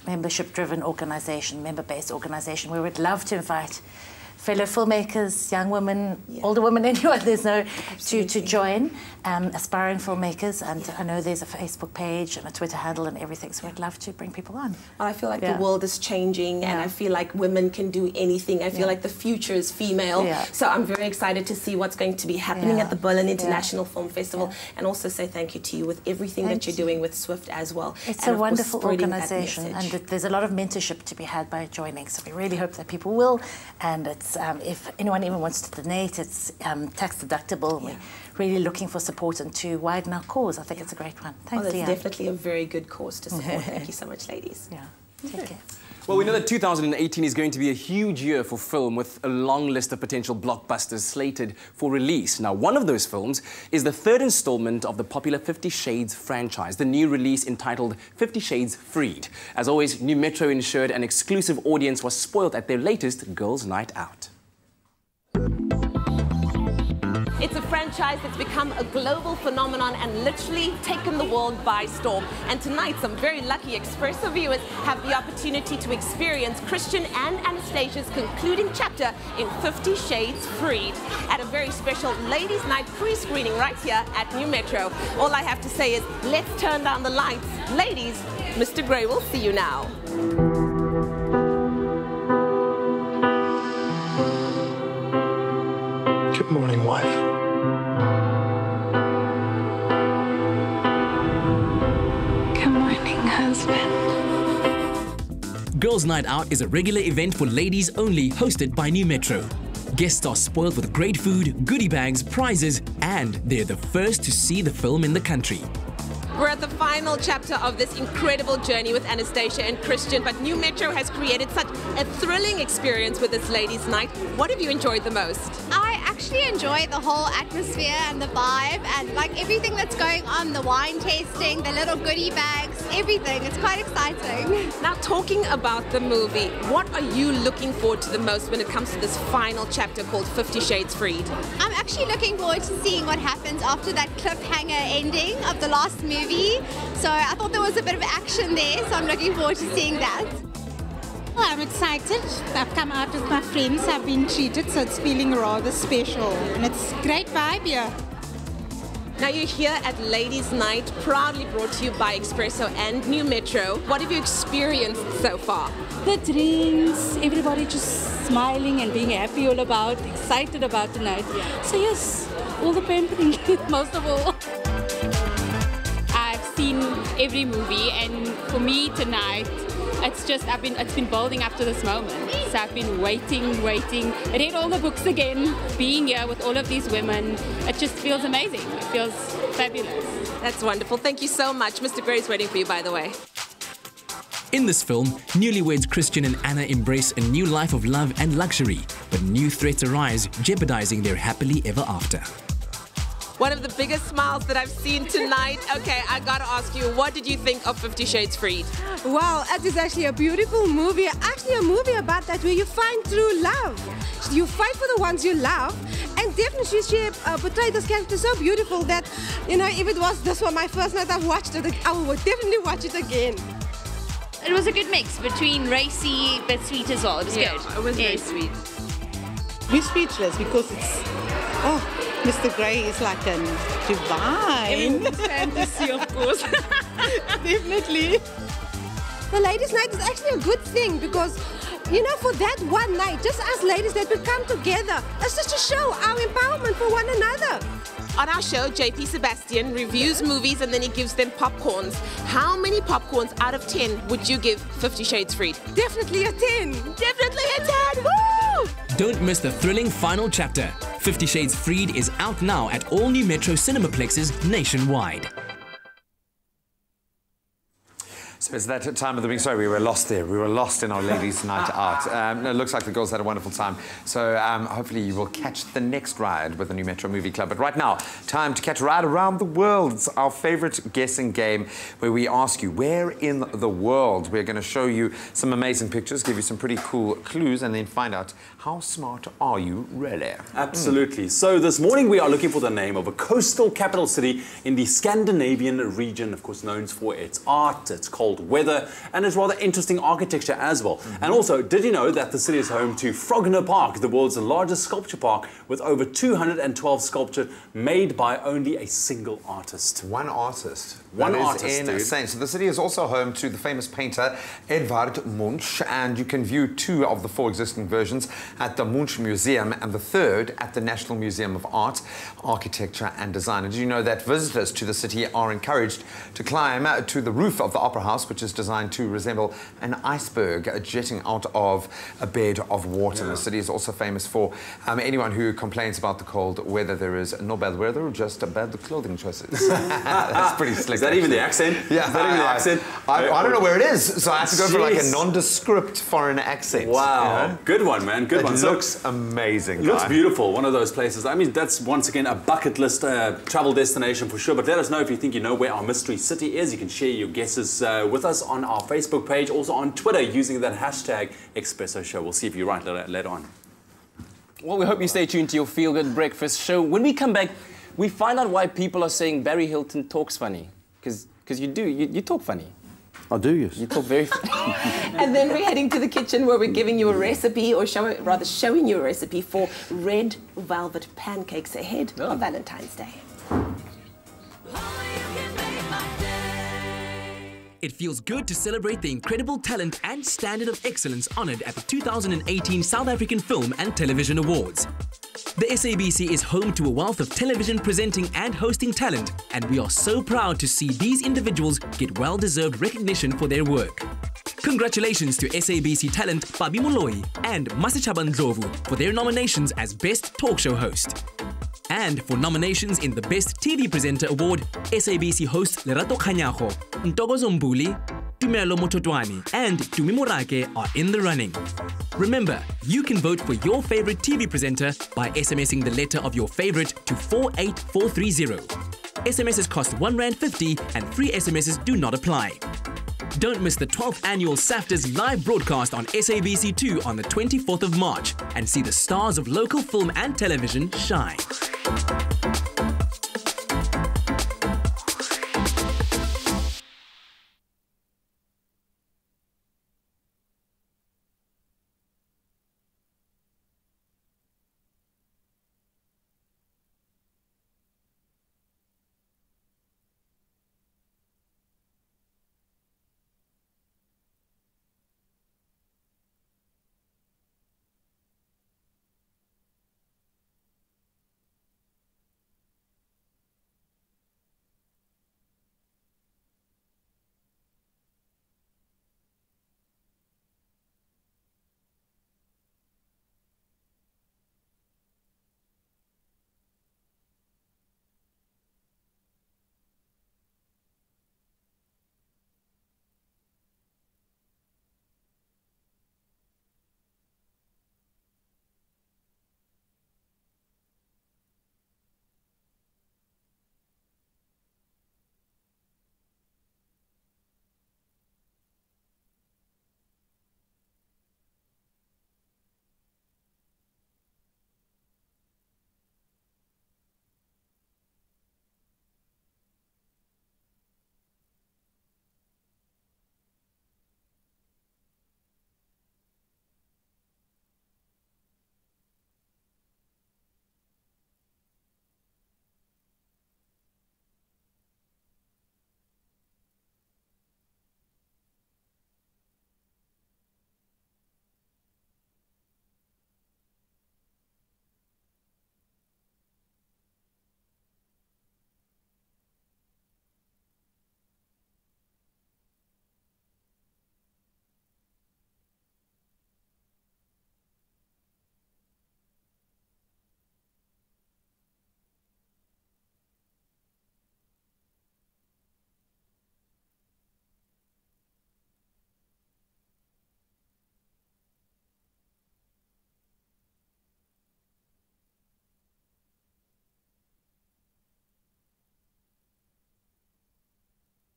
membership-driven organisation, member-based organisation. We would love to invite fellow filmmakers, young women, older women, anyone there's no to join, aspiring filmmakers, and I know there's a Facebook page and a Twitter handle and everything, so I'd love to bring people on. Well, I feel like the world is changing, and I feel like women can do anything. I feel like the future is female, so I'm very excited to see what's going to be happening at the Berlin International Film Festival, and also say thank you to you with everything that you're doing with Swift as well. It's a wonderful organisation, and there's a lot of mentorship to be had by joining, so we really hope that people will, and it's if anyone even wants to donate, it's tax deductible. We're really looking for support and to widen our cause. I think it's a great one. Thanks, Leanne. Leanne. It's definitely a very good cause to support. Thank you so much, ladies. Yeah, take care. Well, we know that 2018 is going to be a huge year for film, with a long list of potential blockbusters slated for release. Now, one of those films is the third installment of the popular 50 Shades franchise, the new release entitled 50 Shades Freed. As always, New Metro ensured an exclusive audience was spoiled at their latest Girls' Night Out. It's a franchise that's become a global phenomenon and literally taken the world by storm. And tonight, some very lucky Expresso viewers have the opportunity to experience Christian and Anastasia's concluding chapter in 50 Shades Freed at a very special Ladies' Night pre-screening right here at New Metro. All I have to say is, let's turn down the lights. Ladies, Mr. Gray will see you now. Good morning, wife. Girls' Night Out is a regular event for ladies only, hosted by New Metro. Guests are spoiled with great food, goodie bags, prizes, and they're the first to see the film in the country. We're at the final chapter of this incredible journey with Anastasia and Christian, but New Metro has created such a thrilling experience with this ladies' night. What have you enjoyed the most? I actually enjoy the whole atmosphere and the vibe and like everything that's going on, the wine tasting, the little goodie bags, everything. It's quite exciting. Now, talking about the movie, what are you looking forward to the most when it comes to this final chapter called 50 Shades Freed? I'm actually looking forward to seeing what happens after that cliffhanger ending of the last movie. So I thought there was a bit of action there, so I'm looking forward to seeing that. Well, I'm excited. I've come out with my friends. I've been treated, so it's feeling rather special. And it's great vibe here. Now you're here at Ladies' Night, proudly brought to you by Expresso and New Metro. What have you experienced so far? The drinks, everybody just smiling and being happy all about, excited about tonight. So yes, all the pampering, most of all. I've seen every movie, and for me tonight, it's been building up to this moment. So I've been waiting, read all the books again, being here with all of these women. It just feels amazing. It feels fabulous. That's wonderful. Thank you so much. Mr. Gray's waiting for you, by the way. In this film, newlyweds Christian and Anna embrace a new life of love and luxury, but new threats arise, jeopardizing their happily ever after. One of the biggest smiles that I've seen tonight. Okay, I gotta ask you, what did you think of 50 Shades Freed? Wow, it is actually a beautiful movie. Actually a movie about that where you find true love. You fight for the ones you love. And definitely she portrayed this character so beautiful that, you know, if it was this one my first night I've watched it, I would definitely watch it again. It was a good mix between racy but sweet as well. It was good. It was very sweet. We're speechless because it's, Mr. Gray is like a divine. It's fantasy, of course. Definitely. The ladies' night is actually a good thing because, you know, for that one night, just us ladies that we come together, it's just to show our empowerment for one another. On our show, JP Sebastian reviews movies and then he gives them popcorns. How many popcorns out of 10 would you give 50 Shades Freed? Definitely a 10. Definitely a 10. Woo! Don't miss the thrilling final chapter. 50 Shades Freed is out now at all New Metro cinemaplexes nationwide. So it's that time of the week. Sorry, we were lost there. We were lost in our ladies' night out. It looks like the girls had a wonderful time. So hopefully you will catch the next ride with the New Metro Movie Club. But right now, time to catch a ride around the world. It's our favorite guessing game where we ask you, where in the world? We're going to show you some amazing pictures, give you some pretty cool clues, and then find out how smart are you really? Absolutely. So this morning we are looking for the name of a coastal capital city in the Scandinavian region, of course known for its art, its cold weather, and its rather interesting architecture as well. And also, did you know that the city is home to Frogner Park, the world's largest sculpture park with over 212 sculptures made by only a single artist? One artist? One artist, insane. So the city is also home to the famous painter Edvard Munch, and you can view 2 of the 4 existing versions at the Munch Museum and the 3rd at the National Museum of Art, Architecture and Design. And did you know that visitors to the city are encouraged to climb to the roof of the Opera House, which is designed to resemble an iceberg jetting out of a bed of water. The city is also famous for anyone who complains about the cold weather. There is no bad weather, just bad clothing choices. That's pretty slick. Is that even the accent? Yeah. Is that even the accent? I don't know where it is, so I have to go for like a nondescript foreign accent. Wow. You know? Good one, man. Good one. It looks amazing. It looks beautiful. One of those places. I mean, that's once again a bucket list travel destination for sure. But let us know if you think you know where our mystery city is. You can share your guesses with us on our Facebook page, also on Twitter using that hashtag Expresso Show. We'll see if you're right later on. Well, we hope you stay tuned to your Feel Good Breakfast show. When we come back, we find out why people are saying Barry Hilton talks funny. Because you do. You talk funny. I do, yes. You talk very funny. And then we're heading to the kitchen where we're giving you a recipe, or showing you a recipe for red velvet pancakes ahead of Valentine's Day. It feels good to celebrate the incredible talent and standard of excellence honoured at the 2018 South African Film and Television Awards. The SABC is home to a wealth of television presenting and hosting talent, and we are so proud to see these individuals get well-deserved recognition for their work. Congratulations to SABC talent Babi Moloi and Masechaba Ndlovu for their nominations as Best Talk Show Host. And for nominations in the Best TV Presenter Award, SABC hosts Lerato Khanyago, Ntokozo Mbuli, Tumelo Mototwani, and Tumi Morake are in the running. Remember, you can vote for your favorite TV presenter by SMSing the letter of your favorite to 48430. SMSs cost R1.50 and free SMSs do not apply. Don't miss the 12th annual SAFTA's live broadcast on SABC2 on the 24th of March and see the stars of local film and television shine.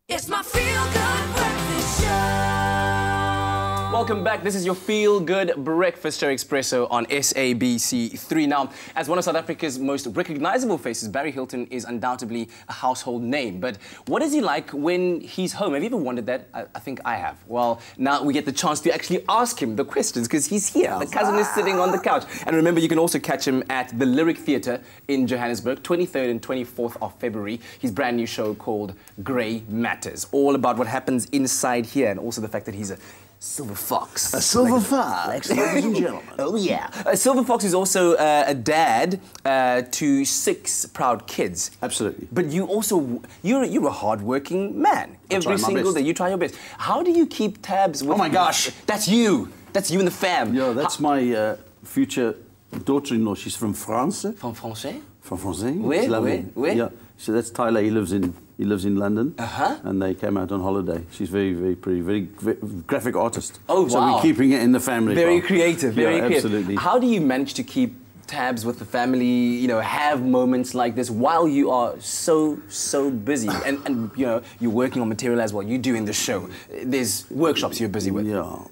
It's my feel-good breakfast show. Welcome back. This is your feel-good breakfast show, Expresso, on SABC3. Now, as one of South Africa's most recognizable faces, Barry Hilton is undoubtedly a household name. But what is he like when he's home? Have you ever wondered that? I think I have. Well, now we get the chance to actually ask him the questions because he's here. The cousin is sitting on the couch. And remember, you can also catch him at the Lyric Theatre in Johannesburg, 23rd and 24th of February. His brand new show called Grey Matters. All about what happens inside here and also the fact that he's a silver fox. A silver fox, ladies and gentlemen. Oh, yeah. Silver Fox is also a dad to 6 proud kids. Absolutely. But you also, you're a hard-working man. Every single day, you try your best. How do you keep tabs with... Oh, my gosh. That's you. That's you and the fam. Yeah, that's my future daughter-in-law. She's from France. From Français? From Français. Where? Yeah. So that's Tyler. He lives in London. And they came out on holiday. She's very, very pretty, very graphic artist. Oh, wow. So we're keeping it in the family. Very creative, very creative. Absolutely. How do you manage to keep tabs with the family, you know, have moments like this while you are so busy? And you know, you're working on material as well. You're doing the show. There's workshops you're busy with. Yeah.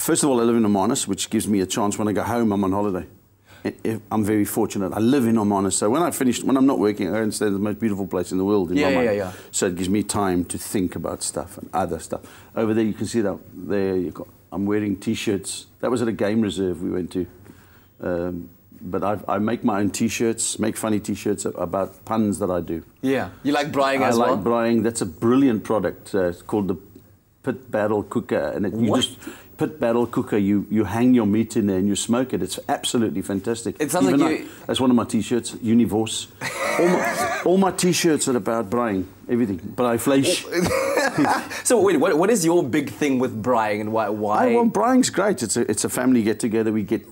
First of all, I live in Omanus, which gives me a chance when I go home, I'm on holiday. I'm very fortunate. I live in Omanus, so when I'm not working, I go and stay in the most beautiful place in the world. In my mind. So it gives me time to think about stuff and other stuff. Over there, you can see that. There, I'm wearing T-shirts. That was at a game reserve we went to. But I make my own T-shirts, make funny T-shirts about puns that I do. Yeah, you like braaiing as well? I like braaiing. That's a brilliant product. It's called the Pit Battle Cooker, and Pit Battle Cooker. You hang your meat in there and you smoke it. It's absolutely fantastic. It sounds like that's one of my T-shirts. Univorce. all my T-shirts are about braaiing. Everything. Braai vlees. So wait, what is your big thing with braaiing and why? Well, braaiing's great. It's a family get together. You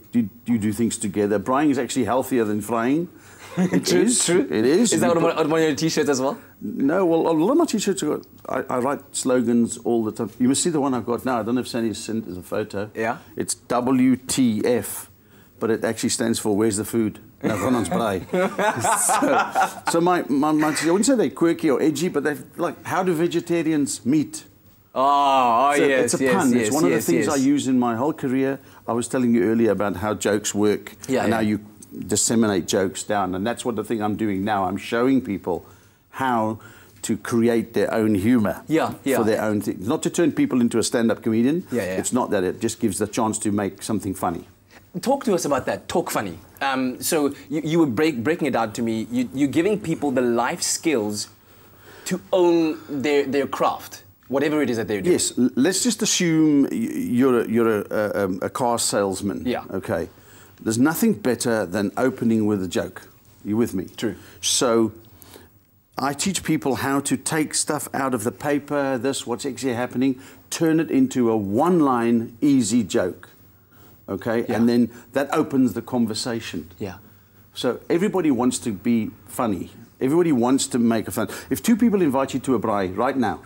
do things together. Braaiing is actually healthier than frying. It is. True. It is. Is that on one of your T-shirts as well? No, well, a lot of my T-shirts, I write slogans all the time. You must see the one I've got now. I don't know if Sandy sent us a photo. Yeah. It's WTF, but it actually stands for Where's the Food? No, Ronan's Braai. So my I wouldn't say they're quirky or edgy, but they're like, how do vegetarians meet? Oh, so yes, it's a pun. It's one of the things I use in my whole career. I was telling you earlier about how jokes work and how you disseminate jokes down, and that's what the thing I'm doing now. I'm showing people how to create their own humour for their own thing. Not to turn people into a stand-up comedian. It's not that. It just gives the chance to make something funny. Talk to us about that. Talk funny. So you were breaking it down to me. You're giving people the life skills to own their craft, whatever it is that they're doing. Yes. Let's just assume you're a car salesman. Yeah. Okay. There's nothing better than opening with a joke. You with me? True. So I teach people how to take stuff out of the paper, what's actually happening, turn it into a one-line, easy joke. Okay? And then that opens the conversation. Yeah. So everybody wants to be funny. Everybody wants to make a fun. If two people invite you to a braai right now,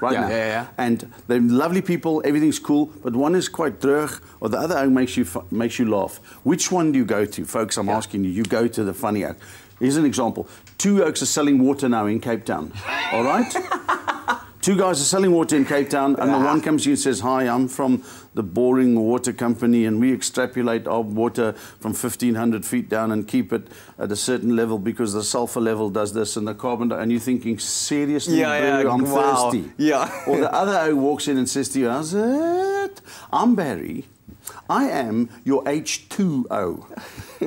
and they're lovely people, everything's cool, but one is quite droog, or the other makes you laugh. Which one do you go to, folks? I'm asking you. You go to the funny oak. Here's an example. Two oaks are selling water now in Cape Town. All right? Two guys are selling water in Cape Town, and the one comes to you and says, "Hi, I'm from the boring water company, and we extrapolate our water from 1,500 feet down and keep it at a certain level because the sulfur level does this and the carbon." And you're thinking, seriously, bro, I'm thirsty. Or the other oak walks in and says to you, "How's it? I'm Barry. I am your H2O.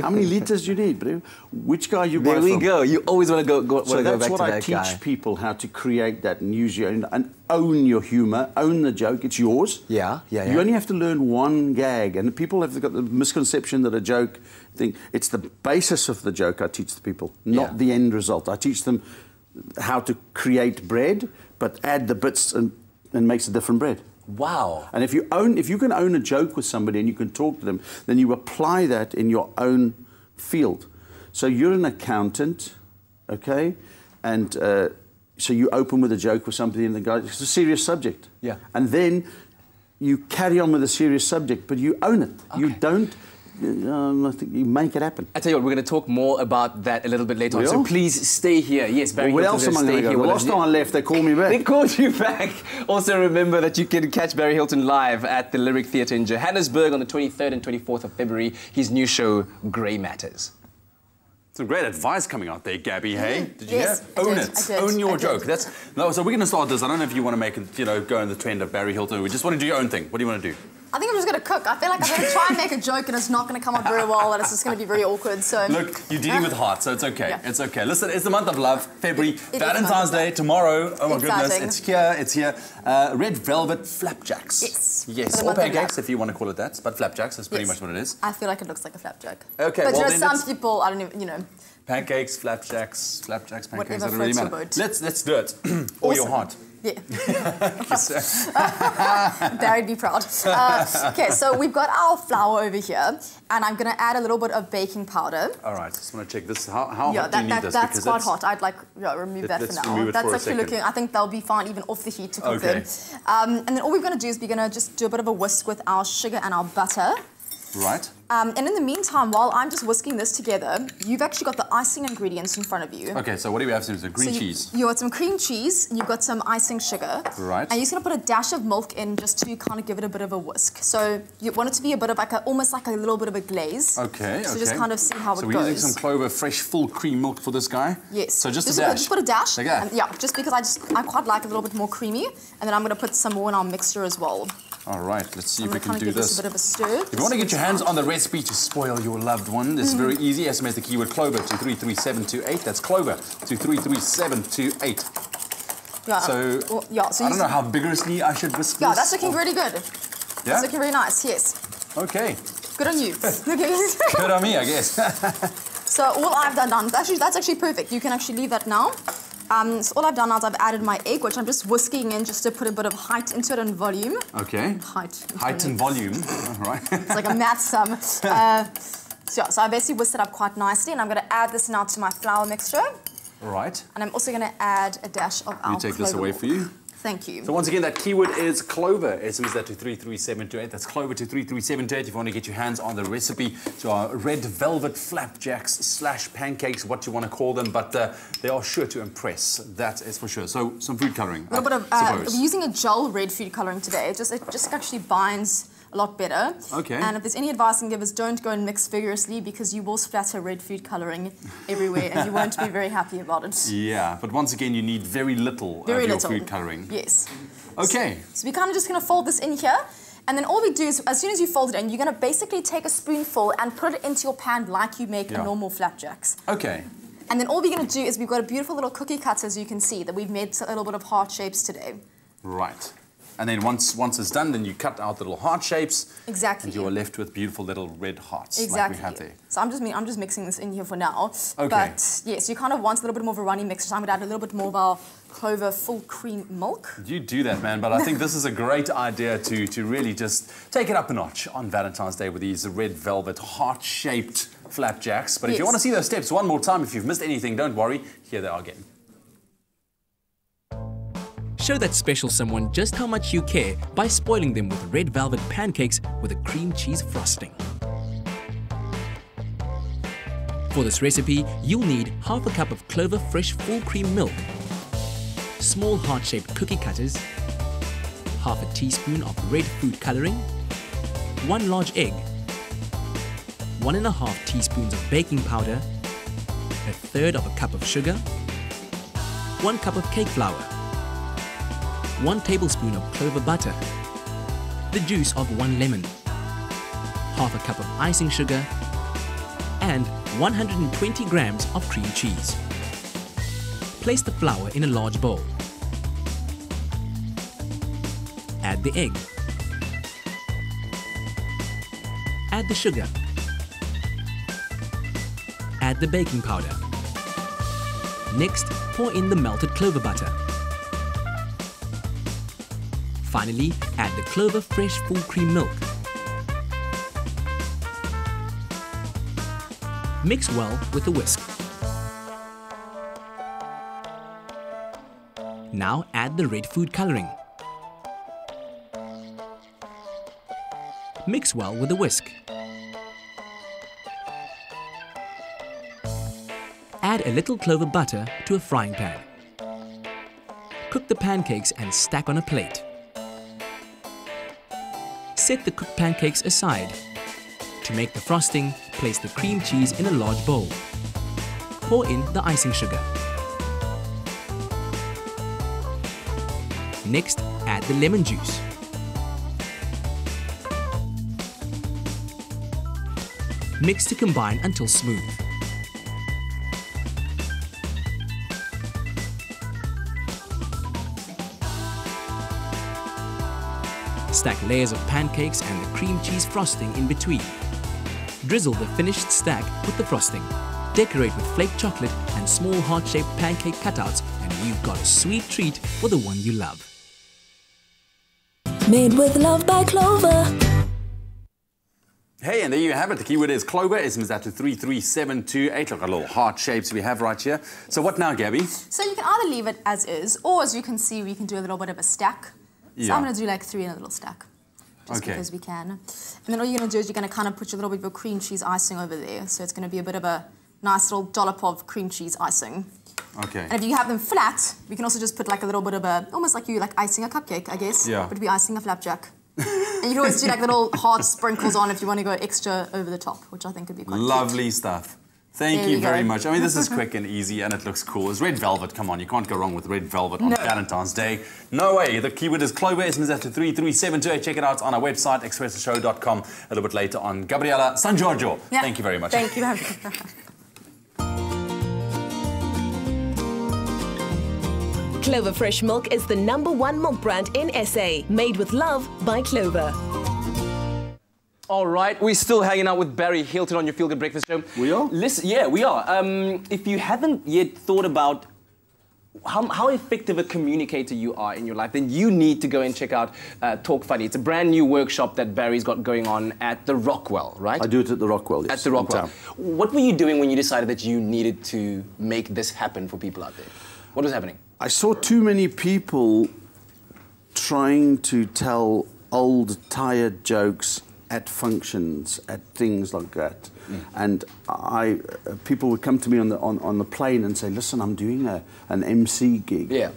How many liters do you need, bro? Which guy you buy from?" There we go. You always want to go back to that guy. So that's what I teach people, how to create that and use your own, and own your humour, own the joke. It's yours. Yeah. You only have to learn one gag, and people have got the misconception that a joke thing. It's the basis of the joke I teach the people, not the end result. I teach them how to create bread, but add the bits and makes a different bread. Wow. And if you can own a joke with somebody and you can talk to them, then you apply that in your own field. So you're an accountant, okay? And so you open with a joke with somebody and the guy, it's a serious subject. Yeah. And then you carry on with a serious subject, but you own it. Okay. You don't, you make it happen. I tell you what, we're going to talk more about that a little bit later on. So please stay here. Yes, Barry. Well, where else am I going to go? The last time I left, they called me back. They called you back. Also, remember that you can catch Barry Hilton live at the Lyric Theatre in Johannesburg on the 23rd and 24th of February. His new show, Grey Matters. Some great advice coming out there, Gabby, hey? Did you Yes, hear? I Own did, it. I did, Own your I joke. did. So we're going to start this. I don't know if you want to make it, go in the trend of Barry Hilton. We just want to do your own thing. What do you want to do? I think I'm just going to cook. I feel like I'm going to try and make a joke and it's not going to come out very well and it's just going to be very awkward. So look, you're dealing with heart, so it's okay. Yeah. It's okay. Listen, it's the month of love, February, Valentine's Day, tomorrow. Oh my goodness, it's here, it's here. Red velvet flapjacks. Yes. Yes, or pancakes if you want to call it that, but flapjacks is pretty much what it is. I feel like it looks like a flapjack. Okay, but well, some people, I don't even, Pancakes, flapjacks, pancakes, whatever doesn't really matter. Let's do it. Or your heart. Yeah. Barry'd be proud. Okay, so we've got our flour over here, and I'm going to add a little bit of baking powder. All right, just want to check this. How hot do you need this? That's quite hot. I'd remove that for now. Remove it that's for actually looking, I think they'll be fine even off the heat to cook them. Okay. And then all we're going to do is we're going to just do a bit of a whisk with our sugar and our butter. Right. And in the meantime, while I'm just whisking this together, you've actually got the icing ingredients in front of you. Okay, so what do we have to do? So cream cheese. You got some cream cheese, and you've got some icing sugar. Right. And you're just going to put a dash of milk in just to kind of give it a bit of a whisk. So you want it to be a bit of almost like a little bit of a glaze. Okay, so just kind of see how it goes. So we're using some Clover fresh full cream milk for this guy? Yes. So just a dash? Just put a dash. Okay. And yeah, just because I quite like it a little bit more creamy. And then I'm going to put some more in our mixture as well. All right, let's see if we can do give this. A bit of a stir. If you want to get your hands on the recipe to spoil your loved one, this is very easy. SMS the keyword Clover to 33728. That's Clover to 33728. Yeah. So I don't know how vigorously I should whisk this. Yeah, that's looking really good. Yeah? That's looking really nice, yes. Okay. Good on you. Good on me, I guess. So all I've done, that's actually perfect. You can actually leave that now. So all I've done now is I've added my egg, which I'm just whisking in just to put a bit of height into it and volume. Okay. Height and volume. All right. It's like a math sum. So yeah, so I basically whisked it up quite nicely, and I'm going to add this now to my flour mixture. All right. And I'm also going to add a dash of our You take this away milk. for you. Thank you. So once again, that keyword is clover. SMS that to 33728. That's clover to 33728 if you want to get your hands on the recipe to our red velvet flapjacks / pancakes, what you want to call them, but they are sure to impress. That is for sure. So some food colouring. A little bit of, we're using a gel red food colouring today. It just actually binds a lot better. Okay. And if there's any advice I can give is don't go and mix vigorously because you will splatter red food colouring everywhere and you won't be very happy about it. Yeah, but once again, you need very little of your food colouring. Yes. Okay. So we're kind of just going to fold this in here. And then all we do is, as soon as you fold it in, you're going to basically take a spoonful and put it into your pan like you make a normal flapjacks. Okay. And then all we're going to do is we've got a beautiful little cookie cutter, as you can see, that we've made a little bit of heart shapes today. Right. And then once it's done, then you cut out the little heart shapes. Exactly. And you are left with beautiful little red hearts exactly. like we have there. So I'm just mixing this in here for now. Okay. But yes, you kind of want a little bit more of a runny mixture. So I'm going to add a little bit more of our clover full cream milk. You do that, man, but I think this is a great idea to really just take it up a notch on Valentine's Day with these red velvet heart-shaped flapjacks. But if you want to see those steps one more time, if you've missed anything, don't worry. Here they are again. Show that special someone just how much you care by spoiling them with red velvet pancakes with a cream cheese frosting. For this recipe, you'll need half a cup of Clover fresh full cream milk, small heart-shaped cookie cutters, half a teaspoon of red food colouring, 1 large egg, 1½ teaspoons of baking powder, 1/3 of a cup of sugar, 1 cup of cake flour, 1 tablespoon of clover butter, the juice of 1 lemon, half a cup of icing sugar, and 120 grams of cream cheese. Place the flour in a large bowl. Add the egg. Add the sugar. Add the baking powder. Next, pour in the melted clover butter. Finally, add the Clover fresh full cream milk. Mix well with a whisk. Now add the red food colouring. Mix well with a whisk. Add a little clover butter to a frying pan. Cook the pancakes and stack on a plate. Set the cooked pancakes aside. To make the frosting, place the cream cheese in a large bowl. Pour in the icing sugar. Next, add the lemon juice. Mix to combine until smooth. Stack layers of pancakes and the cream cheese frosting in between. Drizzle the finished stack with the frosting. Decorate with flake chocolate and small heart-shaped pancake cutouts, and you've got a sweet treat for the one you love. Made with love by Clover. Hey, and there you have it. The keyword is Clover. SMS that to 33728. Look at little heart shapes we have right here. So what now, Gabby? So you can either leave it as is, or as you can see, we can do a little bit of a stack. So I'm going to do like 3 in a little stack, just because we can. And then all you're going to do is you're going to kind of put your little bit of your cream cheese icing over there. So it's going to be a bit of a nice little dollop of cream cheese icing. Okay. And if you have them flat, we can also just put like a little bit of a, almost like you like icing a cupcake, I guess. Yeah. But it'd be icing a flapjack. And you can always do like little heart sprinkles on if you want to go extra over the top, which I think would be quite Lovely cute. stuff. Thank you very much. I mean, this is quick and easy, and it looks cool. It's red velvet. Come on, you can't go wrong with red velvet on Valentine's Day. No way. The keyword is Clover. SMS after 33728. Check it out on our website, expressoshow.com. A little bit later on. Gabriela San Giorgio. Yeah. Thank you very much. Thank you. Clover Fresh Milk is the #1 milk brand in SA. Made with love by Clover. All right, we're still hanging out with Barry Hilton on your Feel Good Breakfast Show. We are? Listen, yeah, we are. If you haven't yet thought about how effective a communicator you are in your life, then you need to go and check out Talk Funny. It's a brand new workshop that Barry's got going on at the Rockwell, right? I do it at the Rockwell, yes. At the Rockwell. What were you doing when you decided that you needed to make this happen for people out there? What was happening? I saw too many people trying to tell old, tired jokes at functions, at things like that. And people would come to me on the plane and say, listen, I'm doing an MC gig. Yeah.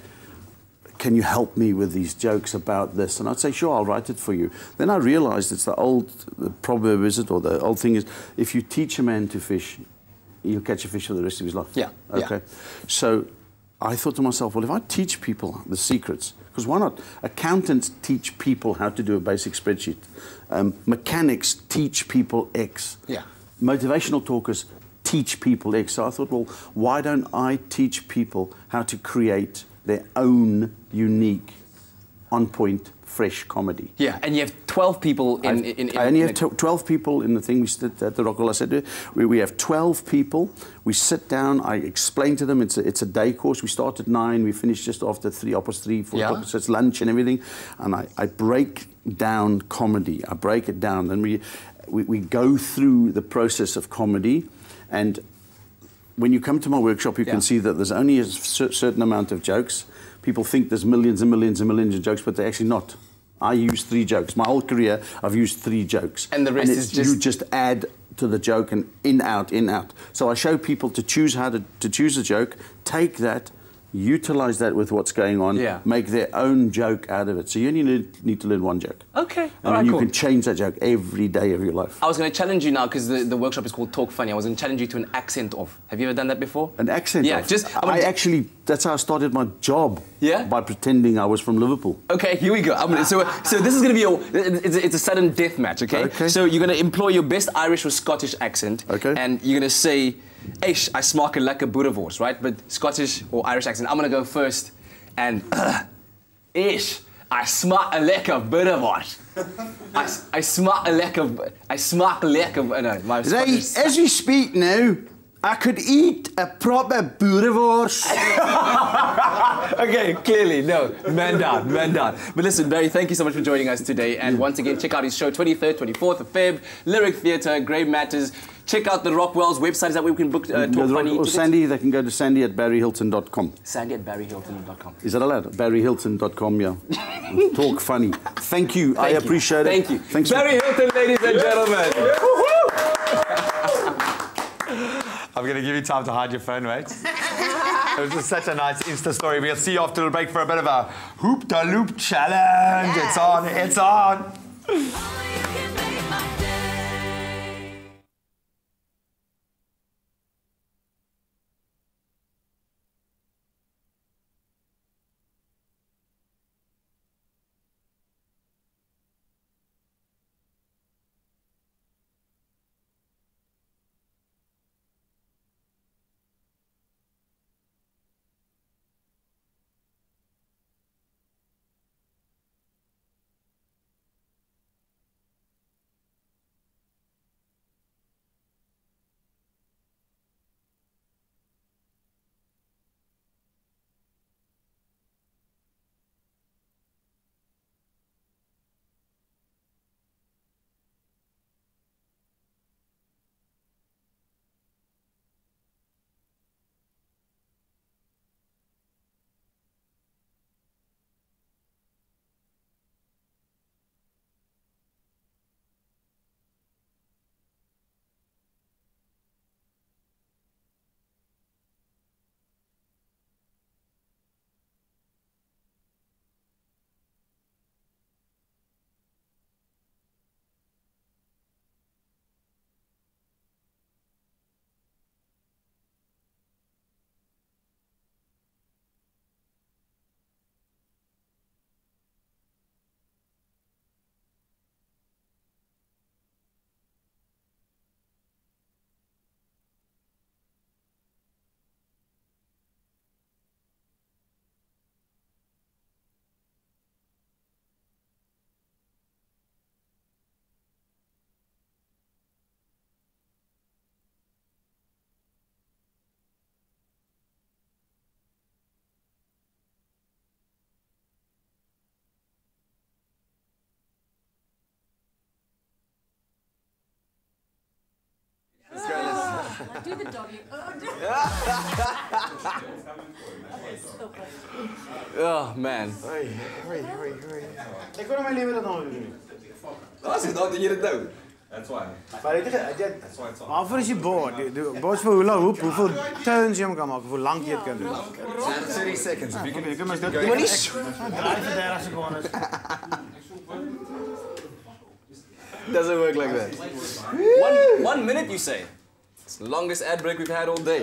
Can you help me with these jokes about this? And I'd say, sure, I'll write it for you. Then I realized it's the proverb, is it, or the old thing is, if you teach a man to fish, he'll catch a fish for the rest of his life. Yeah. Okay. Yeah. So I thought to myself, well, if I teach people the secrets, because why not? Accountants teach people how to do a basic spreadsheet. Mechanics teach people X. Yeah. Motivational talkers teach people X. So I thought, well, why don't I teach people how to create their own unique, on-point, fresh comedy? Yeah, and you have 12 people in I only have 12 people in the thing we did at the Rockwell. I said, we have 12 people. We sit down, I explain to them, it's a day course. We start at 9, we finish just after 3, 4 o'clock, so it's lunch and everything. And I break down comedy. I break it down. Then we go through the process of comedy. And when you come to my workshop, you can see that there's only a certain amount of jokes. People think there's millions and millions and millions of jokes, but they're actually not. I use 3 jokes. My whole career, I've used 3 jokes. And the rest is just... You just add to the joke and in, out, in, out. So I show people to choose how to choose a joke, take that, utilize that with what's going on, make their own joke out of it. So you only need to learn 1 joke. Okay, and then you can change that joke every day of your life. I was going to challenge you now, because the workshop is called Talk Funny. I was going to challenge you to an accent off. Have you ever done that before? An accent off? Yeah, actually, that's how I started my job. Yeah? By pretending I was from Liverpool. Okay, here we go. So this is going to be it's a sudden death match, okay? So you're going to employ your best Irish or Scottish accent. Okay. And you're going to say, Eish, I smaak 'n lekker boerewors, right? But Scottish or Irish accent, I'm going to go first. And, Eish, I smaak 'n lekker boerewors. I smaak 'n lekker, no, my Scottish... As we speak now, I could eat a proper boerewors. Okay, clearly, no, man down, man down. But listen, Barry, thank you so much for joining us today. And once again, check out his show, 23rd, 24th of Feb, Lyric Theatre, Grey Matters. Check out the Rockwell's website. Is that where we can book Talk Funny? Or Sandy, they can go to sandy@barryhilton.com. Sandy@barryhilton.com. Is that allowed? barryhilton.com, yeah. Talk Funny. Thank you. I appreciate it. Thank you. Thanks. Barry Hilton, ladies and gentlemen. I'm going to give you time to hide your phone, right? It was just such a nice Insta story. We'll see you after the break for a bit of a hoop-da-loop challenge. Yes. It's on, it's on. Do the doggy. Oh, man. Hurry. Ik wil mijn liever dat nog doen. Als je dat, doe je het nou. That's why. Maar voor is je board. De board voor hula hoop, hoeveel turns je hem kan maken, hoe lang je het kan doen. 30 seconds. Je kunt maar dat. Je moet niet. 30 seconden. Doesn't work like that. One minute, you say? It's the longest ad break we've had all day.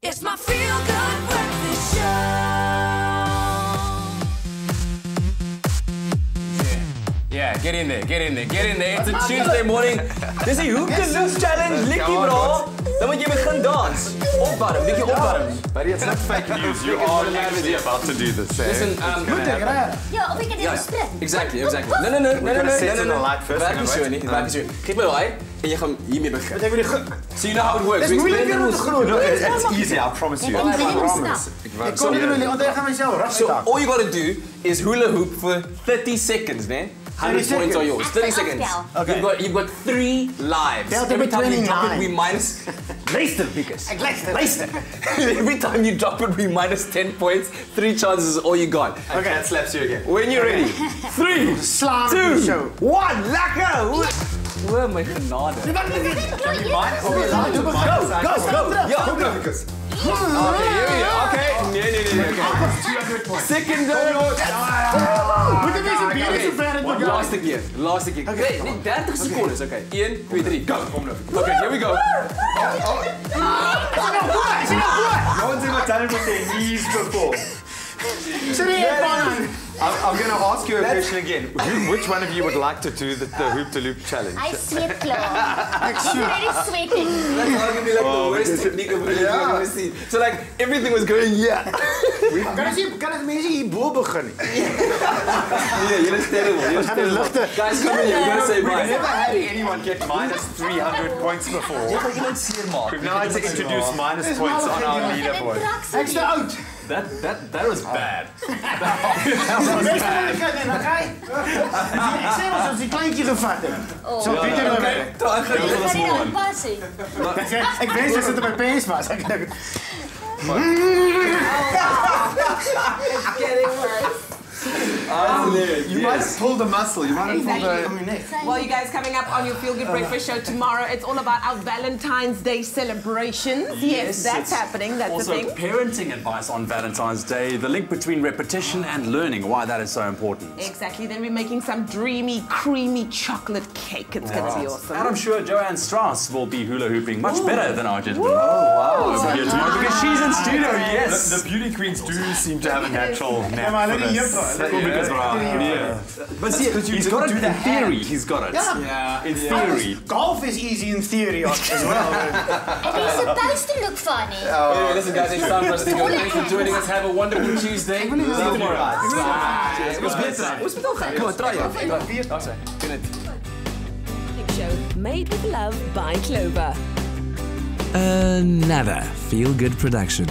It's my feel-good breakfast show. Yeah, get in there. It's a Tuesday morning. Dis die hoop to lose challenge, likkie bro. Dan moet jy begin dans. Opwarm, bietjie opwarm. Buddy, it's not fake news. You are actually about to do this. Listen, Ja, of ik het even sprint. Exactly. No. Werk so. Geef my daai en jy gaan hiermee begin. So you know how it works. Dis moeiliker om te groen. It's easy, I promise you. Ik kom niet meer, want ik ga mezelf. So all you gotta do is hula hoop for 30 seconds, man. 100 points are yours. 30 seconds. Okay. You've got 3 lives. Every time you drop it, we minus. Luister, Pikus. Luister. Every time you drop it, we minus 10 points. 3 chances is all you got. Okay, that slaps you again. When you're ready. 3, 2, 1, lekker! Oh my genade. Go. Ja, Pikus. Okay, here we go. Okay. Nee. 200 points. Second Laatste keer. Okay, net 30 secondes. Okay, 1, 2, 3, go. Okay, here we go. No one's ever done it with their knees before. I'm going to ask you a question again. Which one of you would like to do the hoop to loop challenge? I sweat, Claude. I'm already sweating. That's arguably like the worst technique of it I've ever seen. So like everything was going Kan het mensen hierboven beginnen? Yeah, you're terrible. Guys, come in here. We're going to say bye. We've never had anyone get minus 300 points before. We've now had to introduce minus points on our leaderboard. Extra out. That was bad. Ik zei wel als die kleintje gevat heb. Zo beter dan mij. Ik wens dat het bij pees was. It's getting worse. You might have pulled a muscle. You might have pulled a... Well, you guys, coming up on your Feel Good Breakfast show tomorrow, it's all about our Valentine's Day celebrations. Yes, that's happening. That's also the thing. Parenting advice on Valentine's Day, the link between repetition and learning, why that is so important. Exactly. Then we're making some dreamy, creamy chocolate cake. It's going to be awesome. And I'm sure Joanne Strauss will be hula hooping much better than our gentleman. Over here tomorrow, because she's in studio, yes. The beauty queens do seem to have a natural knack for this. But see, he's got it in theory. He's got it. Yeah. In theory. Golf is easy in theory as well. And he's supposed to look funny. Anyway, listen guys, it's time for us to go. Thanks for joining us. Have a wonderful Tuesday. See you tomorrow. Come on, try it. Show made with love by Clover. Another feel-good production.